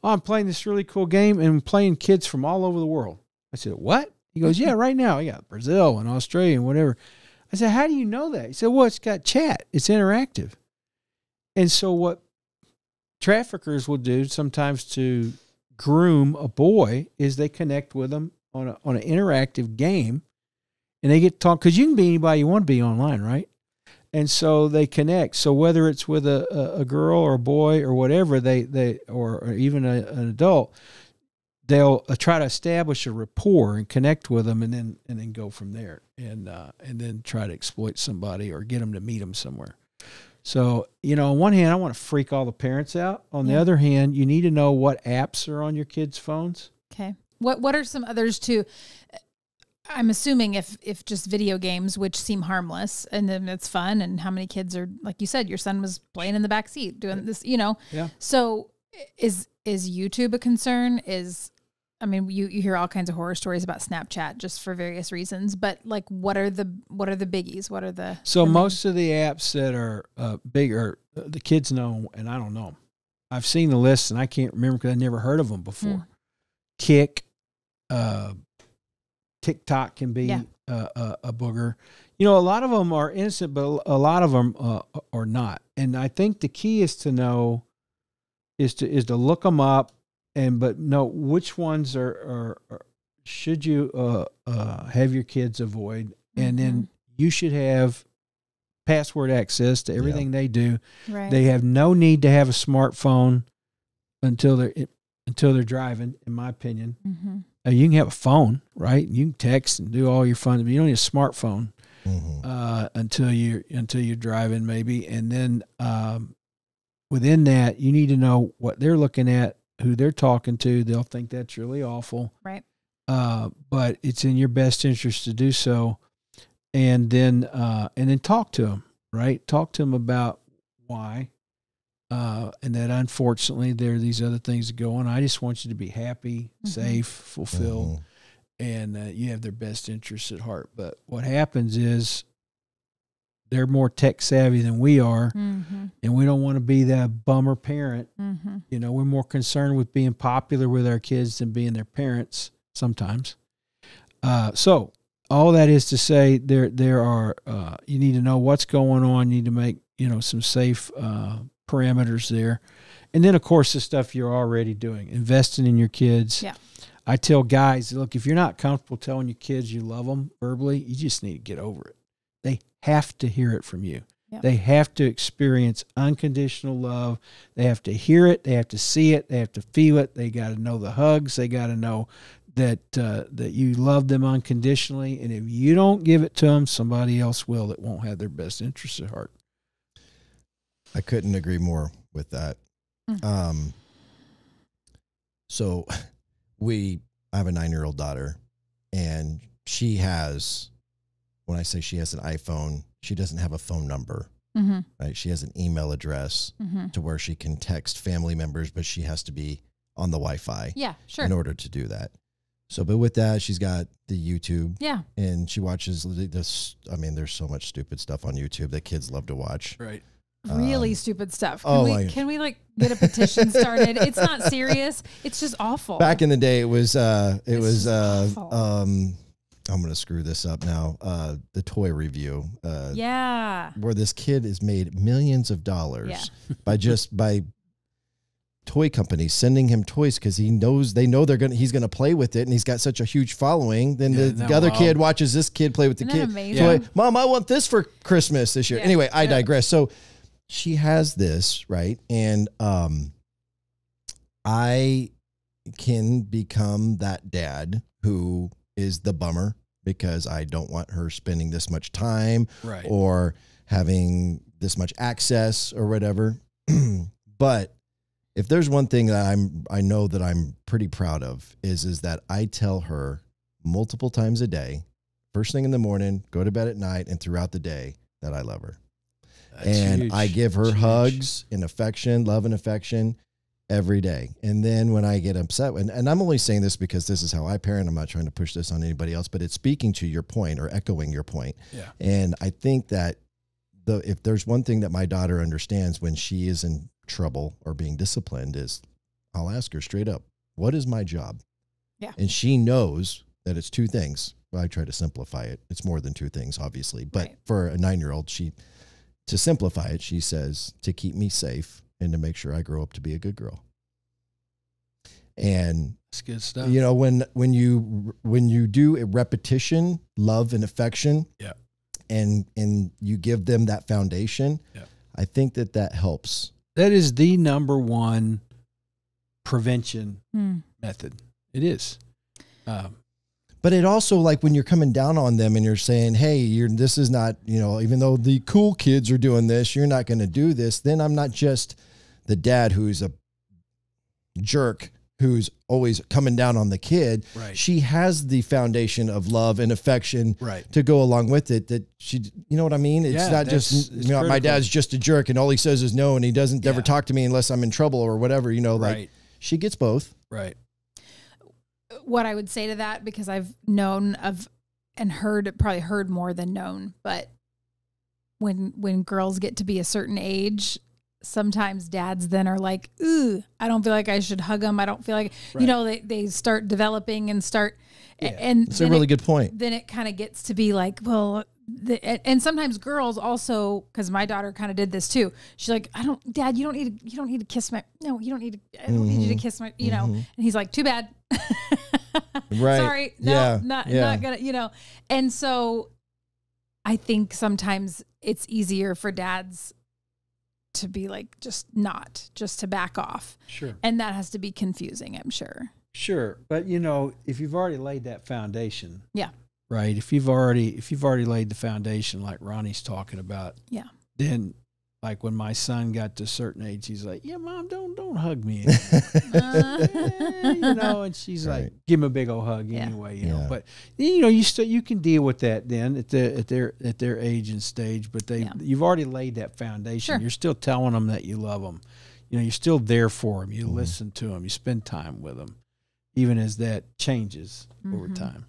oh, I'm playing this really cool game and I'm playing kids from all over the world. I said, what? He goes, yeah, right now. I got Brazil and Australia and whatever. I said, how do you know that? He said, well, it's got chat. It's interactive. And so what traffickers will do sometimes to groom a boy is they connect with them on an interactive game, and they get to talk, because you can be anybody you want to be online, right? And so they connect. So whether it's with a girl or a boy or whatever, they or even an adult, they'll try to establish a rapport and connect with them, and then go from there, and then try to exploit somebody or get them to meet them somewhere. So, on one hand, I want to freak all the parents out. On the other hand, you need to know what apps are on your kids' phones. Okay. What are some others too? I'm assuming if just video games, which seem harmless, and then it's fun, and how many kids are, like you said, your son was playing in the back seat doing this, Yeah. So is YouTube a concern? You hear all kinds of horror stories about Snapchat just for various reasons, but like, what are the biggies? What are the most of the apps that are bigger, the kids know, and I don't know. I've seen the list and I can't remember because I never heard of them before. Kick, TikTok can be a booger. A lot of them are innocent, but a lot of them are not. And I think the key is to know is to look them up, but know which ones are should you have your kids avoid, and then you should have password access to everything they do. Right. They have no need to have a smartphone until they're driving, in my opinion. Mm-hmm. You can have a phone, right? You can text and do all your fun, but you don't need a smartphone until you're driving, maybe. And then within that, you need to know what they're looking at, who they're talking to. They'll think that's really awful, right? But it's in your best interest to do so, and then talk to them, right? Talk to them about why. And that unfortunately there are these other things that go on. I just want you to be happy, safe, fulfilled, and you have their best interests at heart. But what happens is they're more tech savvy than we are, and we don't want to be that bummer parent. We're more concerned with being popular with our kids than being their parents sometimes. So all that is to say, there are you need to know what's going on. You need to make some safe parameters there. And then, of course, the stuff you're already doing, investing in your kids. Yeah. I tell guys, look, if you're not comfortable telling your kids you love them verbally, you just need to get over it. They have to hear it from you. Yep. They have to experience unconditional love. They have to hear it. They have to see it. They have to feel it. They got to know the hugs. They got to know that you love them unconditionally. And if you don't give it to them, somebody else will that won't have their best interests at heart. I couldn't agree more with that. So I have a 9-year-old daughter, and she has, when I say she has an iPhone, she doesn't have a phone number, right? She has an email address to where she can text family members, but she has to be on the Wi-Fi in order to do that. So, but with that, she's got the YouTube. Yeah. And she watches this. I mean, there's so much stupid stuff on YouTube that kids love to watch. Right. Really stupid stuff. Can we like get a petition started? It's not serious. It's just awful. Back in the day, it was I'm going to screw this up now. The toy review. Where this kid has made millions of dollars by toy companies sending him toys because they know he's going to play with it, and he's got such a huge following. Then the other kid watches this kid play with the kid. Toy. Mom, I want this for Christmas this year. Anyway, I digress. So she has this, right? And I can become that dad who is the bummer because I don't want her spending this much time or having this much access or whatever. But if there's one thing that I know that I'm pretty proud of is that I tell her multiple times a day, first thing in the morning, go to bed at night, and throughout the day that I love her. And huge. I give her hugs and affection, love and affection every day. And then when I get upset, and I'm only saying this because this is how I parent, I'm not trying to push this on anybody else, but it's speaking to your point or echoing your point. Yeah. And I think that if there's one thing that my daughter understands when she is in trouble or being disciplined is I'll ask her straight up, what is my job? Yeah. And she knows that it's two things. Well, I try to simplify it. It's more than two things, obviously. But for a 9-year-old, to simplify it, she says, to keep me safe and to make sure I grow up to be a good girl. And it's good stuff. You know, when you do a repetition, love and affection, and you give them that foundation, I think that helps. That is the number one prevention method. It is. But it also, like when you're coming down on them and you're saying, hey, this is not, even though the cool kids are doing this, you're not going to do this. Then I'm not just the dad who's a jerk who's always coming down on the kid. Right. She has the foundation of love and affection to go along with it. That she, you know what I mean? It's not just, my dad's just a jerk and all he says is no, and he doesn't ever talk to me unless I'm in trouble or whatever, like she gets both. Right. What I would say to that, because I've known of and probably heard more than known, but when girls get to be a certain age, sometimes dads then are like, ooh, I don't feel like I should hug them. I don't feel like, they start developing and start. And it's a really good point. Then it kind of gets to be like, well, and sometimes girls also, because my daughter kind of did this too. She's like, Dad, you don't need to kiss my, no, you don't need to, I don't need you to kiss my, and he's like, too bad. Sorry. No, not gonna, And so I think sometimes it's easier for dads to be like, just to back off. Sure. And that has to be confusing, I'm sure. Sure. But if you've already laid that foundation. Yeah. Right. If you've already laid the foundation like Ronnie's talking about. Yeah. Then like when my son got to a certain age, he's like, yeah, Mom, don't hug me. And she's like, give him a big old hug anyway, know. But you can deal with that then at their age and stage, but you've already laid that foundation. Sure. You're still telling them that you love them. You're still there for them. You listen to them. You spend time with them, even as that changes over time.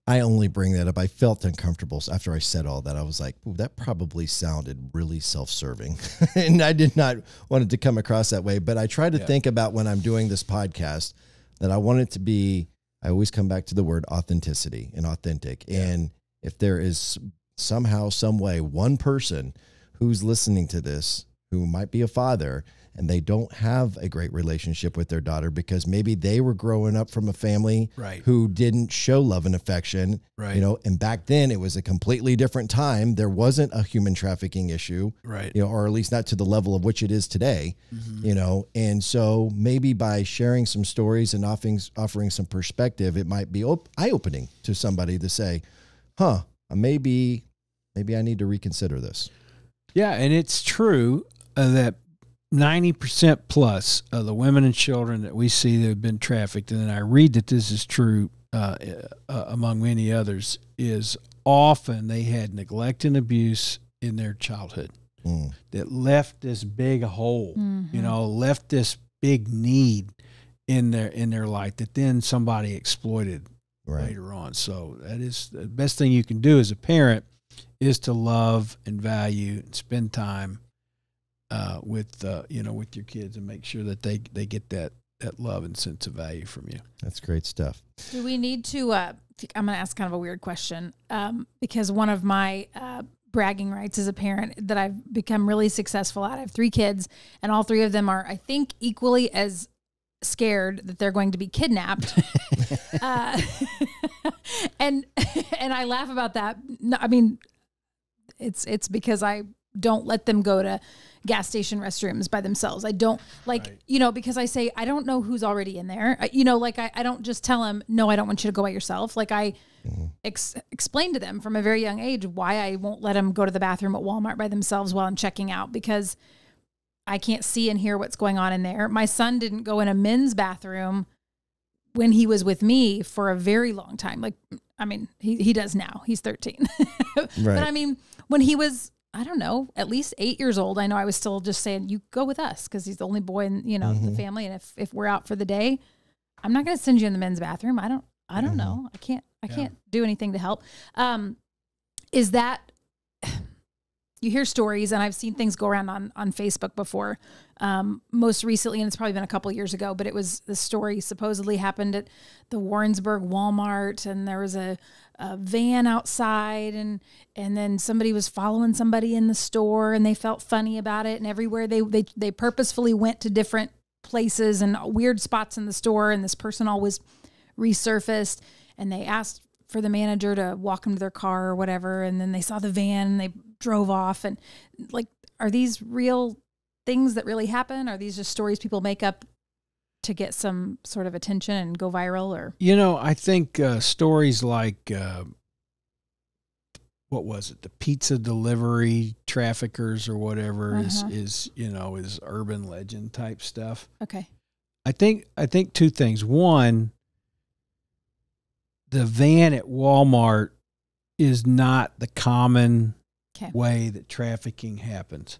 I only bring that up. I felt uncomfortable after I said all that. I was like, ooh, that probably sounded really self-serving. And I did not want it to come across that way. But I try to think about when I'm doing this podcast that I want it to be, I always come back to the word authenticity and authentic. Yeah. And if there is somehow, some way, one person who's listening to this who might be a father and they don't have a great relationship with their daughter because maybe they were growing up from a family who didn't show love and affection, and back then it was a completely different time. There wasn't a human trafficking issue, or at least not to the level of which it is today, and so maybe by sharing some stories and offering some perspective, it might be eye-opening to somebody to say, maybe I need to reconsider this. Yeah, and it's true that 90% plus of the women and children that we see that have been trafficked, and I read that this is true among many others, is often they had neglect and abuse in their childhood that left this big hole, left this big need in their life that then somebody exploited later on. So that is the best thing you can do as a parent, is to love and value and spend time with your kids and make sure that they get that love and sense of value from you. That's great stuff. Do we need to, I'm going to ask kind of a weird question, because one of my bragging rights as a parent that I've become really successful at, I have 3 kids, and all 3 of them are, I think, equally as scared that they're going to be kidnapped. And I laugh about that. I mean, it's because I don't let them go to gas station restrooms by themselves. I don't because I say, I don't know who's already in there. I don't just tell them, no, I don't want you to go by yourself. Like I explain to them from a very young age why I won't let them go to the bathroom at Walmart by themselves while I'm checking out, because I can't see and hear what's going on in there. My son didn't go in a men's bathroom when he was with me for a very long time. He does now. He's 13. But when he was, I don't know, at least 8 years old, I know I was still just saying, you go with us, because he's the only boy in, the family. And if we're out for the day, I'm not going to send you in the men's bathroom. I don't know. I can't do anything to help. Is that, you hear stories, and I've seen things go around on Facebook before, most recently, and it's probably been a couple of years ago, but it was, the story supposedly happened at the Warrensburg Walmart, and there was a van outside, and then somebody was following somebody in the store, and they felt funny about it, and everywhere they purposefully went to different places and weird spots in the store, and this person always resurfaced, and they asked for the manager to walk them to their car or whatever, and then they saw the van and they drove off. And are these real things that really happen? Are these just stories people make up to get some sort of attention and go viral? Or I think stories like what was it, the pizza delivery traffickers or whatever is urban legend type stuff. Okay. I think 2 things. One, the van at Walmart is not the common way that trafficking happens,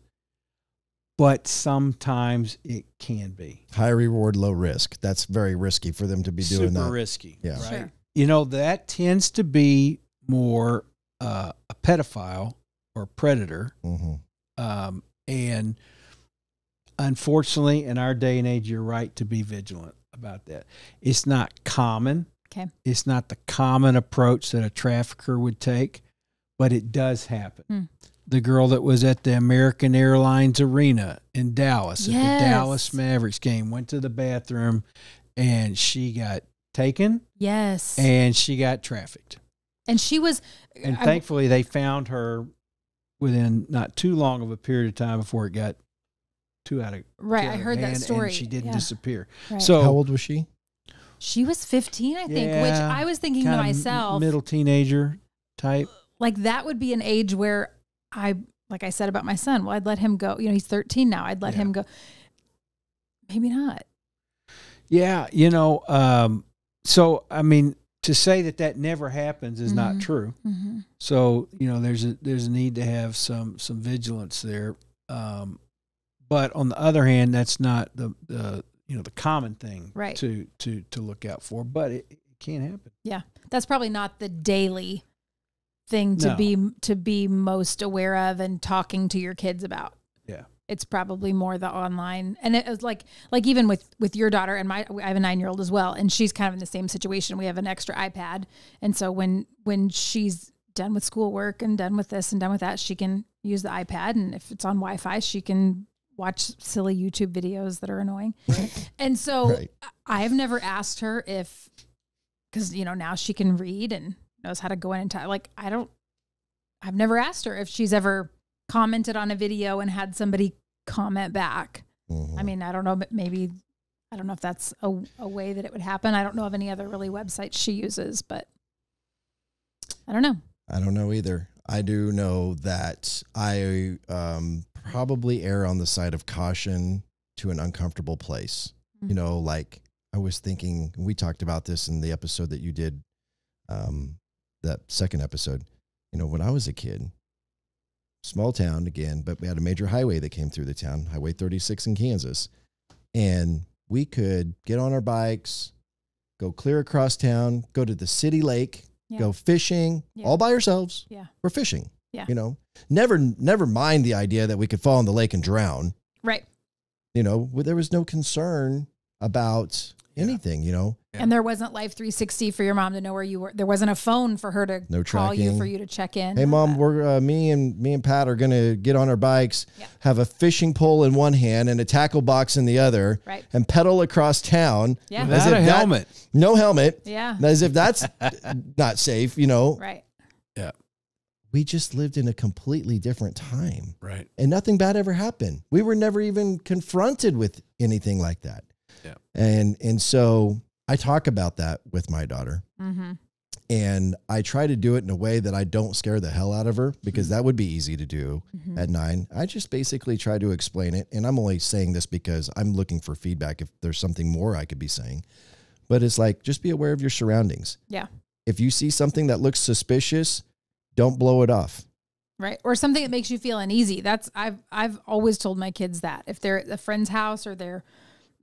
but sometimes it can be. High reward, low risk. That's very risky for them to be doing that. Super risky. Yeah. Right. Sure. That tends to be more a pedophile or predator. And unfortunately, in our day and age, you're right to be vigilant about that. It's not common. Okay. It's not the common approach that a trafficker would take, but it does happen. The girl that was at the American Airlines Arena in Dallas at the Dallas Mavericks game went to the bathroom, and she got taken. Yes. And she got trafficked. And she was... And thankfully, they found her within not too long of a period of time before it got too out of Right, I heard that story. And she didn't disappear. Right. So how old was she? She was 15, I think, which I was thinking to myself, middle teenager type. Like that would be an age where like I said about my son, well, I'd let him go. He's 13 now. I'd let him go. Maybe not. Yeah. So, to say that never happens is not true. So, there's a need to have some vigilance there. But on the other hand, that's not the common thing to look out for, but it can happen. Yeah. That's probably not the daily thing to be most aware of and talking to your kids about. Yeah. It's probably more the online. And it was like even with your daughter and I have a 9-year-old as well, and she's kind of in the same situation. We have an extra iPad. And so when she's done with schoolwork and done with this and done with that, she can use the iPad, and if it's on Wi-Fi, she can watch silly YouTube videos that are annoying. And so I've never asked her if, because, you know, now she can read and knows how to go in and type. Like, I've never asked her if she's ever commented on a video and had somebody comment back. I mean, I don't know, but maybe, I don't know if that's a way that it would happen. I don't know of any other really websites she uses, but I don't know. I don't know either. I do know that I probably err on the side of caution to an uncomfortable place. You know, like I was thinking, we talked about this in the episode that you did, that second episode. You know, when I was a kid, small town again, but we had a major highway that came through the town, Highway 36 in Kansas. And we could get on our bikes, go clear across town, go to the city lake, go fishing all by ourselves. We're fishing. You know, never mind the idea that we could fall in the lake and drown. Right. You know, there was no concern about anything, you know. And there wasn't Life 360 for your mom to know where you were. There wasn't a phone for her to call you for you to check in. Hey, Mom, we're me and Pat are gonna get on our bikes, have a fishing pole in one hand and a tackle box in the other, and pedal across town. Without a helmet. No helmet. As if that's not safe, you know. Right. Yeah. We just lived in a completely different time. Right. And nothing bad ever happened. We were never even confronted with anything like that. Yeah. And so I talk about that with my daughter, and I try to do it in a way that I don't scare the hell out of her, because that would be easy to do at 9. I just basically try to explain it. And I'm only saying this because I'm looking for feedback if there's something more I could be saying, but it's like, just be aware of your surroundings. Yeah. If you see something that looks suspicious, don't blow it off. Right. Or something that makes you feel uneasy. I've always told my kids that if they're at a friend's house or it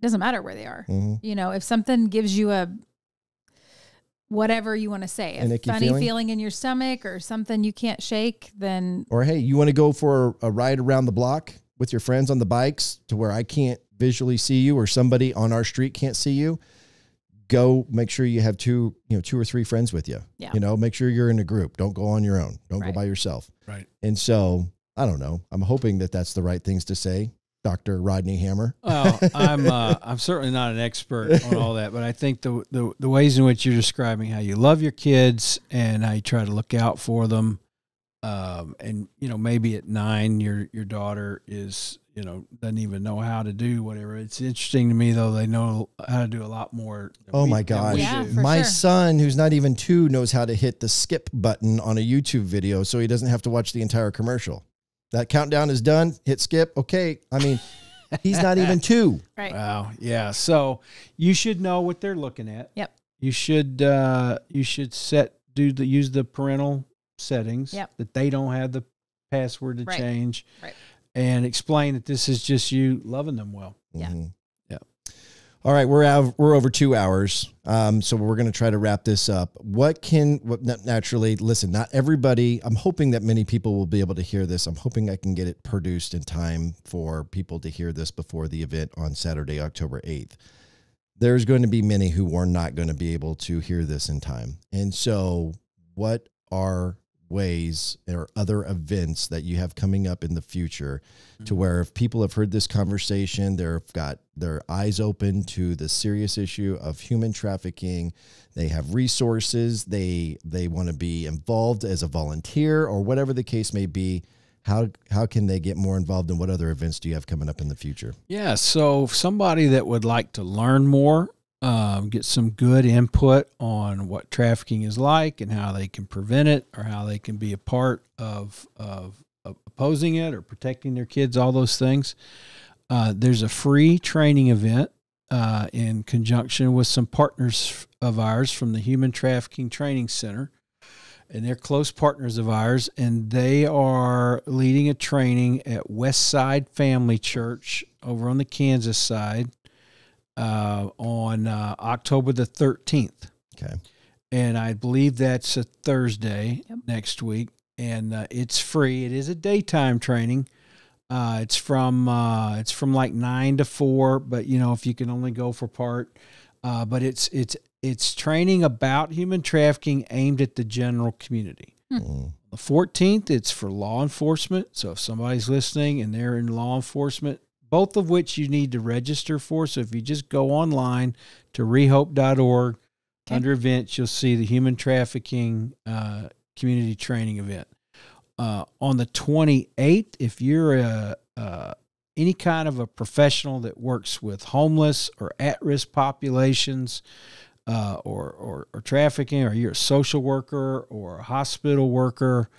doesn't matter where they are. You know, if something gives you a, whatever you want to say, a funny feeling in your stomach or something you can't shake, then. Or, hey, you want to go for a ride around the block with your friends on the bikes to where I can't visually see you or somebody on our street can't see you? Go make sure you have 2 or 3 friends with you. You know, make sure you're in a group. Don't go on your own. Don't go by yourself. Right. And so, I don't know. I'm hoping that that's the right things to say. Dr. Rodney Hammer. Well, I'm certainly not an expert on all that, but I think the ways in which you're describing how you love your kids and how you try to look out for them, and you know, maybe at 9 your daughter is, you know, doesn't even know how to do whatever. It's interesting to me though, they know how to do a lot more. Oh my gosh. My son, who's not even 2, knows how to hit the skip button on a YouTube video so he doesn't have to watch the entire commercial. That countdown is done.It skip. Okay. I mean, he's not even 2. Right. Wow. Yeah. So you should know what they're looking at. Yep. You should use the parental settings that they don't have the password to change. Right. And explain that this is just you loving them well. Yeah. Yeah. All right, we're over 2 hours, so we're going to try to wrap this up. Naturally, listen, not everybody, I'm hoping that many people will be able to hear this. I'm hoping I can get it produced in time for people to hear this before the event on Saturday, October 8th. There's going to be many who are not going to be able to hear this in time. And so what are ways or other events that you have coming up in the future to where if people have heard this conversation, they've got their eyes open to the serious issue of human trafficking, they have resources, they want to be involved as a volunteer or whatever the case may be, how can they get more involved, and what other events do you have coming up in the future? Yeah, so somebody that would like to learn more, get some good input on what trafficking is like and how they can prevent it or how they can be a part of opposing it or protecting their kids, all those things. There's a free training event in conjunction with some partners of ours from the Human Trafficking Training Center. And they're close partners of ours, and they are leading a training at Westside Family Church over on the Kansas side. On October the 13th. Okay. And I believe that's a Thursday next week. And it's free. It is a daytime training. It's from like 9 to 4, but you know, if you can only go for part, but it's training about human trafficking aimed at the general community. The 14th, it's for law enforcement. So if somebody's listening and they're in law enforcement, both of which you need to register for. So if you just go online to rehope.org, under events, you'll see the Human Trafficking community training event. On the 28th, if you're any kind of a professional that works with homeless or at-risk populations, or trafficking, or you're a social worker or a hospital worker,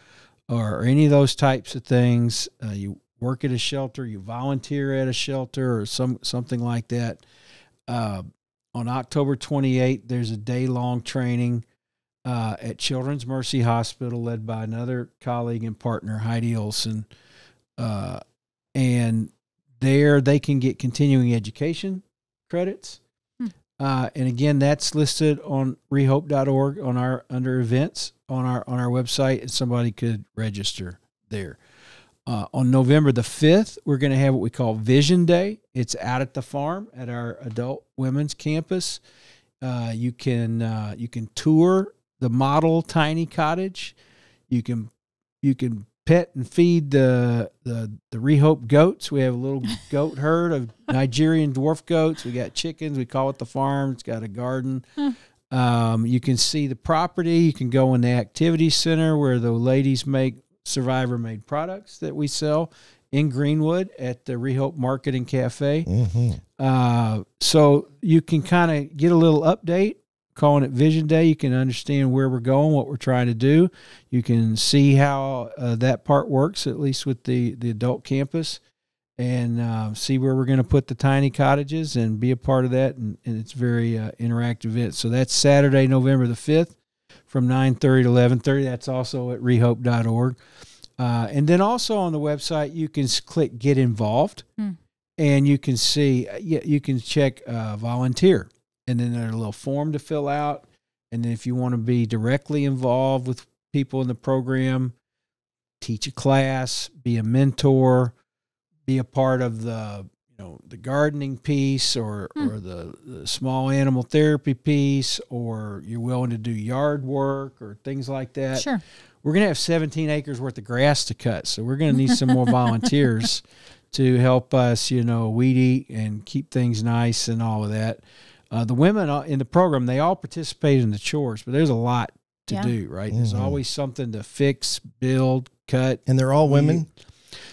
or any of those types of things, you work at a shelter, you volunteer at a shelter, or something like that. On October 28th, there's a day-long training at Children's Mercy Hospital, led by another colleague and partner, Heidi Olson. And there they can get continuing education credits. And again, that's listed on rehope.org under events on our website, and somebody could register there. On November the 5th, we're going to have what we call Vision Day. It's out at the farm at our adult women's campus. You can tour the model tiny cottage. You can pet and feed the ReHope goats. We have a little goat herd of Nigerian dwarf goats. We got chickens. We call it the farm. It's got a garden. You can see the property. You can go in the activity center where the ladies make survivor-made products that we sell in Greenwood at the ReHope Market and Cafe. So you can kind of get a little update. Calling it Vision Day, you can understand where we're going, what we're trying to do. You can see how that part works, at least with the adult campus, and see where we're going to put the tiny cottages and be a part of that. And it's very interactive event. So that's Saturday, November the 5th from 9:30 to 11:30. That's also at rehope.org. And then also on the website, you can click Get Involved, and you can see, you can check Volunteer. And then there's a little form to fill out. And then if you want to be directly involved with people in the program, teach a class, be a mentor, be a part of the gardening piece, or the small animal therapy piece, or you're willing to do yard work or things like that. Sure. We're going to have 17 acres worth of grass to cut. So we're going to need some more volunteers to help us, weed eat and keep things nice and all of that. The women in the program, they all participate in the chores, but there's a lot to do, right? There's always something to fix, build, cut. And they're all women?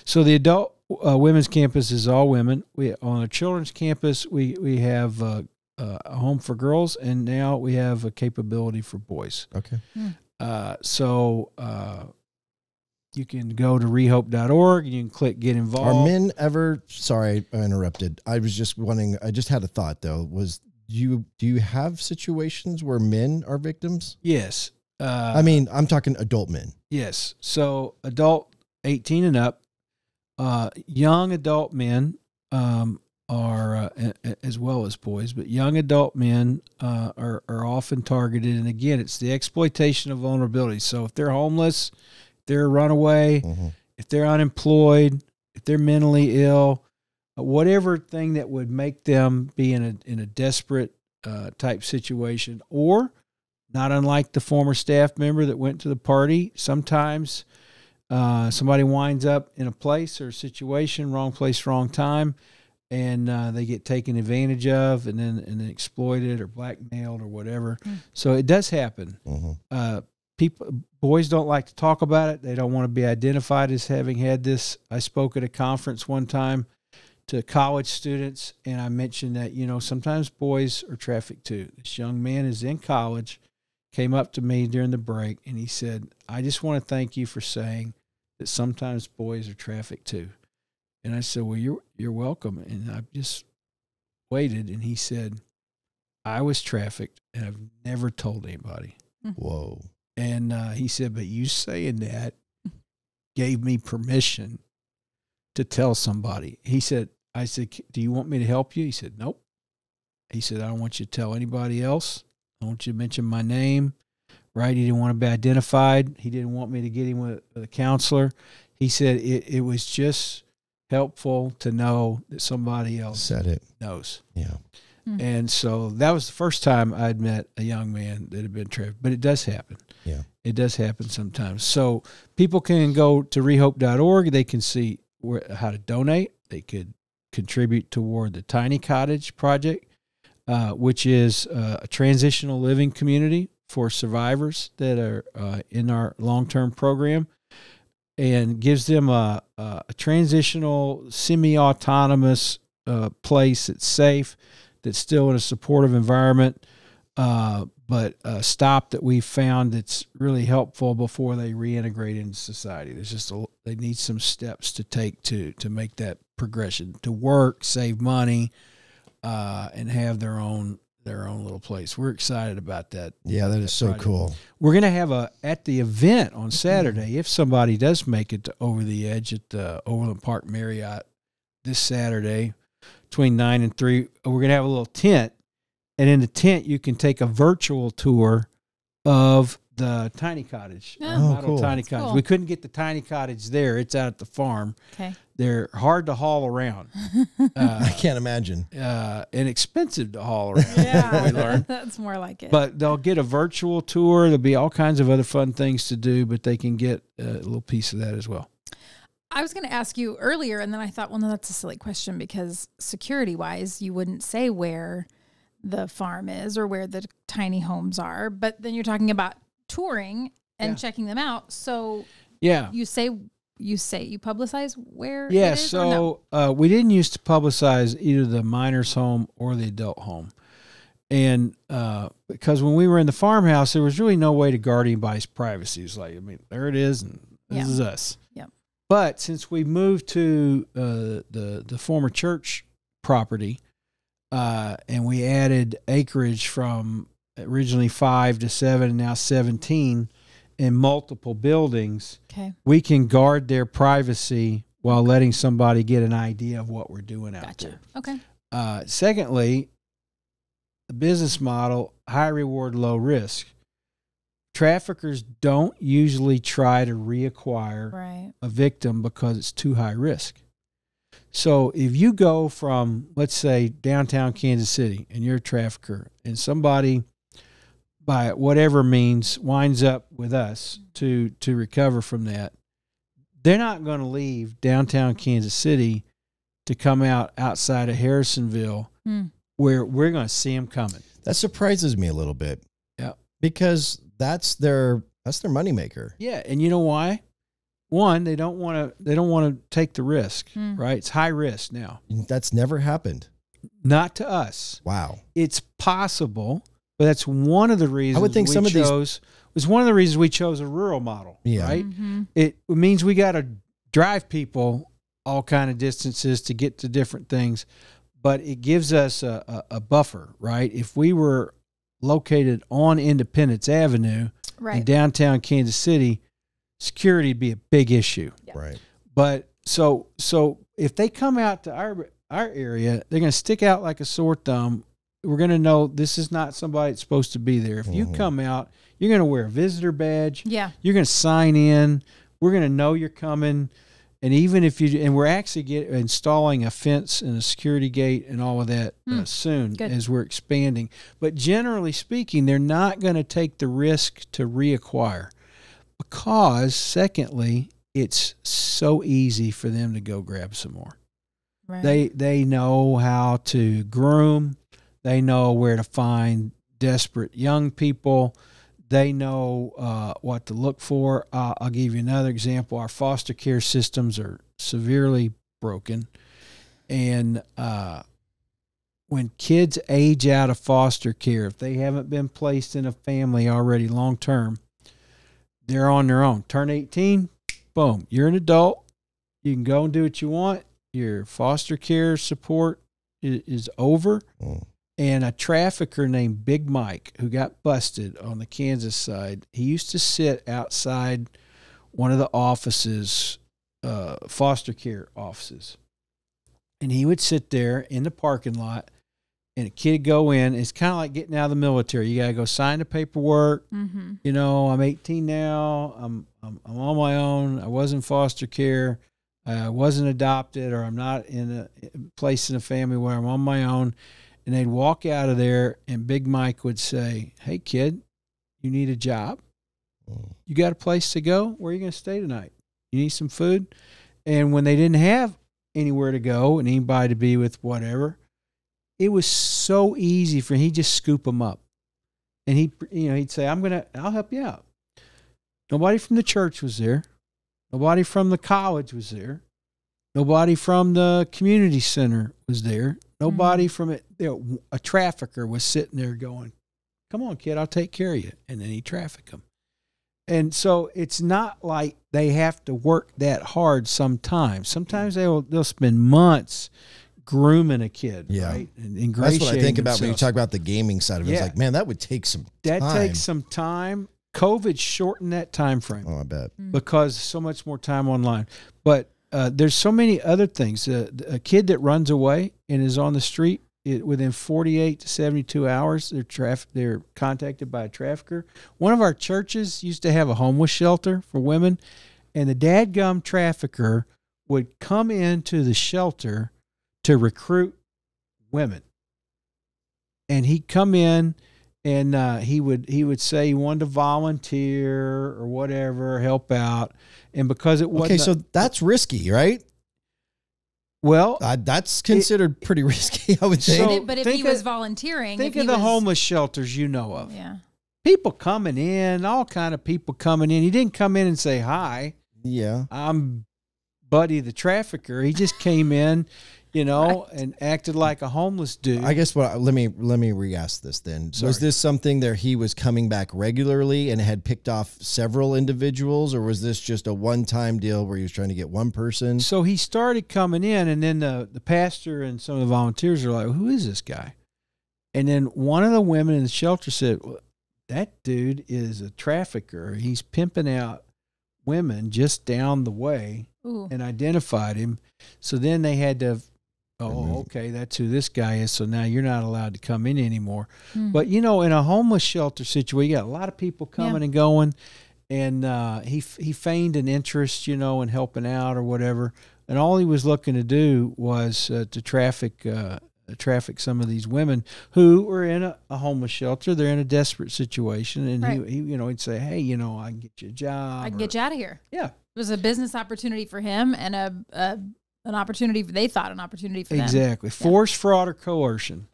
So the adult women's campus is all women. On the children's campus, we have a home for girls, and now we have a capability for boys. Okay. So you can go to rehope.org and you can click Get Involved. Are men ever, sorry, I interrupted. I was just wondering, I just had a thought though, do you have situations where men are victims? Yes. I'm talking adult men. Yes. So adult 18 and up, young adult men are, as well as boys, but young adult men are often targeted. And again, it's the exploitation of vulnerability. So if they're homeless, if they're a runaway, if they're unemployed, if they're mentally ill, whatever thing that would make them be in a desperate type situation, or not unlike the former staff member that went to the party, sometimes somebody winds up in a place or a situation, wrong place, wrong time, and they get taken advantage of and then exploited or blackmailed or whatever. So it does happen. Boys don't like to talk about it. They don't want to be identified as having had this. I spoke at a conference one time to college students, and I mentioned that, sometimes boys are trafficked too. This young man is in college, came up to me during the break, and he said, I just want to thank you for saying that sometimes boys are trafficked too. And I said, well, you're welcome. And I just waited, and he said, I was trafficked, and I've never told anybody. Whoa. And he said, but you saying that gave me permission to tell somebody. I said, do you want me to help you? He said, nope. He said, I don't want you to tell anybody else. I want you to mention my name, right? He didn't want to be identified. He didn't want me to get him with a counselor. He said it was just helpful to know that somebody else said it knows. Yeah. And so that was the first time I'd met a young man that had been trafficked, but it does happen. Yeah. It does happen sometimes. So people can go to rehope.org. They can see how to donate. They could contribute toward the Tiny Cottage project, which is a transitional living community for survivors that are in our long-term program, and gives them a transitional, semi-autonomous place that's safe, that's still in a supportive environment, but a stop that we found that's really helpful before they reintegrate into society. There's just they need some steps to take to make that progression, to work, save money, and have their own little place. We're excited about that. Yeah, that is so cool. We're going to have at the event on Saturday, if somebody does make it to Over the Edge at the Overland Park Marriott this Saturday between 9 and 3, we're going to have a little tent. And in the tent, you can take a virtual tour of the tiny cottage. Cool. Tiny cottage. Cool. We couldn't get the tiny cottage there. It's out at the farm. Okay. They're hard to haul around. I can't imagine. And expensive to haul around. Yeah, we learned. that's more like it. But they'll get a virtual tour. There'll be all kinds of other fun things to do, but they can get a little piece of that as well. I was going to ask you earlier, and then I thought, well, no, that's a silly question because security-wise, you wouldn't say where the farm is or where the tiny homes are. But then you're talking about touring and checking them out. So yeah, you publicize where yeah, it is, so or no? We didn't used to publicize either the minor's home or the adult home. And because when we were in the farmhouse, there was really no way to guard anybody's privacy. It's like, I mean, there it is, and this is us. Yep. But since we moved to the former church property, and we added acreage from originally 5 to 7 and now 17 in multiple buildings, we can guard their privacy while letting somebody get an idea of what we're doing out there. Okay. Secondly, the business model, high reward, low risk. Traffickers don't usually try to reacquire a victim because it's too high risk. So if you go from, let's say, downtown Kansas City and you're a trafficker and somebody, by whatever means, winds up with us to recover from that, they're not going to leave downtown Kansas City to come outside of Harrisonville where we're going to see them coming. That surprises me a little bit. Yeah. Because that's their moneymaker. Yeah, and you know why? One, they don't want to take the risk, right? It's high risk now. That's never happened. Not to us. Wow. It's possible, but that's one of the reasons I would think was one of the reasons we chose a rural model, right? Mm-hmm. It means we got to drive people all kind of distances to get to different things, but it gives us a buffer, right? If we were located on Independence Avenue in downtown Kansas City, security would be a big issue. Yeah. Right. But so if they come out to our area, they're going to stick out like a sore thumb. We're going to know this is not somebody that's supposed to be there. If you come out, you're going to wear a visitor badge. Yeah. You're going to sign in. We're going to know you're coming. And even if we're actually installing a fence and a security gate and all of that soon as we're expanding. But generally speaking, they're not going to take the risk to reacquire because, secondly, it's so easy for them to go grab some more. Right. They know how to groom. They know where to find desperate young people. They know what to look for. I'll give you another example. Our foster care systems are severely broken. And when kids age out of foster care, if they haven't been placed in a family already long term, they're on their own. Turn 18, boom, you're an adult. You can go and do what you want. Your foster care support is over. And a trafficker named Big Mike, who got busted on the Kansas side, he used to sit outside one of the offices, foster care offices. And he would sit there in the parking lot, and a kid would go in. It's kind of like getting out of the military. You got to go sign the paperwork. Mm-hmm. You know, I'm 18 now. I'm on my own. I was in foster care. I wasn't adopted, or I'm not in a place in a family where I'm on my own. And they'd walk out of there, and Big Mike would say, "Hey, kid, you need a job? You got a place to go? Where are you going to stay tonight? You need some food?" And when they didn't have anywhere to go and anybody to be with, whatever. It was so easy for him. He'd just scoop them up. And he'd say, I'll help you out. Nobody from the church was there. Nobody from the college was there. Nobody from the community center was there. Nobody from it. A trafficker was sitting there going, come on, kid, I'll take care of you. And then he'd traffic them. And so it's not like they have to work that hard sometimes. Sometimes they'll spend months grooming a kid, right? And that's what I think about when you talk about the gaming side of it. It's like, man, that would take some time. That takes some time. COVID shortened that time frame. Oh, I bet. Because so much more time online. But there's so many other things. A kid that runs away and is on the street, within 48 to 72 hours, they're contacted by a trafficker. One of our churches used to have a homeless shelter for women, and the dadgum trafficker would come into the shelter to recruit women. And he'd come in and he would say he wanted to volunteer or whatever, help out. And because it wasn't... Okay, so that's risky, right? Well, that's considered pretty risky, I would think. But if he was volunteering... Think of the homeless shelters you know of. Yeah. People coming in, all kind of people coming in. He didn't come in and say, hi. Yeah. I'm Buddy the trafficker. He just came in, and acted like a homeless dude. I guess let me re-ask this then. Sorry. Was this something that he was coming back regularly and had picked off several individuals, or was this just a one-time deal where he was trying to get one person? So he started coming in, and then the pastor and some of the volunteers are like, who is this guy? And then one of the women in the shelter said, well, that dude is a trafficker. He's pimping out women just down the way. Ooh. And identified him. So then they had to... Oh, okay, that's who this guy is. So now you're not allowed to come in anymore. But, in a homeless shelter situation, you got a lot of people coming and going. And he feigned an interest, in helping out or whatever. And all he was looking to do was to traffic some of these women who were in a homeless shelter. They're in a desperate situation. And he'd say, hey, I can get you a job. I can get you out of here. Yeah. It was a business opportunity for him and an opportunity, they thought an opportunity for them. Exactly. Force, fraud, or coercion.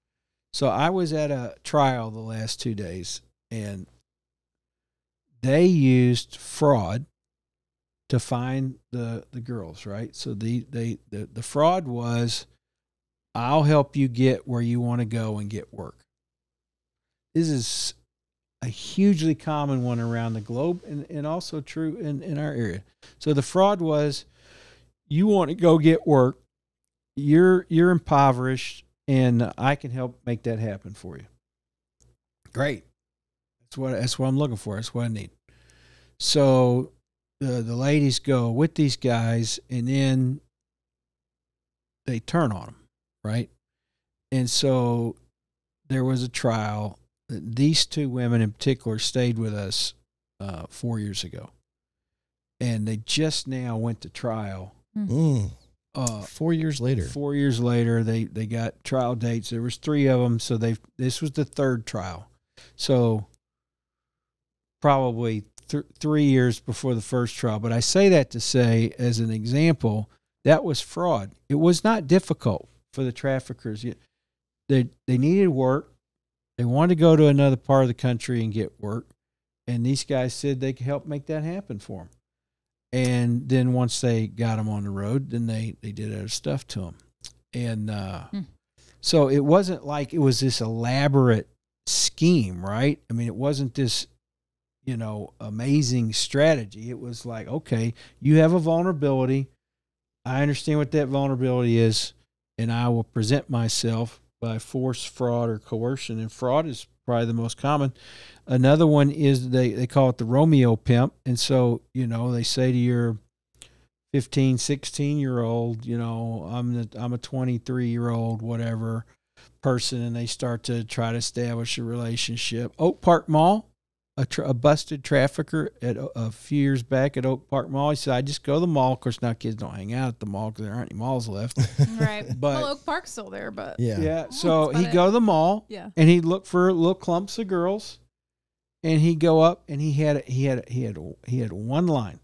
So I was at a trial the last 2 days, and they used fraud to find the girls, right? So the fraud was, I'll help you get where you want to go and get work. This is a hugely common one around the globe and also true in our area. So the fraud was, you want to go get work, you're impoverished, and I can help make that happen for you. Great. That's what I'm looking for. That's what I need. So the ladies go with these guys, and then they turn on them, right? And so there was a trial. These two women in particular stayed with us 4 years ago, and they just now went to trial. 4 years later. 4 years later, they got trial dates. There was 3 of them, so this was the third trial. So probably 3 years before the first trial. But I say that to say, as an example, that was fraud. It was not difficult for the traffickers. They needed work. They wanted to go to another part of the country and get work. And these guys said they could help make that happen for them. And then once they got them on the road, then they did other stuff to them. And so it wasn't like it was this elaborate scheme, right? I mean, it wasn't this, amazing strategy. It was like, okay, you have a vulnerability. I understand what that vulnerability is, and I will present myself by force, fraud, or coercion. And fraud is probably the most common. Another one is they call it the Romeo pimp. And so, they say to your 15, 16-year-old, I'm a 23-year-old, whatever person, and they start to try to establish a relationship. Oak Park Mall, a busted trafficker a few years back at Oak Park Mall. He said, I just go to the mall. Of course, now kids don't hang out at the mall because there aren't any malls left. Right. But Oak Park's still there, but yeah. So he'd go to the mall, and he'd look for little clumps of girls, and he'd go up, and he had one line.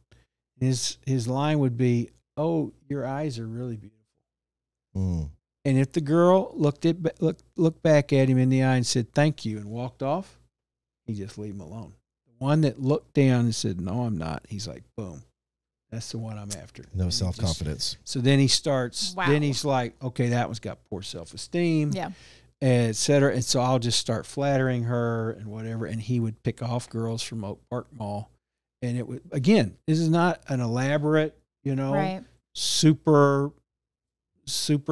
His line would be, "Oh, your eyes are really beautiful." And if the girl looked back at him in the eye and said, thank you, and walked off, he just leave him alone. The one that looked down and said, no, I'm not, he's like, boom. That's the one I'm after. No self-confidence. So then he starts, then he's like, okay, that one's got poor self-esteem, et cetera. And so I'll just start flattering her and whatever. And he would pick off girls from Oak Park Mall. And it would, again, this is not an elaborate, super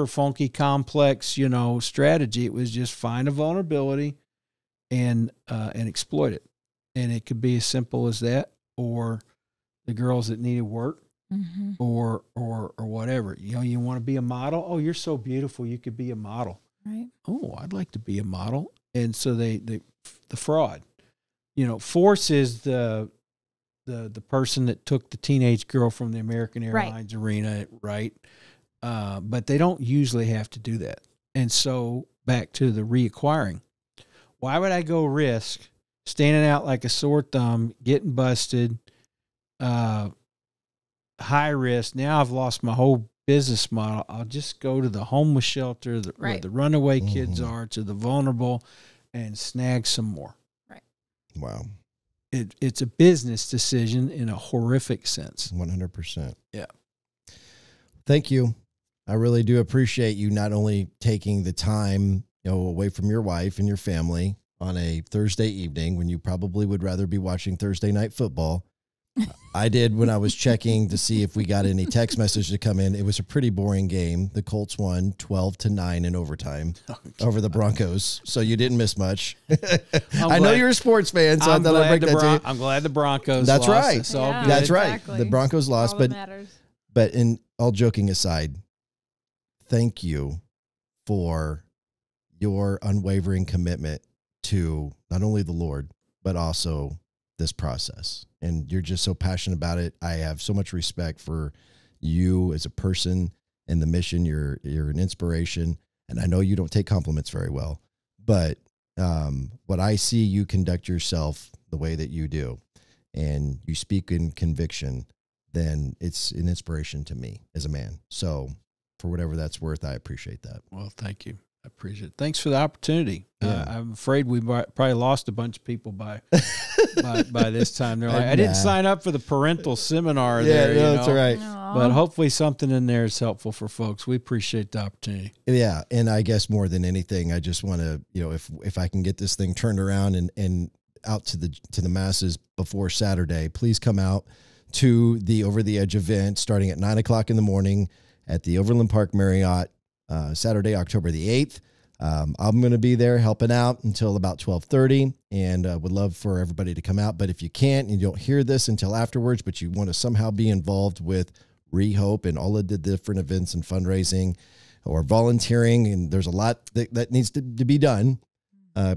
funky, complex, strategy. It was just find a vulnerability and exploit it. And it could be as simple as that, or the girls that needed work, or whatever. You want to be a model? Oh, you're so beautiful, you could be a model. Right. Oh, I'd like to be a model. And so the fraud. Force is the person that took the teenage girl from the American Airlines arena, right? But they don't usually have to do that. And so back to the reacquiring. Why would I go risk standing out like a sore thumb, getting busted, high risk? Now I've lost my whole business model. I'll just go to the homeless shelter where the runaway kids are, to the vulnerable, and snag some more. Right. Wow. It's a business decision in a horrific sense. 100%. Yeah. Thank you. I really do appreciate you not only taking the time, away from your wife and your family on a Thursday evening when you probably would rather be watching Thursday night football. I did when I was checking to see if we got any text message to come in. It was a pretty boring game. The Colts won 12-9 in overtime over the Broncos. So you didn't miss much. I know you're a sports fan, so I thought I'd break that to you. I'm glad the Broncos lost. Right. It's all good. That's right. The Broncos lost. But in all joking aside, thank you for your unwavering commitment to not only the Lord, but also this process. And you're just so passionate about it. I have so much respect for you as a person and the mission. You're an inspiration. And I know you don't take compliments very well, but what I see you conduct yourself the way that you do, and you speak in conviction, then it's an inspiration to me as a man. So for whatever that's worth, I appreciate that. Well, thank you. I appreciate it. Thanks for the opportunity. Yeah. I'm afraid we probably lost a bunch of people by this time. They're like, I didn't sign up for the parental seminar there. Yeah, that's all right. Aww. But hopefully something in there is helpful for folks. We appreciate the opportunity. Yeah, and I guess more than anything, I just want to, if I can get this thing turned around and out to the masses before Saturday, please come out to the Over the Edge event starting at 9:00 in the morning at the Overland Park Marriott, Saturday, October the 8th. I'm going to be there helping out until about 12:30, and would love for everybody to come out. But if you can't, and you don't hear this until afterwards, but you want to somehow be involved with ReHope and all of the different events and fundraising or volunteering, and there's a lot that needs to be done,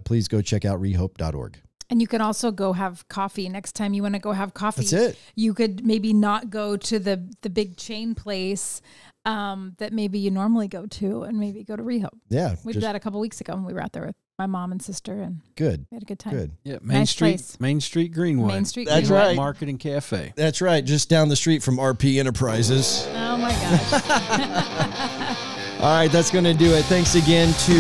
please go check out rehope.org. And you can also go have coffee. Next time you want to go have coffee, that's it. You could maybe not go to the big chain place that maybe you normally go to, and maybe go to ReHope. Yeah. We did that a couple weeks ago, and we were out there with my mom and sister, and good. We had a good time. Good. Yeah, Main Street Greenway. Main Street That's Greenway. right. Market and Cafe. That's right. Just down the street from RP Enterprises. Oh my gosh. All right, that's going to do it. Thanks again to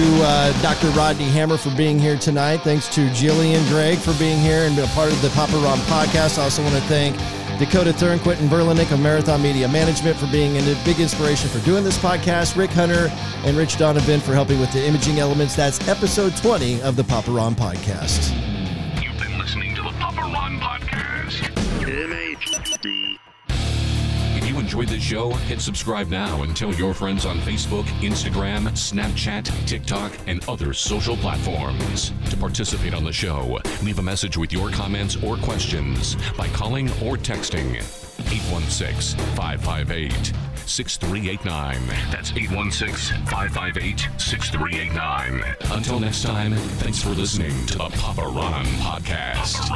Dr. Rodney Hammer for being here tonight. Thanks to Jillian Gregg for being here and a part of the Papa Ron podcast. I also want to thank Dakota Thurn, Quentin Verlinick of Marathon Media Management for being a big inspiration for doing this podcast. Rick Hunter and Rich Donovan for helping with the imaging elements. That's episode 20 of the Papa Ron podcast. You've been listening to the Papa Ron podcast. MHD. If you enjoyed this show, hit subscribe now and tell your friends on Facebook, Instagram, Snapchat, TikTok, and other social platforms. To participate on the show, leave a message with your comments or questions by calling or texting 816-558-6389. That's 816-558-6389. Until next time, thanks for listening to the Papa Ron podcast.